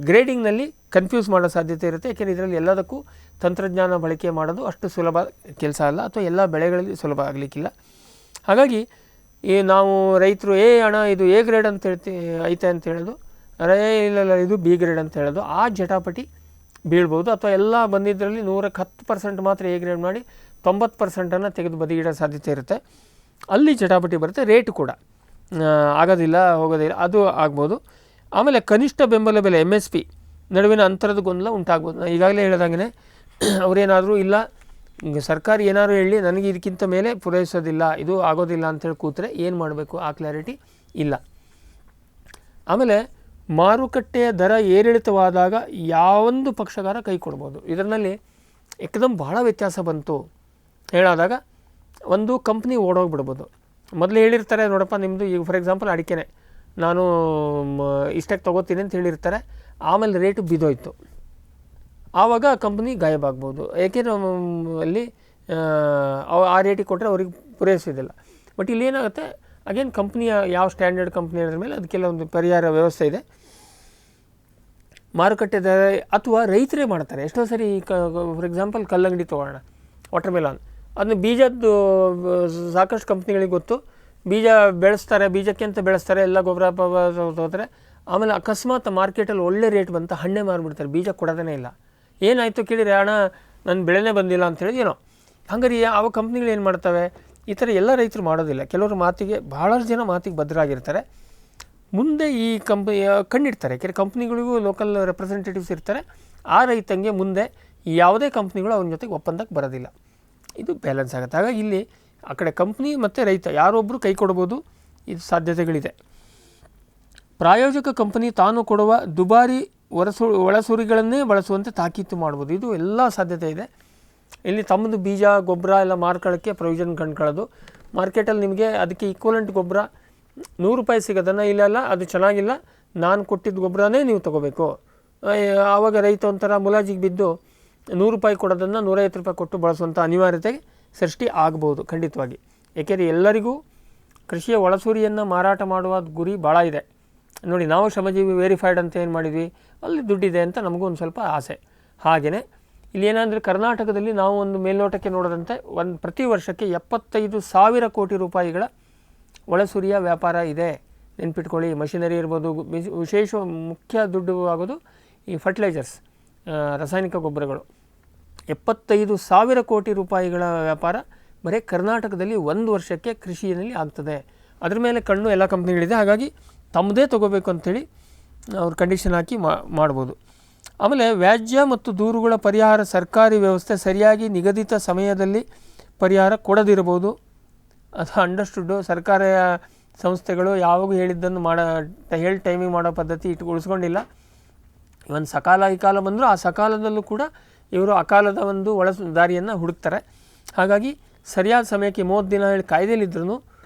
ಗ್ರೇಡಿಂಗ್ನಲ್ಲಿ ಕನ್ಫ್ಯೂಸ್ ಮಾಡೋ ಸಾಧ್ಯತೆ ಇರುತ್ತೆ. ಯಾಕೆಂದರೆ ಇದರಲ್ಲಿ ಎಲ್ಲದಕ್ಕೂ ತಂತ್ರಜ್ಞಾನ ಬಳಕೆ ಮಾಡೋದು ಅಷ್ಟು ಸುಲಭ ಕೆಲಸ ಅಲ್ಲ, ಅಥವಾ ಎಲ್ಲ ಬೆಳೆಗಳಲ್ಲಿ ಸುಲಭ ಆಗಲಿಕ್ಕಿಲ್ಲ. ಹಾಗಾಗಿ ನಾವು ರೈತರು ಹಣ ಇದು ಎ ಗ್ರೇಡ್ ಅಂತ ಐತೆ ಅಂತ ಹೇಳೋದು, ಇಲ್ಲ ಇದು ಬಿ ಗ್ರೇಡ್ ಅಂತ ಹೇಳೋದು, ಆ ಜಟಾಪಟಿ ಬೀಳ್ಬೋದು. ಅಥವಾ ಎಲ್ಲ ಬಂದಿದ್ದರಲ್ಲಿ 110% ಮಾತ್ರ ಎ ಗ್ರೇಡ್ ಮಾಡಿ 90%ಅನ್ನು ತೆಗೆದು ಬದಿಗಿಡೋ ಸಾಧ್ಯತೆ ಇರುತ್ತೆ. ಅಲ್ಲಿ ಜಟಾಪಟಿ ಬರುತ್ತೆ. ರೇಟ್ ಕೂಡ ಆಗೋದಿಲ್ಲ, ಹೋಗೋದಿಲ್ಲ, ಅದು ಆಗ್ಬೋದು. ಆಮೇಲೆ ಕನಿಷ್ಠ ಬೆಂಬಲ ಬೆಲೆ MSP ನಡುವಿನ ಅಂತರದ ಗೊಂದಲ ಉಂಟಾಗ್ಬೋದು. ನಾನು ಈಗಾಗಲೇ ಹೇಳಿದಾಗೆ ಅವರೇನಾದರೂ ಇಲ್ಲ ಸರ್ಕಾರ ಏನಾದ್ರು ಹೇಳಿ ನನಗೆ ಇದಕ್ಕಿಂತ ಮೇಲೆ ಪೂರೈಸೋದಿಲ್ಲ, ಇದು ಆಗೋದಿಲ್ಲ ಅಂಥೇಳಿ ಕೂತ್ರೆ ಏನು ಮಾಡಬೇಕು ಆ ಕ್ಲಾರಿಟಿ ಇಲ್ಲ. ಆಮೇಲೆ ಮಾರುಕಟ್ಟೆಯ ದರ ಏರಿಳಿತವಾದಾಗ ಯಾವೊಂದು ಪಕ್ಷಗಾರ ಕೈ ಕೊಡ್ಬೋದು. ಇದರಲ್ಲಿ ಏಕದಮ್ ಭಾಳ ವ್ಯತ್ಯಾಸ ಬಂತು ಹೇಳಾದಾಗ ಒಂದು ಕಂಪ್ನಿ ಓಡೋಗ್ಬಿಡ್ಬೋದು. ಮೊದಲು ಹೇಳಿರ್ತಾರೆ, ನೋಡಪ್ಪ ನಿಮ್ಮದು ಈಗ ಫಾರ್ ಎಕ್ಸಾಂಪಲ್ ಅಡಿಕೆನೆ ನಾನು ಇಷ್ಟಕ್ಕೆ ತೊಗೋತೀನಿ ಅಂತ ಹೇಳಿರ್ತಾರೆ, ಆಮೇಲೆ ರೇಟು ಬಿದ್ದೋಯ್ತು, ಆವಾಗ ಕಂಪ್ನಿ ಗಾಯಬಾಗ್ಬೋದು. ಏಕೆಂದರೆ ಅಲ್ಲಿ ಆ ರೇಟಿಗೆ ಕೊಟ್ಟರೆ ಅವ್ರಿಗೆ ಪೂರೈಸೋದಿಲ್ಲ. ಬಟ್ ಇಲ್ಲಿ ಏನಾಗುತ್ತೆ, ಅಗೇನ್ ಕಂಪ್ನಿಯ ಯಾವ ಸ್ಟ್ಯಾಂಡರ್ಡ್ ಕಂಪ್ನಿ ಇರೋದ್ರ ಮೇಲೆ ಅದಕ್ಕೆಲ್ಲ ಒಂದು ಪರಿಹಾರ ವ್ಯವಸ್ಥೆ ಇದೆ. ಮಾರುಕಟ್ಟೆ ದರ ಅಥವಾ ರೈತರೇ ಮಾಡ್ತಾರೆ. ಎಷ್ಟೋ ಸರಿ ಫಾರ್ ಎಕ್ಸಾಂಪಲ್ ಕಲ್ಲಂಗಡಿ ತೊಗೊಳ್ಳೋಣ, ವಾಟರ್ ಮೆಲಾನ್, ಅದನ್ನ ಬೀಜದ್ದು ಸಾಕಷ್ಟು ಕಂಪ್ನಿಗಳಿಗೆ ಗೊತ್ತು, ಬೀಜ ಬೆಳೆಸ್ತಾರೆ, ಬೀಜಕ್ಕೆ ಅಂತ ಬೆಳೆಸ್ತಾರೆ, ಎಲ್ಲ ಗೊಬ್ಬರ ತಗೋತಾರೆ. ಆಮೇಲೆ ಅಕಸ್ಮಾತ್ ಮಾರ್ಕೆಟಲ್ಲಿ ಒಳ್ಳೆ ರೇಟ್ ಬಂತ ಹಣ್ಣೆ ಮಾರಿಬಿಡ್ತಾರೆ, ಬೀಜ ಕೊಡೋದೇ ಇಲ್ಲ. ಏನಾಯಿತು ಕೇಳಿದರೆ, ಹಣ ನನ್ನ ಬೆಳೆನೇ ಬಂದಿಲ್ಲ ಅಂತೇಳಿ ಏನೋ. ಹಂಗಾರೆ ಅವ ಕಂಪ್ನಿಗಳು ಏನು ಮಾಡ್ತವೆ, ಈ ಥರ ಎಲ್ಲ ರೈತರು ಮಾಡೋದಿಲ್ಲ. ಕೆಲವರು ಮಾತಿಗೆ, ಭಾಳಷ್ಟು ಜನ ಮಾತಿಗೆ ಭದ್ರಾಗಿರ್ತಾರೆ. ಮುಂದೆ ಈ ಕಣ್ಣಿಡ್ತಾರೆ. ಯಾಕೆಂದರೆ ಕಂಪ್ನಿಗಳಿಗೂ ಲೋಕಲ್ ರೆಪ್ರೆಸೆಂಟೇಟಿವ್ಸ್ ಇರ್ತಾರೆ. ಆ ರೈತಂಗೆ ಮುಂದೆ ಯಾವುದೇ ಕಂಪ್ನಿಗಳು ಅವನ ಜೊತೆಗೆ ಒಪ್ಪಂದಕ್ಕೆ ಬರೋದಿಲ್ಲ. ಇದು ಬ್ಯಾಲೆನ್ಸ್ ಆಗುತ್ತೆ. ಹಾಗಾಗಿ ಇಲ್ಲಿ ಆ ಕಡೆ ಕಂಪ್ನಿ ಮತ್ತು ರೈತ ಯಾರೊಬ್ಬರು ಕೈ ಕೊಡ್ಬೋದು, ಇದು ಸಾಧ್ಯತೆಗಳಿದೆ. ಪ್ರಾಯೋಜಕ ಕಂಪನಿ ತಾನು ಕೊಡುವ ದುಬಾರಿ ಒಳಸುರಿಗಳನ್ನೇ ಬಳಸುವಂತೆ ತಾಕೀತು ಮಾಡ್ಬೋದು. ಇದು ಎಲ್ಲ ಸಾಧ್ಯತೆ ಇದೆ. ಇಲ್ಲಿ ತಮ್ಮದು ಬೀಜ ಗೊಬ್ಬರ ಎಲ್ಲ ಮಾರ್ಕೊಳ್ಳೋಕ್ಕೆ ಪ್ರೊವಿಷನ್ ಕಂಡ್ಕೊಳ್ಳೋದು. ಮಾರ್ಕೆಟಲ್ಲಿ ನಿಮಗೆ ಅದಕ್ಕೆ ಈಕ್ವಲೆಂಟ್ ಗೊಬ್ಬರ ₹100 ಸಿಗೋದನ್ನು, ಇಲ್ಲೆಲ್ಲ ಅದು ಚೆನ್ನಾಗಿಲ್ಲ, ನಾನು ಕೊಟ್ಟಿದ್ದ ಗೊಬ್ಬರನೇ ನೀವು ತೊಗೋಬೇಕು. ಆವಾಗ ರೈತ ಒಂಥರ ಮುಲಾಜಿಗೆ ಬಿದ್ದು ₹100 ಕೊಡೋದನ್ನು ₹150 ಕೊಟ್ಟು ಬಳಸುವಂಥ ಅನಿವಾರ್ಯತೆ ಸೃಷ್ಟಿ ಆಗ್ಬೋದು ಖಂಡಿತವಾಗಿ. ಏಕೆಂದರೆ ಎಲ್ಲರಿಗೂ ಕೃಷಿಯ ಒಳಸೂರಿಯನ್ನು ಮಾರಾಟ ಮಾಡುವ ಗುರಿ ಭಾಳ ಇದೆ. ನೋಡಿ, ನಾವು ಶ್ರಮಜೀವಿ ವೆರಿಫೈಡ್ ಅಂತ ಏನು ಮಾಡಿದ್ವಿ, ಅಲ್ಲಿ ದುಡ್ಡಿದೆ ಅಂತ ನಮಗೂ ಒಂದು ಸ್ವಲ್ಪ ಆಸೆ. ಹಾಗೆಯೇ ಇಲ್ಲಿ ಏನಂದರೆ, ಕರ್ನಾಟಕದಲ್ಲಿ ನಾವು ಒಂದು ಮೇಲ್ನೋಟಕ್ಕೆ ನೋಡೋದಂತೆ ಪ್ರತಿ ವರ್ಷಕ್ಕೆ 75,000 ಕೋಟಿ ರೂಪಾಯಿಗಳ ಒಳಸುರಿಯ ವ್ಯಾಪಾರ ಇದೆ. ನೆನ್ಪಿಟ್ಕೊಳ್ಳಿ, ಮಷಿನರಿ ಇರ್ಬೋದು. ವಿಶೇಷ ಮುಖ್ಯ ದುಡ್ಡು ಆಗೋದು ಈ ಫರ್ಟಿಲೈಸರ್ಸ್, ರಾಸಾಯನಿಕ ಗೊಬ್ಬರಗಳು. 75,000 ಕೋಟಿ ರೂಪಾಯಿಗಳ ವ್ಯಾಪಾರ ಬರೀ ಕರ್ನಾಟಕದಲ್ಲಿ ಒಂದು ವರ್ಷಕ್ಕೆ ಕೃಷಿಯಲ್ಲಿ ಆಗ್ತದೆ. ಅದ್ರ ಮೇಲೆ ಕಣ್ಣು ಎಲ್ಲ ಕಂಪ್ನಿಗಳಿದೆ. ಹಾಗಾಗಿ ತಮ್ಮದೇ ತೊಗೋಬೇಕು ಅಂಥೇಳಿ ಅವ್ರು ಕಂಡೀಷನ್ ಹಾಕಿ ಮಾಡ್ಬೋದು. ಆಮೇಲೆ ವ್ಯಾಜ್ಯ ಮತ್ತು ದೂರುಗಳ ಪರಿಹಾರ, ಸರ್ಕಾರಿ ವ್ಯವಸ್ಥೆ ಸರಿಯಾಗಿ ನಿಗದಿತ ಸಮಯದಲ್ಲಿ ಪರಿಹಾರ ಕೊಡದಿರಬಹುದು. ಅದು ಅಂಡರ್ಸ್ಟುಡ್ಡು. ಸರ್ಕಾರ ಸಂಸ್ಥೆಗಳು ಯಾವಾಗೂ ಹೇಳಿದ್ದನ್ನು ಹೇಳಿ ಟೈಮಿಂಗ್ ಮಾಡೋ ಪದ್ಧತಿ ಉಳಿಸ್ಕೊಂಡಿಲ್ಲ. ಒಂದು ಸಕಾಲ ಈ ಕಾಲ ಬಂದರೂ ಆ ಸಕಾಲದಲ್ಲೂ ಕೂಡ ಇವರು ಅಕಾಲದ ಒಂದು ದಾರಿಯನ್ನು ಹುಡುಕ್ತಾರೆ. ಹಾಗಾಗಿ ಸರಿಯಾದ ಸಮಯಕ್ಕೆ 30 ದಿನ ಹೇಳಿ ಕಾಯ್ದೆಯಲ್ಲಿದ್ರೂ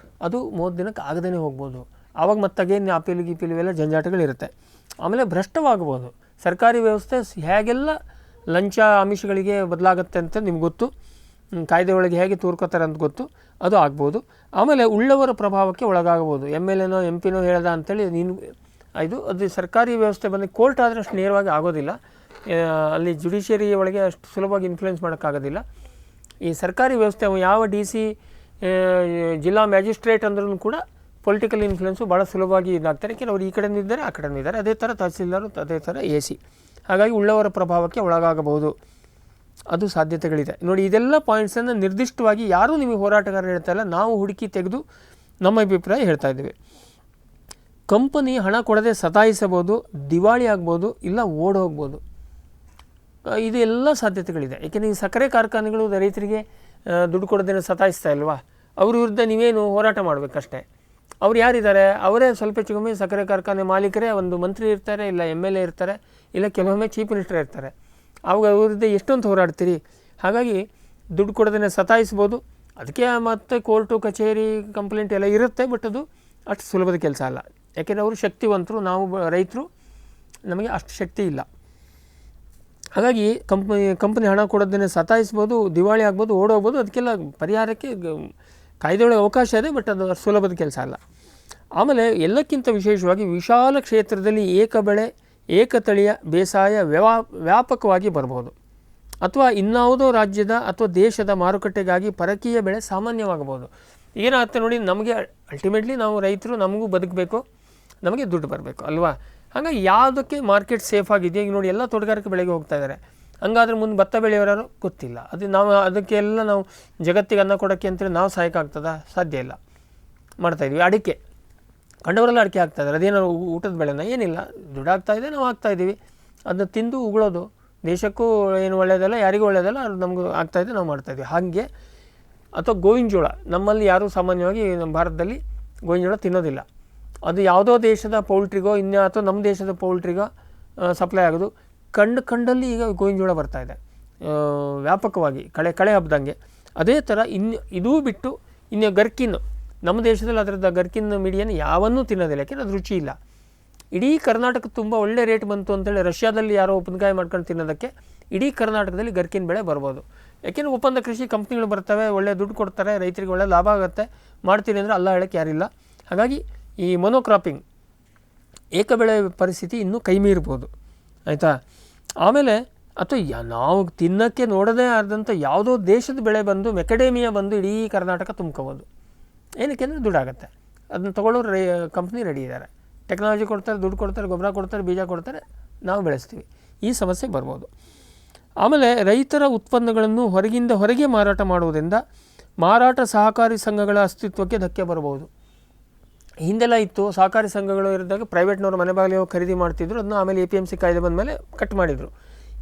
ಅದು 30 ದಿನಕ್ಕೆ ಆಗದೇ ಹೋಗ್ಬೋದು. ಆವಾಗ ಮತ್ತಾಗೇನು ಅಪೀಲು ಗೀಪೀಲು ಇವೆಲ್ಲ ಜಂಜಾಟಗಳಿರುತ್ತೆ. ಆಮೇಲೆ ಭ್ರಷ್ಟವಾಗ್ಬೋದು. ಸರ್ಕಾರಿ ವ್ಯವಸ್ಥೆ ಹೇಗೆಲ್ಲ ಲಂಚ ಆಮಿಷಗಳಿಗೆ ಬದಲಾಗುತ್ತೆ ಅಂತ ನಿಮ್ಗೆ ಗೊತ್ತು, ಕಾಯ್ದೆ ಒಳಗೆ ಹೇಗೆ ತೂರ್ಕೋತಾರೆ ಅಂತ ಗೊತ್ತು, ಅದು ಆಗ್ಬೋದು. ಆಮೇಲೆ ಉಳ್ಳವರ ಪ್ರಭಾವಕ್ಕೆ ಒಳಗಾಗಬಹುದು. MLAನೋ MP ನೋ ಹೇಳ್ದ ಅಂಥೇಳಿ ಅದು ಸರ್ಕಾರಿ ವ್ಯವಸ್ಥೆ ಬಂದು ಕೋರ್ಟ್ ಆದರೆ ಅಷ್ಟು ನೇರವಾಗಿ ಆಗೋದಿಲ್ಲ. ಅಲ್ಲಿ ಜುಡಿಷಿಯರಿ ಒಳಗೆ ಅಷ್ಟು ಸುಲಭವಾಗಿ ಇನ್ಫ್ಲೂಯೆನ್ಸ್ ಮಾಡೋಕ್ಕಾಗೋದಿಲ್ಲ. ಈ ಸರ್ಕಾರಿ ವ್ಯವಸ್ಥೆ ಯಾವ DC ಜಿಲ್ಲಾ ಮ್ಯಾಜಿಸ್ಟ್ರೇಟ್ ಅಂದ್ರೂ ಕೂಡ ಪೊಲಿಟಿಕಲ್ ಇನ್ಫ್ಲುಯೆನ್ಸು ಭಾಳ ಸುಲಭವಾಗಿ ಇದಾಗ್ತಾರೆ. ಕೆಲವರು ಈ ಕಡೆಯಿಂದ ಇದ್ದಾರೆ, ಆ ಕಡೆಯಿಂದ ಇದ್ದಾರೆ. ಅದೇ ಥರ ತಹಸೀಲ್ದಾರು, ಅದೇ ಥರ AC. ಹಾಗಾಗಿ ಉಳ್ಳವರ ಪ್ರಭಾವಕ್ಕೆ ಒಳಗಾಗಬಹುದು, ಅದು ಸಾಧ್ಯತೆಗಳಿದೆ. ನೋಡಿ, ಇದೆಲ್ಲ ಪಾಯಿಂಟ್ಸನ್ನು ನಿರ್ದಿಷ್ಟವಾಗಿ ಯಾರೂ ನಿಮಗೆ ಹೋರಾಟಗಾರರು ಹೇಳ್ತಾ ಇಲ್ಲ, ನಾವು ಹುಡುಕಿ ತೆಗೆದು ನಮ್ಮ ಅಭಿಪ್ರಾಯ ಹೇಳ್ತಾ ಇದ್ದೀವಿ. ಕಂಪನಿ ಹಣ ಕೊಡದೆ ಸತಾಯಿಸಬಹುದು, ದಿವಾಳಿ ಆಗ್ಬೋದು, ಇಲ್ಲ ಓಡ್ ಹೋಗ್ಬೋದು. ಇದು ಎಲ್ಲ ಸಾಧ್ಯತೆಗಳಿದೆ. ಏಕೆಂದರೆ ಈ ಸಕ್ಕರೆ ಕಾರ್ಖಾನೆಗಳು ರೈತರಿಗೆ ದುಡ್ಡು ಕೊಡೋದನ್ನು ಸತಾಯಿಸ್ತಾ ಇಲ್ವಾ, ಅವ್ರ ವಿರುದ್ಧ ನೀವೇನು ಹೋರಾಟ ಮಾಡಬೇಕಷ್ಟೇ. ಅವ್ರು ಯಾರಿದ್ದಾರೆ, ಅವರೇ ಸ್ವಲ್ಪ ಚಿಕ್ಕಮ್ಮೆ ಸಕ್ಕರೆ ಕಾರ್ಖಾನೆ ಮಾಲೀಕರೇ, ಒಂದು ಮಂತ್ರಿ ಇರ್ತಾರೆ, ಇಲ್ಲ MLA ಇರ್ತಾರೆ, ಇಲ್ಲ ಕೆಲವೊಮ್ಮೆ ಚೀಫ್ ಮಿನಿಸ್ಟರ್ ಇರ್ತಾರೆ. ಅವಾಗ ಅವ್ರ ವಿರುದ್ಧ ಎಷ್ಟೊಂದು ಹೋರಾಡ್ತೀರಿ. ಹಾಗಾಗಿ ದುಡ್ಡು ಕೊಡೋದನ್ನು ಸತಾಯಿಸ್ಬೋದು. ಅದಕ್ಕೆ ಮತ್ತೆ ಕೋರ್ಟು ಕಚೇರಿ ಕಂಪ್ಲೇಂಟ್ ಎಲ್ಲ ಇರುತ್ತೆ. ಬಟ್ ಅದು ಅಷ್ಟು ಸುಲಭದ ಕೆಲಸ ಅಲ್ಲ. ಯಾಕೆಂದರೆ ಅವರು ಶಕ್ತಿವಂತರು, ನಾವು ರೈತರು ನಮಗೆ ಅಷ್ಟು ಶಕ್ತಿ ಇಲ್ಲ. ಹಾಗಾಗಿ ಕಂಪನಿ ಹಣ ಕೊಡೋದನ್ನೇ ಸತಾಯಿಸ್ಬೋದು, ದಿವಾಳಿ ಆಗ್ಬೋದು, ಓಡೋಗ್ಬೋದು. ಅದಕ್ಕೆಲ್ಲ ಪರಿಹಾರಕ್ಕೆ ಕಾಯ್ದೆಯೊಳಗೆ ಅವಕಾಶ ಇದೆ. ಬಟ್ ಅದು ಸುಲಭದ ಕೆಲಸ ಅಲ್ಲ. ಆಮೇಲೆ ಎಲ್ಲಕ್ಕಿಂತ ವಿಶೇಷವಾಗಿ ವಿಶಾಲ ಕ್ಷೇತ್ರದಲ್ಲಿ ಏಕಬೆಳೆ ಏಕತಳಿಯ ಬೇಸಾಯ ವ್ಯಾಪಕವಾಗಿ ಬರ್ಬೋದು. ಅಥವಾ ಇನ್ಯಾವುದೋ ರಾಜ್ಯದ ಅಥವಾ ದೇಶದ ಮಾರುಕಟ್ಟೆಗಾಗಿ ಪರಕೀಯ ಬೆಳೆ ಸಾಮಾನ್ಯವಾಗಬಹುದು. ಏನಾಗುತ್ತೆ ನೋಡಿ, ನಮಗೆ ಅಲ್ಟಿಮೇಟ್ಲಿ ನಾವು ರೈತರು, ನಮಗೂ ಬದುಕಬೇಕು, ನಮಗೆ ದುಡ್ಡು ಬರಬೇಕು ಅಲ್ವಾ. ಹಾಗಾಗಿ ಯಾವುದಕ್ಕೆ ಮಾರ್ಕೆಟ್ ಸೇಫ್ ಆಗಿದೆಯೋ, ಈಗ ನೋಡಿ ಎಲ್ಲ ತೋಟಗಾರಿಕೆ ಬೆಳೆಗೆ ಹೋಗ್ತಾ ಇದ್ದಾರೆ. ಹಂಗಾದ್ರೆ ಮುಂದೆ ಭತ್ತ ಬೆಳೆಯೋರು ಗೊತ್ತಿಲ್ಲ. ಅದು ನಾವು ಅದಕ್ಕೆಲ್ಲ ನಾವು ಜಗತ್ತಿಗೆ ಅನ್ನ ಕೊಡೋಕ್ಕೆ ಅಂತೇಳಿ ನಾವು ಸಹಾಯಕ್ಕಾಗ್ತದ? ಸಾಧ್ಯ ಇಲ್ಲ. ಮಾಡ್ತಾಯಿದ್ವಿ. ಅಡಿಕೆ ಕಂಡವರೆಲ್ಲ ಅಡಿಕೆ ಹಾಕ್ತಾಯಿದ್ದಾರೆ. ಅದೇನಾದ್ರು ಊಟದ ಬೆಳೆನ? ಏನಿಲ್ಲ, ದುಡ್ಡಾಗ್ತಾ ಇದೆ, ನಾವು ಹಾಕ್ತಾಯಿದ್ದೀವಿ. ಅದನ್ನ ತಿಂದು ಉಗುಳೋದು. ದೇಶಕ್ಕೂ ಏನು ಒಳ್ಳೆಯದಲ್ಲ, ಯಾರಿಗೂ ಒಳ್ಳೆಯದಲ್ಲ, ಅದು ನಮಗೂ ಆಗ್ತಾಯಿದೆ, ನಾವು ಮಾಡ್ತಾಯಿದ್ವಿ. ಹಾಗೆ ಅಥವಾ ಗೋವಿನ ಜೋಳ, ನಮ್ಮಲ್ಲಿ ಯಾರೂ ಸಾಮಾನ್ಯವಾಗಿ ನಮ್ಮ ಭಾರತದಲ್ಲಿ ಗೋವಿನ ಜೋಳ ತಿನ್ನೋದಿಲ್ಲ. ಅದು ಯಾವುದೋ ದೇಶದ ಪೌಲ್ಟ್ರಿಗೋ ಅಥವಾ ನಮ್ಮ ದೇಶದ ಪೌಲ್ಟ್ರಿಗೋ ಸಪ್ಲೈ ಆಗೋದು. ಕಂಡಲ್ಲಿ ಈಗ ಗೋವಿನ ಜೋಳ ಬರ್ತಾಯಿದೆ ವ್ಯಾಪಕವಾಗಿ, ಕಳೆ ಹಬ್ಬದಂಗೆ. ಅದೇ ಥರ ಇದೂ ಬಿಟ್ಟು ಇನ್ನು ಗರ್ಕಿನ್ನು, ನಮ್ಮ ದೇಶದಲ್ಲಿ ಅದರದ್ದು ಗರ್ಕಿನ್ ಮೀಡಿಯನ್ನು ಯಾವನ್ನೂ ತಿನ್ನೋದಿಲ್ಲ. ಯಾಕೆಂದರೆ ಅದು ರುಚಿ ಇಲ್ಲ. ಇಡೀ ಕರ್ನಾಟಕ ತುಂಬ ಒಳ್ಳೆ ರೇಟ್ ಬಂತು ಅಂತೇಳಿ ರಷ್ಯಾದಲ್ಲಿ ಯಾರೋ ಉಪ್ಪಿನಕಾಯಿ ಮಾಡ್ಕೊಂಡು ತಿನ್ನೋದಕ್ಕೆ ಇಡೀ ಕರ್ನಾಟಕದಲ್ಲಿ ಗರ್ಕಿನ ಬೆಳೆ ಬರ್ಬೋದು. ಯಾಕೆಂದರೆ ಒಪ್ಪಂದ ಕೃಷಿ ಕಂಪ್ನಿಗಳು ಬರ್ತವೆ, ಒಳ್ಳೆ ದುಡ್ಡು ಕೊಡ್ತಾರೆ, ರೈತರಿಗೆ ಒಳ್ಳೆ ಲಾಭ ಆಗುತ್ತೆ. ಮಾಡ್ತೀನಿ ಅಂದರೆ ಅಲ್ಲ ಹೇಳೋಕ್ಕೆ ಯಾರಿಲ್ಲ. ಹಾಗಾಗಿ ಈ ಮೊನೋಕ್ರಾಪಿಂಗ್ ಏಕಬೆಳೆ ಪರಿಸ್ಥಿತಿ ಇನ್ನೂ ಕೈ ಮೀರ್ಬೋದು, ಆಯಿತಾ. ಆಮೇಲೆ ಅಥವಾ ನಾವು ತಿನ್ನೋಕ್ಕೆ ನೋಡದೇ ಆದಂಥ ಯಾವುದೋ ದೇಶದ ಬೆಳೆ ಬಂದು ಮೆಕಡೇಮಿಯಾ ಬಂದು ಇಡೀ ಕರ್ನಾಟಕ ತುಂಬ್ಕೋಬೋದು. ಏನಕ್ಕೆ ಅಂದರೆ ದುಡ್ಡಾಗುತ್ತೆ. ಅದನ್ನ ತೊಗೊಳ್ಳೋರು ಕಂಪ್ನಿ ರೆಡಿ ಇದ್ದಾರೆ, ಟೆಕ್ನಾಲಜಿ ಕೊಡ್ತಾರೆ, ದುಡ್ಡು ಕೊಡ್ತಾರೆ, ಗೊಬ್ಬರ ಕೊಡ್ತಾರೆ, ಬೀಜ ಕೊಡ್ತಾರೆ, ನಾವು ಬೆಳೆಸ್ತೀವಿ. ಈ ಸಮಸ್ಯೆ ಬರ್ಬೋದು. ಆಮೇಲೆ ರೈತರ ಉತ್ಪನ್ನಗಳನ್ನು ಹೊರಗೆ ಮಾರಾಟ ಮಾಡುವುದರಿಂದ ಮಾರಾಟ ಸಹಕಾರಿ ಸಂಘಗಳ ಅಸ್ತಿತ್ವಕ್ಕೆ ಧಕ್ಕೆ ಬರಬಹುದು. ಹಿಂದೆಲ್ಲ ಇತ್ತು, ಸಹಕಾರಿ ಸಂಘಗಳು ಇರಿದಾಗ ಪ್ರೈವೇಟ್ನವರು ಮನೆ ಬಾಗಿಲಿಗೆ ಹೋಗಿ ಖರೀದಿ ಮಾಡ್ತಿದ್ರು. ಅದನ್ನು ಆಮೇಲೆ APMC ಕಾಯ್ದೆ ಬಂದ ಮೇಲೆ ಕಟ್ ಮಾಡಿದರು.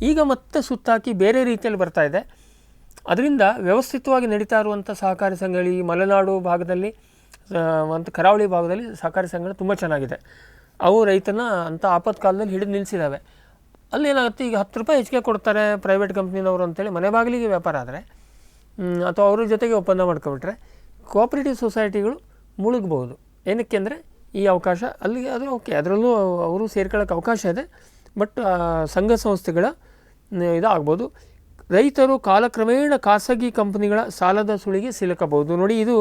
ಈಗ ಮತ್ತೆ ಸುತ್ತಾಕಿ ಬೇರೆ ರೀತಿಯಲ್ಲಿ ಬರ್ತಾ ಇದೆ. ಅದರಿಂದ ವ್ಯವಸ್ಥಿತವಾಗಿ ನಡೀತಾ ಇರುವಂಥ ಸಹಕಾರಿ ಸಂಘಗಳು ಈ ಮಲೆನಾಡು ಭಾಗದಲ್ಲಿ ಮತ್ತು ಕರಾವಳಿ ಭಾಗದಲ್ಲಿ ಸಹಕಾರಿ ಸಂಘಗಳು ತುಂಬ ಚೆನ್ನಾಗಿದೆ. ಅವು ರೈತನ ಅಂಥ ಆಪತ್ಕಾಲದಲ್ಲಿ ಹಿಡಿದು ನಿಲ್ಲಿಸಿದ್ದಾವೆ. ಅಲ್ಲೇನಾಗುತ್ತೆ, ಈಗ 10 ರೂಪಾಯಿ ಹೆಚ್ಚಿಗೆ ಕೊಡ್ತಾರೆ ಪ್ರೈವೇಟ್ ಕಂಪ್ನಿನವರು ಅಂತೇಳಿ ಮನೆ ಬಾಗಿಲಿಗೆ ವ್ಯಾಪಾರ ಆದರೆ, ಅಥವಾ ಅವ್ರ ಜೊತೆಗೆ ಒಪ್ಪಂದ ಮಾಡ್ಕೊಬಿಟ್ರೆ ಕೋಆಪರೇಟಿವ್ ಸೊಸೈಟಿಗಳು ಮುಳುಗಬಹುದು. ಏನಕ್ಕೆ ಅಂದರೆ ಈ ಅವಕಾಶ ಅಲ್ಲಿಗೆ ಅದು ಓಕೆ, ಅದರಲ್ಲೂ ಅವರು ಸೇರ್ಕೊಳ್ಳೋಕ್ಕೆ ಅವಕಾಶ ಇದೆ. ಬಟ್ ಸಂಘ ಸಂಸ್ಥೆಗಳ ಇದು ಆಗ್ಬೋದು. ರೈತರು ಕಾಲಕ್ರಮೇಣ ಖಾಸಗಿ ಕಂಪನಿಗಳ ಸಾಲದ ಸುಳಿಗೆ ಸಿಲುಕಬಹುದು. ನೋಡಿ, ಇದು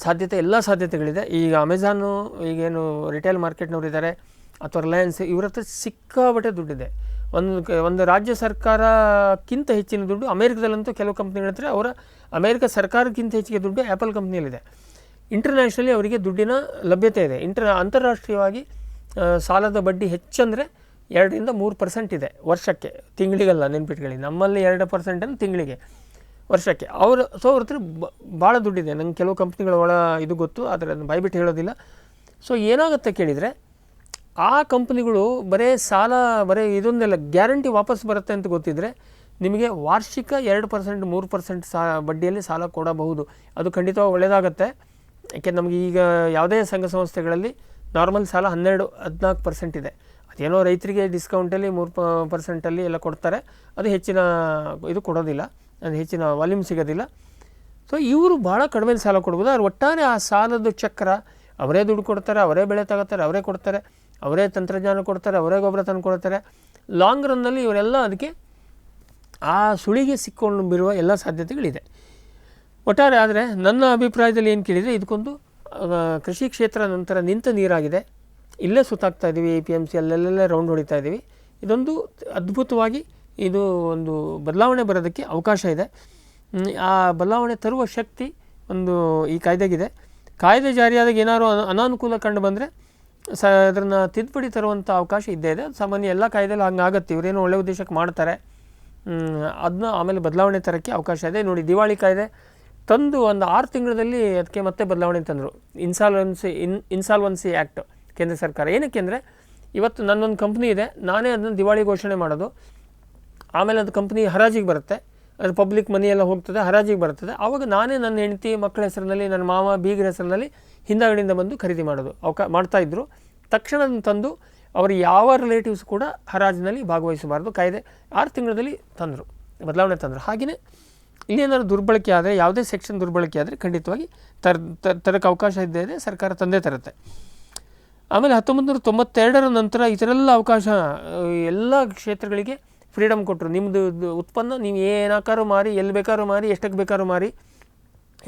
ಸಾಧ್ಯತೆ, ಎಲ್ಲ ಸಾಧ್ಯತೆಗಳಿದೆ. ಈಗ ಅಮೆಝಾನು, ಈಗೇನು ರಿಟೇಲ್ ಮಾರ್ಕೆಟ್ನವ್ರು ಇದ್ದಾರೆ, ಅಥವಾ ರಿಲಯನ್ಸ್, ಇವ್ರ ಹತ್ರ ಸಿಕ್ಕಾಬಟ್ಟೆ ದುಡ್ಡಿದೆ. ಒಂದು ರಾಜ್ಯ ಸರ್ಕಾರಕ್ಕಿಂತ ಹೆಚ್ಚಿನ ದುಡ್ಡು ಅಮೇರಿಕದಲ್ಲಂತೂ ಕೆಲವು ಕಂಪ್ನಿಗಳ ಹತ್ರ, ಅವರ ಅಮೇರಿಕ ಸರ್ಕಾರಕ್ಕಿಂತ ಹೆಚ್ಚಿಗೆ ದುಡ್ಡು ಆ್ಯಪಲ್ ಕಂಪ್ನಿಯಲ್ಲಿದೆ. ಇಂಟರ್ನ್ಯಾಷನಲಿ ಅವರಿಗೆ ದುಡ್ಡಿನ ಲಭ್ಯತೆ ಇದೆ. ಅಂತಾರಾಷ್ಟ್ರೀಯವಾಗಿ ಸಾಲದ ಬಡ್ಡಿ ಹೆಚ್ಚಂದರೆ 2-3% ಇದೆ ವರ್ಷಕ್ಕೆ, ತಿಂಗಳಿಗಲ್ಲ, ನೆನ್ಪಿಟ್ಕೊಳ್ಳಿ. ನಮ್ಮಲ್ಲಿ 2% ತಿಂಗಳಿಗೆ, ವರ್ಷಕ್ಕೆ. ಅವ್ರ ಹತ್ರ ಭಾಳ ದುಡ್ಡಿದೆ. ನಂಗೆ ಕೆಲವು ಕಂಪ್ನಿಗಳ ಇದು ಗೊತ್ತು, ಆದರೆ ಅದನ್ನು ಬಾಯ್ಬಿಟ್ಟು ಹೇಳೋದಿಲ್ಲ. ಸೊ ಏನಾಗುತ್ತೆ ಕೇಳಿದರೆ, ಆ ಕಂಪ್ನಿಗಳು ಬರೀ ಇದೊಂದೆಲ್ಲ ಗ್ಯಾರಂಟಿ ವಾಪಸ್ ಬರುತ್ತೆ ಅಂತ ಗೊತ್ತಿದ್ದರೆ ನಿಮಗೆ ವಾರ್ಷಿಕ 2% 3% ಬಡ್ಡಿಯಲ್ಲಿ ಸಾಲ ಕೊಡಬಹುದು. ಅದು ಖಂಡಿತವಾಗಿ ಒಳ್ಳೆಯದಾಗುತ್ತೆ. ಯಾಕೆ ನಮಗೆ ಈಗ ಯಾವುದೇ ಸಂಘ ಸಂಸ್ಥೆಗಳಲ್ಲಿ ನಾರ್ಮಲ್ ಸಾಲ 12-14% ಇದೆ. ಅದೇನೋ ರೈತರಿಗೆ ಡಿಸ್ಕೌಂಟಲ್ಲಿ 3% ಎಲ್ಲ ಕೊಡ್ತಾರೆ. ಅದು ಹೆಚ್ಚಿನ ಇದು ಕೊಡೋದಿಲ್ಲ, ಅದು ಹೆಚ್ಚಿನ ವಾಲ್ಯೂಮ್ ಸಿಗೋದಿಲ್ಲ. ಸೊ ಇವರು ಭಾಳ ಕಡಿಮೆ ಸಾಲ ಕೊಡ್ಬೋದು. ಆದರೆ ಒಟ್ಟಾರೆ ಆ ಸಾಲದ ಚಕ್ರ, ಅವರೇ ದುಡ್ಡು ಕೊಡ್ತಾರೆ, ಅವರೇ ಬೆಳೆ ತಗೋತಾರೆ, ಅವರೇ ಕೊಡ್ತಾರೆ, ಅವರೇ ತಂತ್ರಜ್ಞಾನ ಕೊಡ್ತಾರೆ, ಅವರೇ ಗೊಬ್ಬರ ತಂದು ಕೊಡ್ತಾರೆ. ಲಾಂಗ್ ರನ್ನಲ್ಲಿ ಇವರೆಲ್ಲ ಅದಕ್ಕೆ ಆ ಸುಳಿಗೆ ಸಿಕ್ಕೊಂಡು ಬಿರುವ ಎಲ್ಲ ಸಾಧ್ಯತೆಗಳಿದೆ ಒಟ್ಟಾರೆ. ಆದರೆ ನನ್ನ ಅಭಿಪ್ರಾಯದಲ್ಲಿ ಏನು ಕೇಳಿದರೆ, ಇದಕ್ಕೊಂದು ಕೃಷಿ ಕ್ಷೇತ್ರ ನಂತರ ನಿಂತ ನೀರಾಗಿದೆ. ಇಲ್ಲೇ ಸುತ್ತಾಗ್ತಾ ಇದ್ದೀವಿ, APMC ಅಲ್ಲೆಲ್ಲ ರೌಂಡ್ ಹೊಡಿತಾ ಇದ್ದೀವಿ. ಇದೊಂದು ಅದ್ಭುತವಾಗಿ ಇದು ಒಂದು ಬದಲಾವಣೆ ಬರೋದಕ್ಕೆ ಅವಕಾಶ ಇದೆ. ಆ ಬದಲಾವಣೆ ತರುವ ಶಕ್ತಿ ಒಂದು ಈ ಕಾಯ್ದೆಗಿದೆ. ಕಾಯ್ದೆ ಜಾರಿಯಾದಾಗ ಏನಾದರೂ ಅನಾನುಕೂಲ ಕಂಡು ಬಂದರೆ ಅದನ್ನು ತಿದ್ದುಪಡಿ ತರುವಂಥ ಅವಕಾಶ ಇದ್ದೇ ಇದೆ. ಸಾಮಾನ್ಯ ಎಲ್ಲ ಕಾಯ್ದೆಲ್ಲ ಹಂಗಾಗತ್ತೆ. ಇವರೇನೋ ಒಳ್ಳೆಯ ಉದ್ದೇಶಕ್ಕೆ ಮಾಡ್ತಾರೆ, ಅದನ್ನ ಆಮೇಲೆ ಬದಲಾವಣೆ ತರೋಕ್ಕೆ ಅವಕಾಶ ಇದೆ. ನೋಡಿ, ದಿವಾಳಿ ಕಾಯ್ದೆ ತಂದು ಒಂದು 6 ತಿಂಗಳಲ್ಲಿ ಅದಕ್ಕೆ ಮತ್ತೆ ಬದಲಾವಣೆ ತಂದರು. ಇನ್ಸಾಲ್ವೆನ್ಸಿ ಆ್ಯಕ್ಟ್ ಕೇಂದ್ರ ಸರ್ಕಾರ. ಏನಕ್ಕೆ ಅಂದರೆ ಇವತ್ತು ನನ್ನೊಂದು ಕಂಪ್ನಿ ಇದೆ, ನಾನೇ ಅದನ್ನು ದಿವಾಳಿ ಘೋಷಣೆ ಮಾಡೋದು, ಆಮೇಲೆ ಅದು ಕಂಪ್ನಿ ಹರಾಜಿಗೆ ಬರುತ್ತೆ, ಅದು ಪಬ್ಲಿಕ್ ಮನಿ ಎಲ್ಲ ಹೋಗ್ತದೆ, ಹರಾಜಿಗೆ ಬರ್ತದೆ. ಆವಾಗ ನಾನೇ ನನ್ನ ಹೆಂಡತಿ ಮಕ್ಕಳ ಹೆಸರಿನಲ್ಲಿ, ನನ್ನ ಮಾವ ಬೀಗರ ಹೆಸರಿನಲ್ಲಿ ಹಿಂದಗಡೆಯಿಂದ ಬಂದು ಖರೀದಿ ಮಾಡೋದು ಮಾಡ್ತಾಯಿದ್ರು. ತಕ್ಷಣ ತಂದು ಅವರು ಯಾವ ರಿಲೇಟಿವ್ಸ್ ಕೂಡ ಹರಾಜಿನಲ್ಲಿ ಭಾಗವಹಿಸಬಾರ್ದು. ಕಾಯ್ದೆ 6 ತಿಂಗಳಲ್ಲಿ ತಂದರು, ಬದಲಾವಣೆ ತಂದರು. ಹಾಗೆಯೇ ಇಲ್ಲಿ ಏನಾದರೂ ದುರ್ಬಳಕೆ ಆದರೆ, ಯಾವುದೇ ಸೆಕ್ಷನ್ ದುರ್ಬಳಕೆ ಆದರೆ ಖಂಡಿತವಾಗಿ ತರಕ್ಕೆ ಅವಕಾಶ ಇದೆ, ಸರ್ಕಾರ ತಂದೆ ತರುತ್ತೆ. ಆಮೇಲೆ 1992 ನಂತರ ಇದರೆಲ್ಲ ಅವಕಾಶ ಎಲ್ಲ ಕ್ಷೇತ್ರಗಳಿಗೆ ಫ್ರೀಡಮ್ ಕೊಟ್ಟರು. ನಿಮ್ಮದು ಉತ್ಪನ್ನ ನೀವು ಏನಾಕಾರು ಮಾರಿ, ಎಲ್ಲಿ ಬೇಕಾದ್ರೂ ಮಾರಿ, ಎಷ್ಟಕ್ಕೆ ಬೇಕಾದ್ರೂ ಮಾರಿ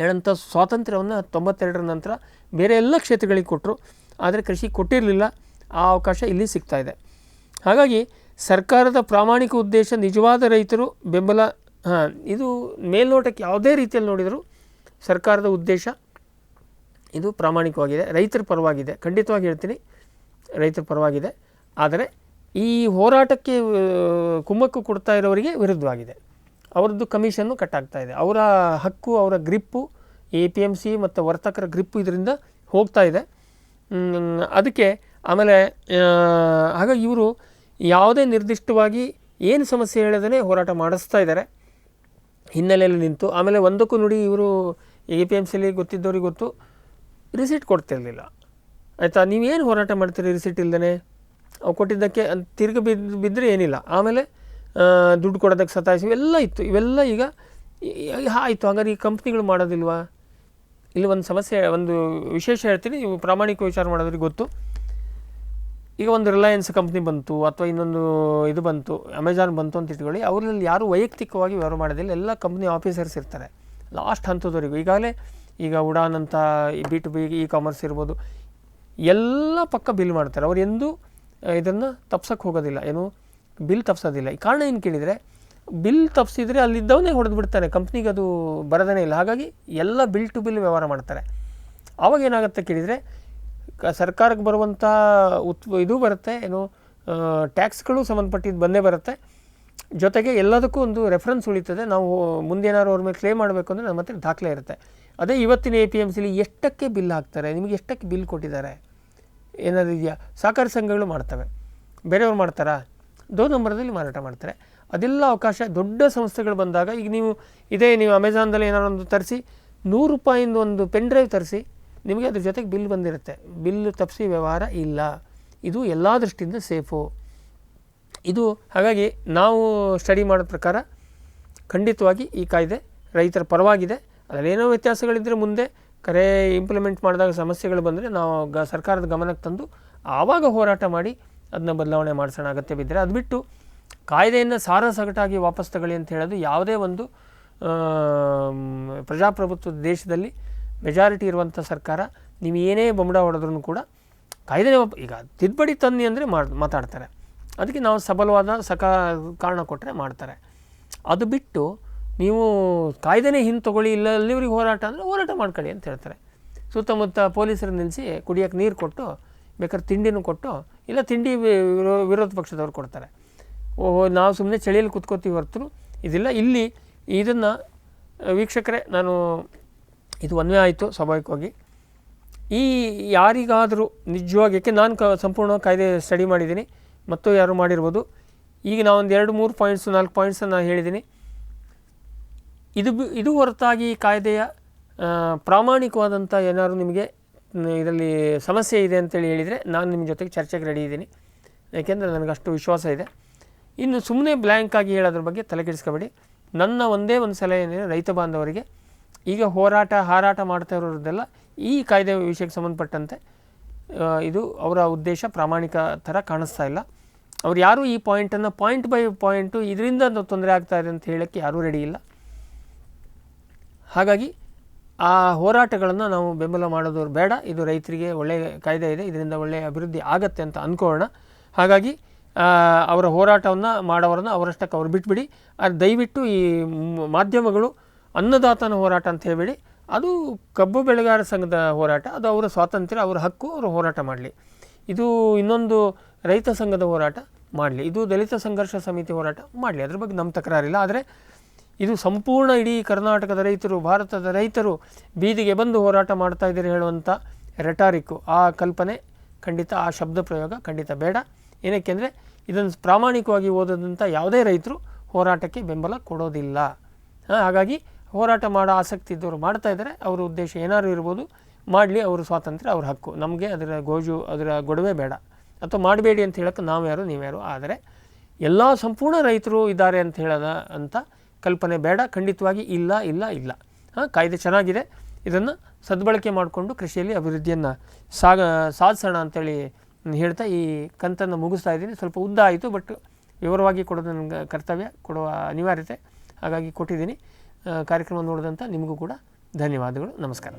ಹೇಳೋಂಥ ಸ್ವಾತಂತ್ರ್ಯವನ್ನು 92 ನಂತರ ಬೇರೆ ಎಲ್ಲ ಕ್ಷೇತ್ರಗಳಿಗೆ ಕೊಟ್ಟರು. ಆದರೆ ಕೃಷಿ ಕೊಟ್ಟಿರಲಿಲ್ಲ. ಆ ಅವಕಾಶ ಇಲ್ಲಿ ಸಿಗ್ತಾಯಿದೆ. ಹಾಗಾಗಿ ಸರ್ಕಾರದ ಪ್ರಾಮಾಣಿಕ ಉದ್ದೇಶ ನಿಜವಾದ ರೈತರು ಬೆಂಬಲ. ಇದು ಮೇಲ್ನೋಟಕ್ಕೆ ಯಾವುದೇ ರೀತಿಯಲ್ಲಿ ನೋಡಿದರೂ ಸರ್ಕಾರದ ಉದ್ದೇಶ ಇದು ಪ್ರಾಮಾಣಿಕವಾಗಿದೆ, ರೈತರ ಪರವಾಗಿದೆ. ಖಂಡಿತವಾಗಿ ಹೇಳ್ತೀನಿ, ರೈತರ ಪರವಾಗಿದೆ. ಆದರೆ ಈ ಹೋರಾಟಕ್ಕೆ ಕುಮ್ಮಕ್ಕು ಕೊಡ್ತಾ ಇರೋರಿಗೆ ವಿರುದ್ಧವಾಗಿದೆ. ಅವ್ರದ್ದು ಕಮಿಷನ್ನು ಕಟ್ಟಾಗ್ತಾ ಇದೆ. ಅವರ ಹಕ್ಕು, ಅವರ ಗ್ರಿಪ್ಪು, APMC ಮತ್ತು ವರ್ತಕರ ಗ್ರಿಪ್ಪು ಇದರಿಂದ ಹೋಗ್ತಾ ಇದೆ. ಅದಕ್ಕೆ ಆಮೇಲೆ ಹಾಗಾಗಿ ಇವರು ಯಾವುದೇ ನಿರ್ದಿಷ್ಟವಾಗಿ ಏನು ಸಮಸ್ಯೆ ಹೇಳದೇ ಹೋರಾಟ ಮಾಡಿಸ್ತಾ ಇದ್ದಾರೆ ಹಿನ್ನೆಲೆಯಲ್ಲಿ ನಿಂತು. ಆಮೇಲೆ ಒಂದಕ್ಕೂ ನೋಡಿ, ಇವರು APMCಲಿ ಗೊತ್ತಿದ್ದವ್ರಿಗೆ ಗೊತ್ತು, ರಿಸಿಟ್ ಕೊಡ್ತಿರಲಿಲ್ಲ. ಆಯಿತಾ, ನೀವೇನು ಹೋರಾಟ ಮಾಡ್ತೀರಿ ರಿಸಿಟ್ ಇಲ್ಲದೇ? ಅವು ಕೊಟ್ಟಿದ್ದಕ್ಕೆ ತಿರುಗಿ ಬಿದ್ದರೆ ಏನಿಲ್ಲ. ಆಮೇಲೆ ದುಡ್ಡು ಕೊಡೋದಕ್ಕೆ ಸತಾಯಿಸಿ ಇವೆಲ್ಲ ಇತ್ತು. ಇವೆಲ್ಲ ಈಗ ಆಯಿತು. ಹಾಗಾದ್ರೆ ಈ ಕಂಪ್ನಿಗಳು ಮಾಡೋದಿಲ್ವಾ? ಇಲ್ಲಿ ಒಂದು ಸಮಸ್ಯೆ, ಒಂದು ವಿಶೇಷ ಹೇಳ್ತೀನಿ, ನೀವು ಪ್ರಾಮಾಣಿಕ ವಿಚಾರ ಮಾಡೋದ್ರಿಗೆ ಗೊತ್ತು. ಈಗ ಒಂದು ರಿಲಯನ್ಸ್ ಕಂಪ್ನಿ ಬಂತು, ಅಥವಾ ಇನ್ನೊಂದು ಇದು ಬಂತು, ಅಮೆಜಾನ್ ಬಂತು ಅಂತ ಇಟ್ಕೊಳ್ಳಿ. ಅವರಲ್ಲಿ ಯಾರು ವೈಯಕ್ತಿಕವಾಗಿ ವ್ಯವಹಾರ ಮಾಡೋದಿಲ್ಲ, ಎಲ್ಲ ಕಂಪ್ನಿ ಆಫೀಸರ್ಸ್ ಇರ್ತಾರೆ ಲಾಸ್ಟ್ ಹಂತದವರೆಗೂ. ಈಗಾಗಲೇ ಈಗ ಉಡಾನ್ ಅಂತ B2B ಇ-ಕಾಮರ್ಸ್ ಇರ್ಬೋದು, ಎಲ್ಲ ಪಕ್ಕ ಬಿಲ್ ಮಾಡ್ತಾರೆ. ಅವ್ರು ಎಂದೂ ಇದನ್ನು ತಪ್ಸೋಕ್ಕೆ ಹೋಗೋದಿಲ್ಲ, ಏನು ಬಿಲ್ ತಪ್ಸೋದಿಲ್ಲ. ಈ ಕಾರಣ ಏನು ಕೇಳಿದರೆ, ಬಿಲ್ ತಪ್ಪಿಸಿದರೆ ಅಲ್ಲಿದ್ದವನೇ ಹೊಡೆದು ಬಿಡ್ತಾನೆ, ಕಂಪ್ನಿಗೆ ಅದು ಬರೋದೇ ಇಲ್ಲ. ಹಾಗಾಗಿ ಎಲ್ಲ ಬಿಲ್ ಟು ಬಿಲ್ ವ್ಯವಹಾರ ಮಾಡ್ತಾರೆ. ಆವಾಗ ಏನಾಗುತ್ತೆ ಕೇಳಿದರೆ, ಸರ್ಕಾರಕ್ಕೆ ಬರುವಂಥ ಇದು ಬರುತ್ತೆ, ಏನು ಟ್ಯಾಕ್ಸ್ಗಳು ಸಂಬಂಧಪಟ್ಟಿದ್ದು ಬಂದೇ ಬರುತ್ತೆ. ಜೊತೆಗೆ ಎಲ್ಲದಕ್ಕೂ ಒಂದು ರೆಫರೆನ್ಸ್ ಉಳಿತದೆ. ನಾವು ಮುಂದೇನಾದ್ರು ಅವ್ರ ಮೇಲೆ ಕ್ಲೇಮ್ ಮಾಡಬೇಕು ಅಂದರೆ ನಮ್ಮ ಹತ್ರ ದಾಖಲೆ ಇರುತ್ತೆ. ಅದೇ ಇವತ್ತಿನ APMCಲಿ ಎಷ್ಟಕ್ಕೆ ಬಿಲ್ ಹಾಕ್ತಾರೆ, ನಿಮಗೆ ಎಷ್ಟಕ್ಕೆ ಬಿಲ್ ಕೊಟ್ಟಿದ್ದಾರೆ ಏನಾದ್ರು ಇದೆಯಾ? ಸಹಕಾರಿ ಸಂಘಗಳು ಮಾಡ್ತವೆ, ಬೇರೆಯವ್ರು ಮಾಡ್ತಾರಾ? 2 ನಂಬರ್ದಲ್ಲಿ ಮಾರಾಟ ಮಾಡ್ತಾರೆ. ಅದೆಲ್ಲ ಅವಕಾಶ ದೊಡ್ಡ ಸಂಸ್ಥೆಗಳು ಬಂದಾಗ, ಈಗ ನೀವು ಅಮೆಜಾನ್ದಲ್ಲಿ ಏನಾದ್ರು ಒಂದು ತರಿಸಿ, ₹100 ಒಂದು ಪೆನ್ ಡ್ರೈವ್ ತರಿಸಿ, ನಿಮಗೆ ಅದ್ರ ಜೊತೆಗೆ ಬಿಲ್ ಬಂದಿರುತ್ತೆ. ಬಿಲ್ ತಪ್ಪಿಸಿ ವ್ಯವಹಾರ ಇಲ್ಲ. ಇದು ಎಲ್ಲ ದೃಷ್ಟಿಯಿಂದ ಸೇಫು ಇದು. ಹಾಗಾಗಿ ನಾವು ಸ್ಟಡಿ ಮಾಡೋ ಪ್ರಕಾರ ಖಂಡಿತವಾಗಿ ಈ ಕಾಯ್ದೆ ರೈತರ ಪರವಾಗಿದೆ. ಅದರಲ್ಲೇನೋ ವ್ಯತ್ಯಾಸಗಳಿದ್ದರೆ ಮುಂದೆ ಇಂಪ್ಲಿಮೆಂಟ್ ಮಾಡಿದಾಗ ಸಮಸ್ಯೆಗಳು ಬಂದರೆ ನಾವು ಸರ್ಕಾರದ ಗಮನಕ್ಕೆ ತಂದು ಆವಾಗ ಹೋರಾಟ ಮಾಡಿ ಅದನ್ನ ಬದಲಾವಣೆ ಮಾಡಿಸೋಣ ಅಗತ್ಯ ಬಿದ್ದರೆ. ಅದು ಬಿಟ್ಟು ಕಾಯ್ದೆಯನ್ನು ಸಾರಾಸಗಟಾಗಿ ವಾಪಸ್ ತಗೊಳ್ಳಿ ಅಂತ ಹೇಳೋದು ಯಾವುದೇ ಒಂದು ಪ್ರಜಾಪ್ರಭುತ್ವದ ದೇಶದಲ್ಲಿ ಮೆಜಾರಿಟಿ ಇರುವಂಥ ಸರ್ಕಾರ ನೀವು ಏನೇ ಬೊಂಬಡ ಹೊಡೆದ್ರೂ ಕೂಡ ಕಾಯ್ದೆ ಈಗ ತಿದ್ದುಪಡಿ ತನ್ನಿ ಅಂದರೆ ಮಾತಾಡ್ತಾರೆ. ಅದಕ್ಕೆ ನಾವು ಸಬಲವಾದ ಕಾರಣ ಕೊಟ್ಟರೆ ಮಾಡ್ತಾರೆ. ಅದು ಬಿಟ್ಟು ನೀವು ಕಾಯ್ದೆನೇ ಹಿಂದೆ ತೊಗೊಳ್ಳಿ, ಇಲ್ಲ ಅಲ್ಲಿವ್ರಿಗೆ ಹೋರಾಟ ಅಂದರೆ ಹೋರಾಟ ಮಾಡ್ಕೊಳ್ಳಿ ಅಂತ ಹೇಳ್ತಾರೆ. ಸುತ್ತಮುತ್ತ ಪೊಲೀಸರು ನಿಲ್ಲಿಸಿ ಕುಡಿಯೋಕ್ಕೆ ನೀರು ಕೊಟ್ಟು, ಬೇಕಾದ್ರೆ ತಿಂಡಿನೂ ಕೊಟ್ಟು, ಇಲ್ಲ ತಿಂಡಿ ವಿರೋಧ ಪಕ್ಷದವ್ರು ಕೊಡ್ತಾರೆ. ನಾವು ಸುಮ್ಮನೆ ಚಳಿಯಲ್ಲಿ ಕುತ್ಕೋತೀವಿ ಹೊರತು ಇದಿಲ್ಲ. ಇಲ್ಲಿ ಇದನ್ನು ವೀಕ್ಷಕರೇ, ನಾನು ಇದು ಒಂದೇ ಆಯಿತು ಸ್ವಾಭಾವಿಕವಾಗಿ. ಈ ಯಾರಿಗಾದರೂ ನಿಜವಾಗಿ, ಯಾಕೆ ನಾನು ಸಂಪೂರ್ಣ ಕಾಯ್ದೆ ಸ್ಟಡಿ ಮಾಡಿದ್ದೀನಿ, ಮತ್ತು ಯಾರು ಮಾಡಿರ್ಬೋದು. ಈಗ ನಾವೊಂದು 2-3 ಪಾಯಿಂಟ್ಸು 4 ಪಾಯಿಂಟ್ಸನ್ನು ನಾನು ಹೇಳಿದ್ದೀನಿ. ಇದು ಹೊರತಾಗಿ ಕಾಯ್ದೆಯ ಪ್ರಾಮಾಣಿಕವಾದಂಥ ಏನಾದ್ರು ನಿಮಗೆ ಇದರಲ್ಲಿ ಸಮಸ್ಯೆ ಇದೆ ಅಂತೇಳಿ ಹೇಳಿದರೆ ನಾನು ನಿಮ್ಮ ಜೊತೆಗೆ ಚರ್ಚೆಗೆ ರೆಡಿ ಇದ್ದೀನಿ. ಯಾಕೆಂದರೆ ನನಗಷ್ಟು ವಿಶ್ವಾಸ ಇದೆ. ಇನ್ನು ಸುಮ್ಮನೆ ಬ್ಲ್ಯಾಂಕ್ ಆಗಿ ಹೇಳೋದ್ರ ಬಗ್ಗೆ ತಲೆಕೆಡಿಸ್ಕೋಬೇಡಿ. ನನ್ನ ಒಂದೇ ಒಂದು ಸಲಹೆ ಏನಿದೆ ರೈತ ಬಾಂಧವರಿಗೆ, ಈಗ ಹಾರಾಟ ಮಾಡ್ತಾ ಇರೋದೆಲ್ಲ ಈ ಕಾಯ್ದೆ ವಿಷಯಕ್ಕೆ ಸಂಬಂಧಪಟ್ಟಂತೆ ಇದು ಅವರ ಉದ್ದೇಶ ಪ್ರಾಮಾಣಿಕ ಥರ ಕಾಣಿಸ್ತಾ ಇಲ್ಲ. ಅವ್ರು ಯಾರೂ ಈ ಪಾಯಿಂಟನ್ನು ಪಾಯಿಂಟ್ ಬೈ ಪಾಯಿಂಟು ಇದರಿಂದ ತೊಂದರೆ ಆಗ್ತಾ ಇದೆ ಅಂತ ಹೇಳೋಕ್ಕೆ ಯಾರೂ ರೆಡಿ ಇಲ್ಲ. ಹಾಗಾಗಿ ಆ ಹೋರಾಟಗಳನ್ನು ನಾವು ಬೆಂಬಲ ಮಾಡೋದವ್ರು ಬೇಡ. ಇದು ರೈತರಿಗೆ ಒಳ್ಳೆಯ ಕಾಯ್ದೆ ಇದೆ, ಇದರಿಂದ ಒಳ್ಳೆಯ ಅಭಿವೃದ್ಧಿ ಆಗತ್ತೆ ಅಂತ ಅಂದ್ಕೊಳ್ಳೋಣ. ಹಾಗಾಗಿ ಅವರ ಹೋರಾಟವನ್ನು ಮಾಡೋರನ್ನ ಅವರಷ್ಟಕ್ಕೆ ಅವ್ರು ಬಿಟ್ಬಿಡಿ. ಅದು ದಯವಿಟ್ಟು ಈ ಮಾಧ್ಯಮಗಳು ಅನ್ನದಾತನ ಹೋರಾಟ ಅಂತ ಹೇಳಬೇಡಿ. ಅದು ಕಬ್ಬು ಬೆಳೆಗಾರ ಸಂಘದ ಹೋರಾಟ, ಅದು ಅವರ ಸ್ವಾತಂತ್ರ್ಯ, ಅವರ ಹಕ್ಕು, ಅವರು ಹೋರಾಟ ಮಾಡಲಿ. ಇದು ಇನ್ನೊಂದು ರೈತ ಸಂಘದ ಹೋರಾಟ ಮಾಡಲಿ, ಇದು ದಲಿತ ಸಂಘರ್ಷ ಸಮಿತಿ ಹೋರಾಟ ಮಾಡಲಿ, ಅದ್ರ ಬಗ್ಗೆ ನಮ್ಮ ತಕರಾರಿಲ್ಲ. ಆದರೆ ಇದು ಸಂಪೂರ್ಣ ಇಡೀ ಕರ್ನಾಟಕದ ರೈತರು, ಭಾರತದ ರೈತರು ಬೀದಿಗೆ ಬಂದು ಹೋರಾಟ ಮಾಡ್ತಾ ಇದ್ದೀರಿ ಹೇಳುವಂಥ ರೆಟಾರಿಕ್ಕು, ಆ ಕಲ್ಪನೆ ಖಂಡಿತ, ಆ ಶಬ್ದ ಪ್ರಯೋಗ ಖಂಡಿತ ಬೇಡ. ಏನಕ್ಕೆಂದರೆ ಇದನ್ನು ಪ್ರಾಮಾಣಿಕವಾಗಿ ಓದೋದಂಥ ಯಾವುದೇ ರೈತರು ಹೋರಾಟಕ್ಕೆ ಬೆಂಬಲ ಕೊಡೋದಿಲ್ಲ. ಹಾಗಾಗಿ ಹೋರಾಟ ಮಾಡೋ ಆಸಕ್ತಿ ಇದ್ದವರು ಮಾಡ್ತಾ ಇದ್ದಾರೆ, ಅವರ ಉದ್ದೇಶ ಏನಾದ್ರು ಇರ್ಬೋದು, ಮಾಡಲಿ, ಅವ್ರ ಸ್ವಾತಂತ್ರ್ಯ, ಅವ್ರ ಹಕ್ಕು. ನಮಗೆ ಅದರ ಅದರ ಗೊಡವೆ ಬೇಡ, ಅಥವಾ ಮಾಡಬೇಡಿ ಅಂತ ಹೇಳೋಕ್ಕೆ ನಾವು ಯಾರು ನೀವ್ಯಾರು. ಆದರೆ ಎಲ್ಲ ಸಂಪೂರ್ಣ ರೈತರು ಇದ್ದಾರೆ ಅಂತ ಹೇಳೋದ ಅಂತ ಕಲ್ಪನೆ ಬೇಡ, ಖಂಡಿತವಾಗಿ ಇಲ್ಲ ಇಲ್ಲ ಇಲ್ಲ. ಕಾಯ್ದೆ ಚೆನ್ನಾಗಿದೆ, ಇದನ್ನು ಸದ್ಬಳಕೆ ಮಾಡಿಕೊಂಡು ಕೃಷಿಯಲ್ಲಿ ಅಭಿವೃದ್ಧಿಯನ್ನು ಸಾಧಿಸೋಣ ಅಂತೇಳಿ ಹೇಳ್ತಾ ಈ ಕಂತನ್ನು ಮುಗಿಸ್ತಾ ಇದ್ದೀನಿ. ಸ್ವಲ್ಪ ಉದ್ದ ಆಯಿತು, ಬಟ್ ವಿವರವಾಗಿ ಕೊಡೋದು ನನಗೆ ಕರ್ತವ್ಯ, ಕೊಡುವ ಅನಿವಾರ್ಯತೆ, ಹಾಗಾಗಿ ಕೊಟ್ಟಿದ್ದೀನಿ. ಕಾರ್ಯಕ್ರಮ ನೋಡಿದಂಥ ನಿಮಗೂ ಕೂಡ ಧನ್ಯವಾದಗಳು. ನಮಸ್ಕಾರ.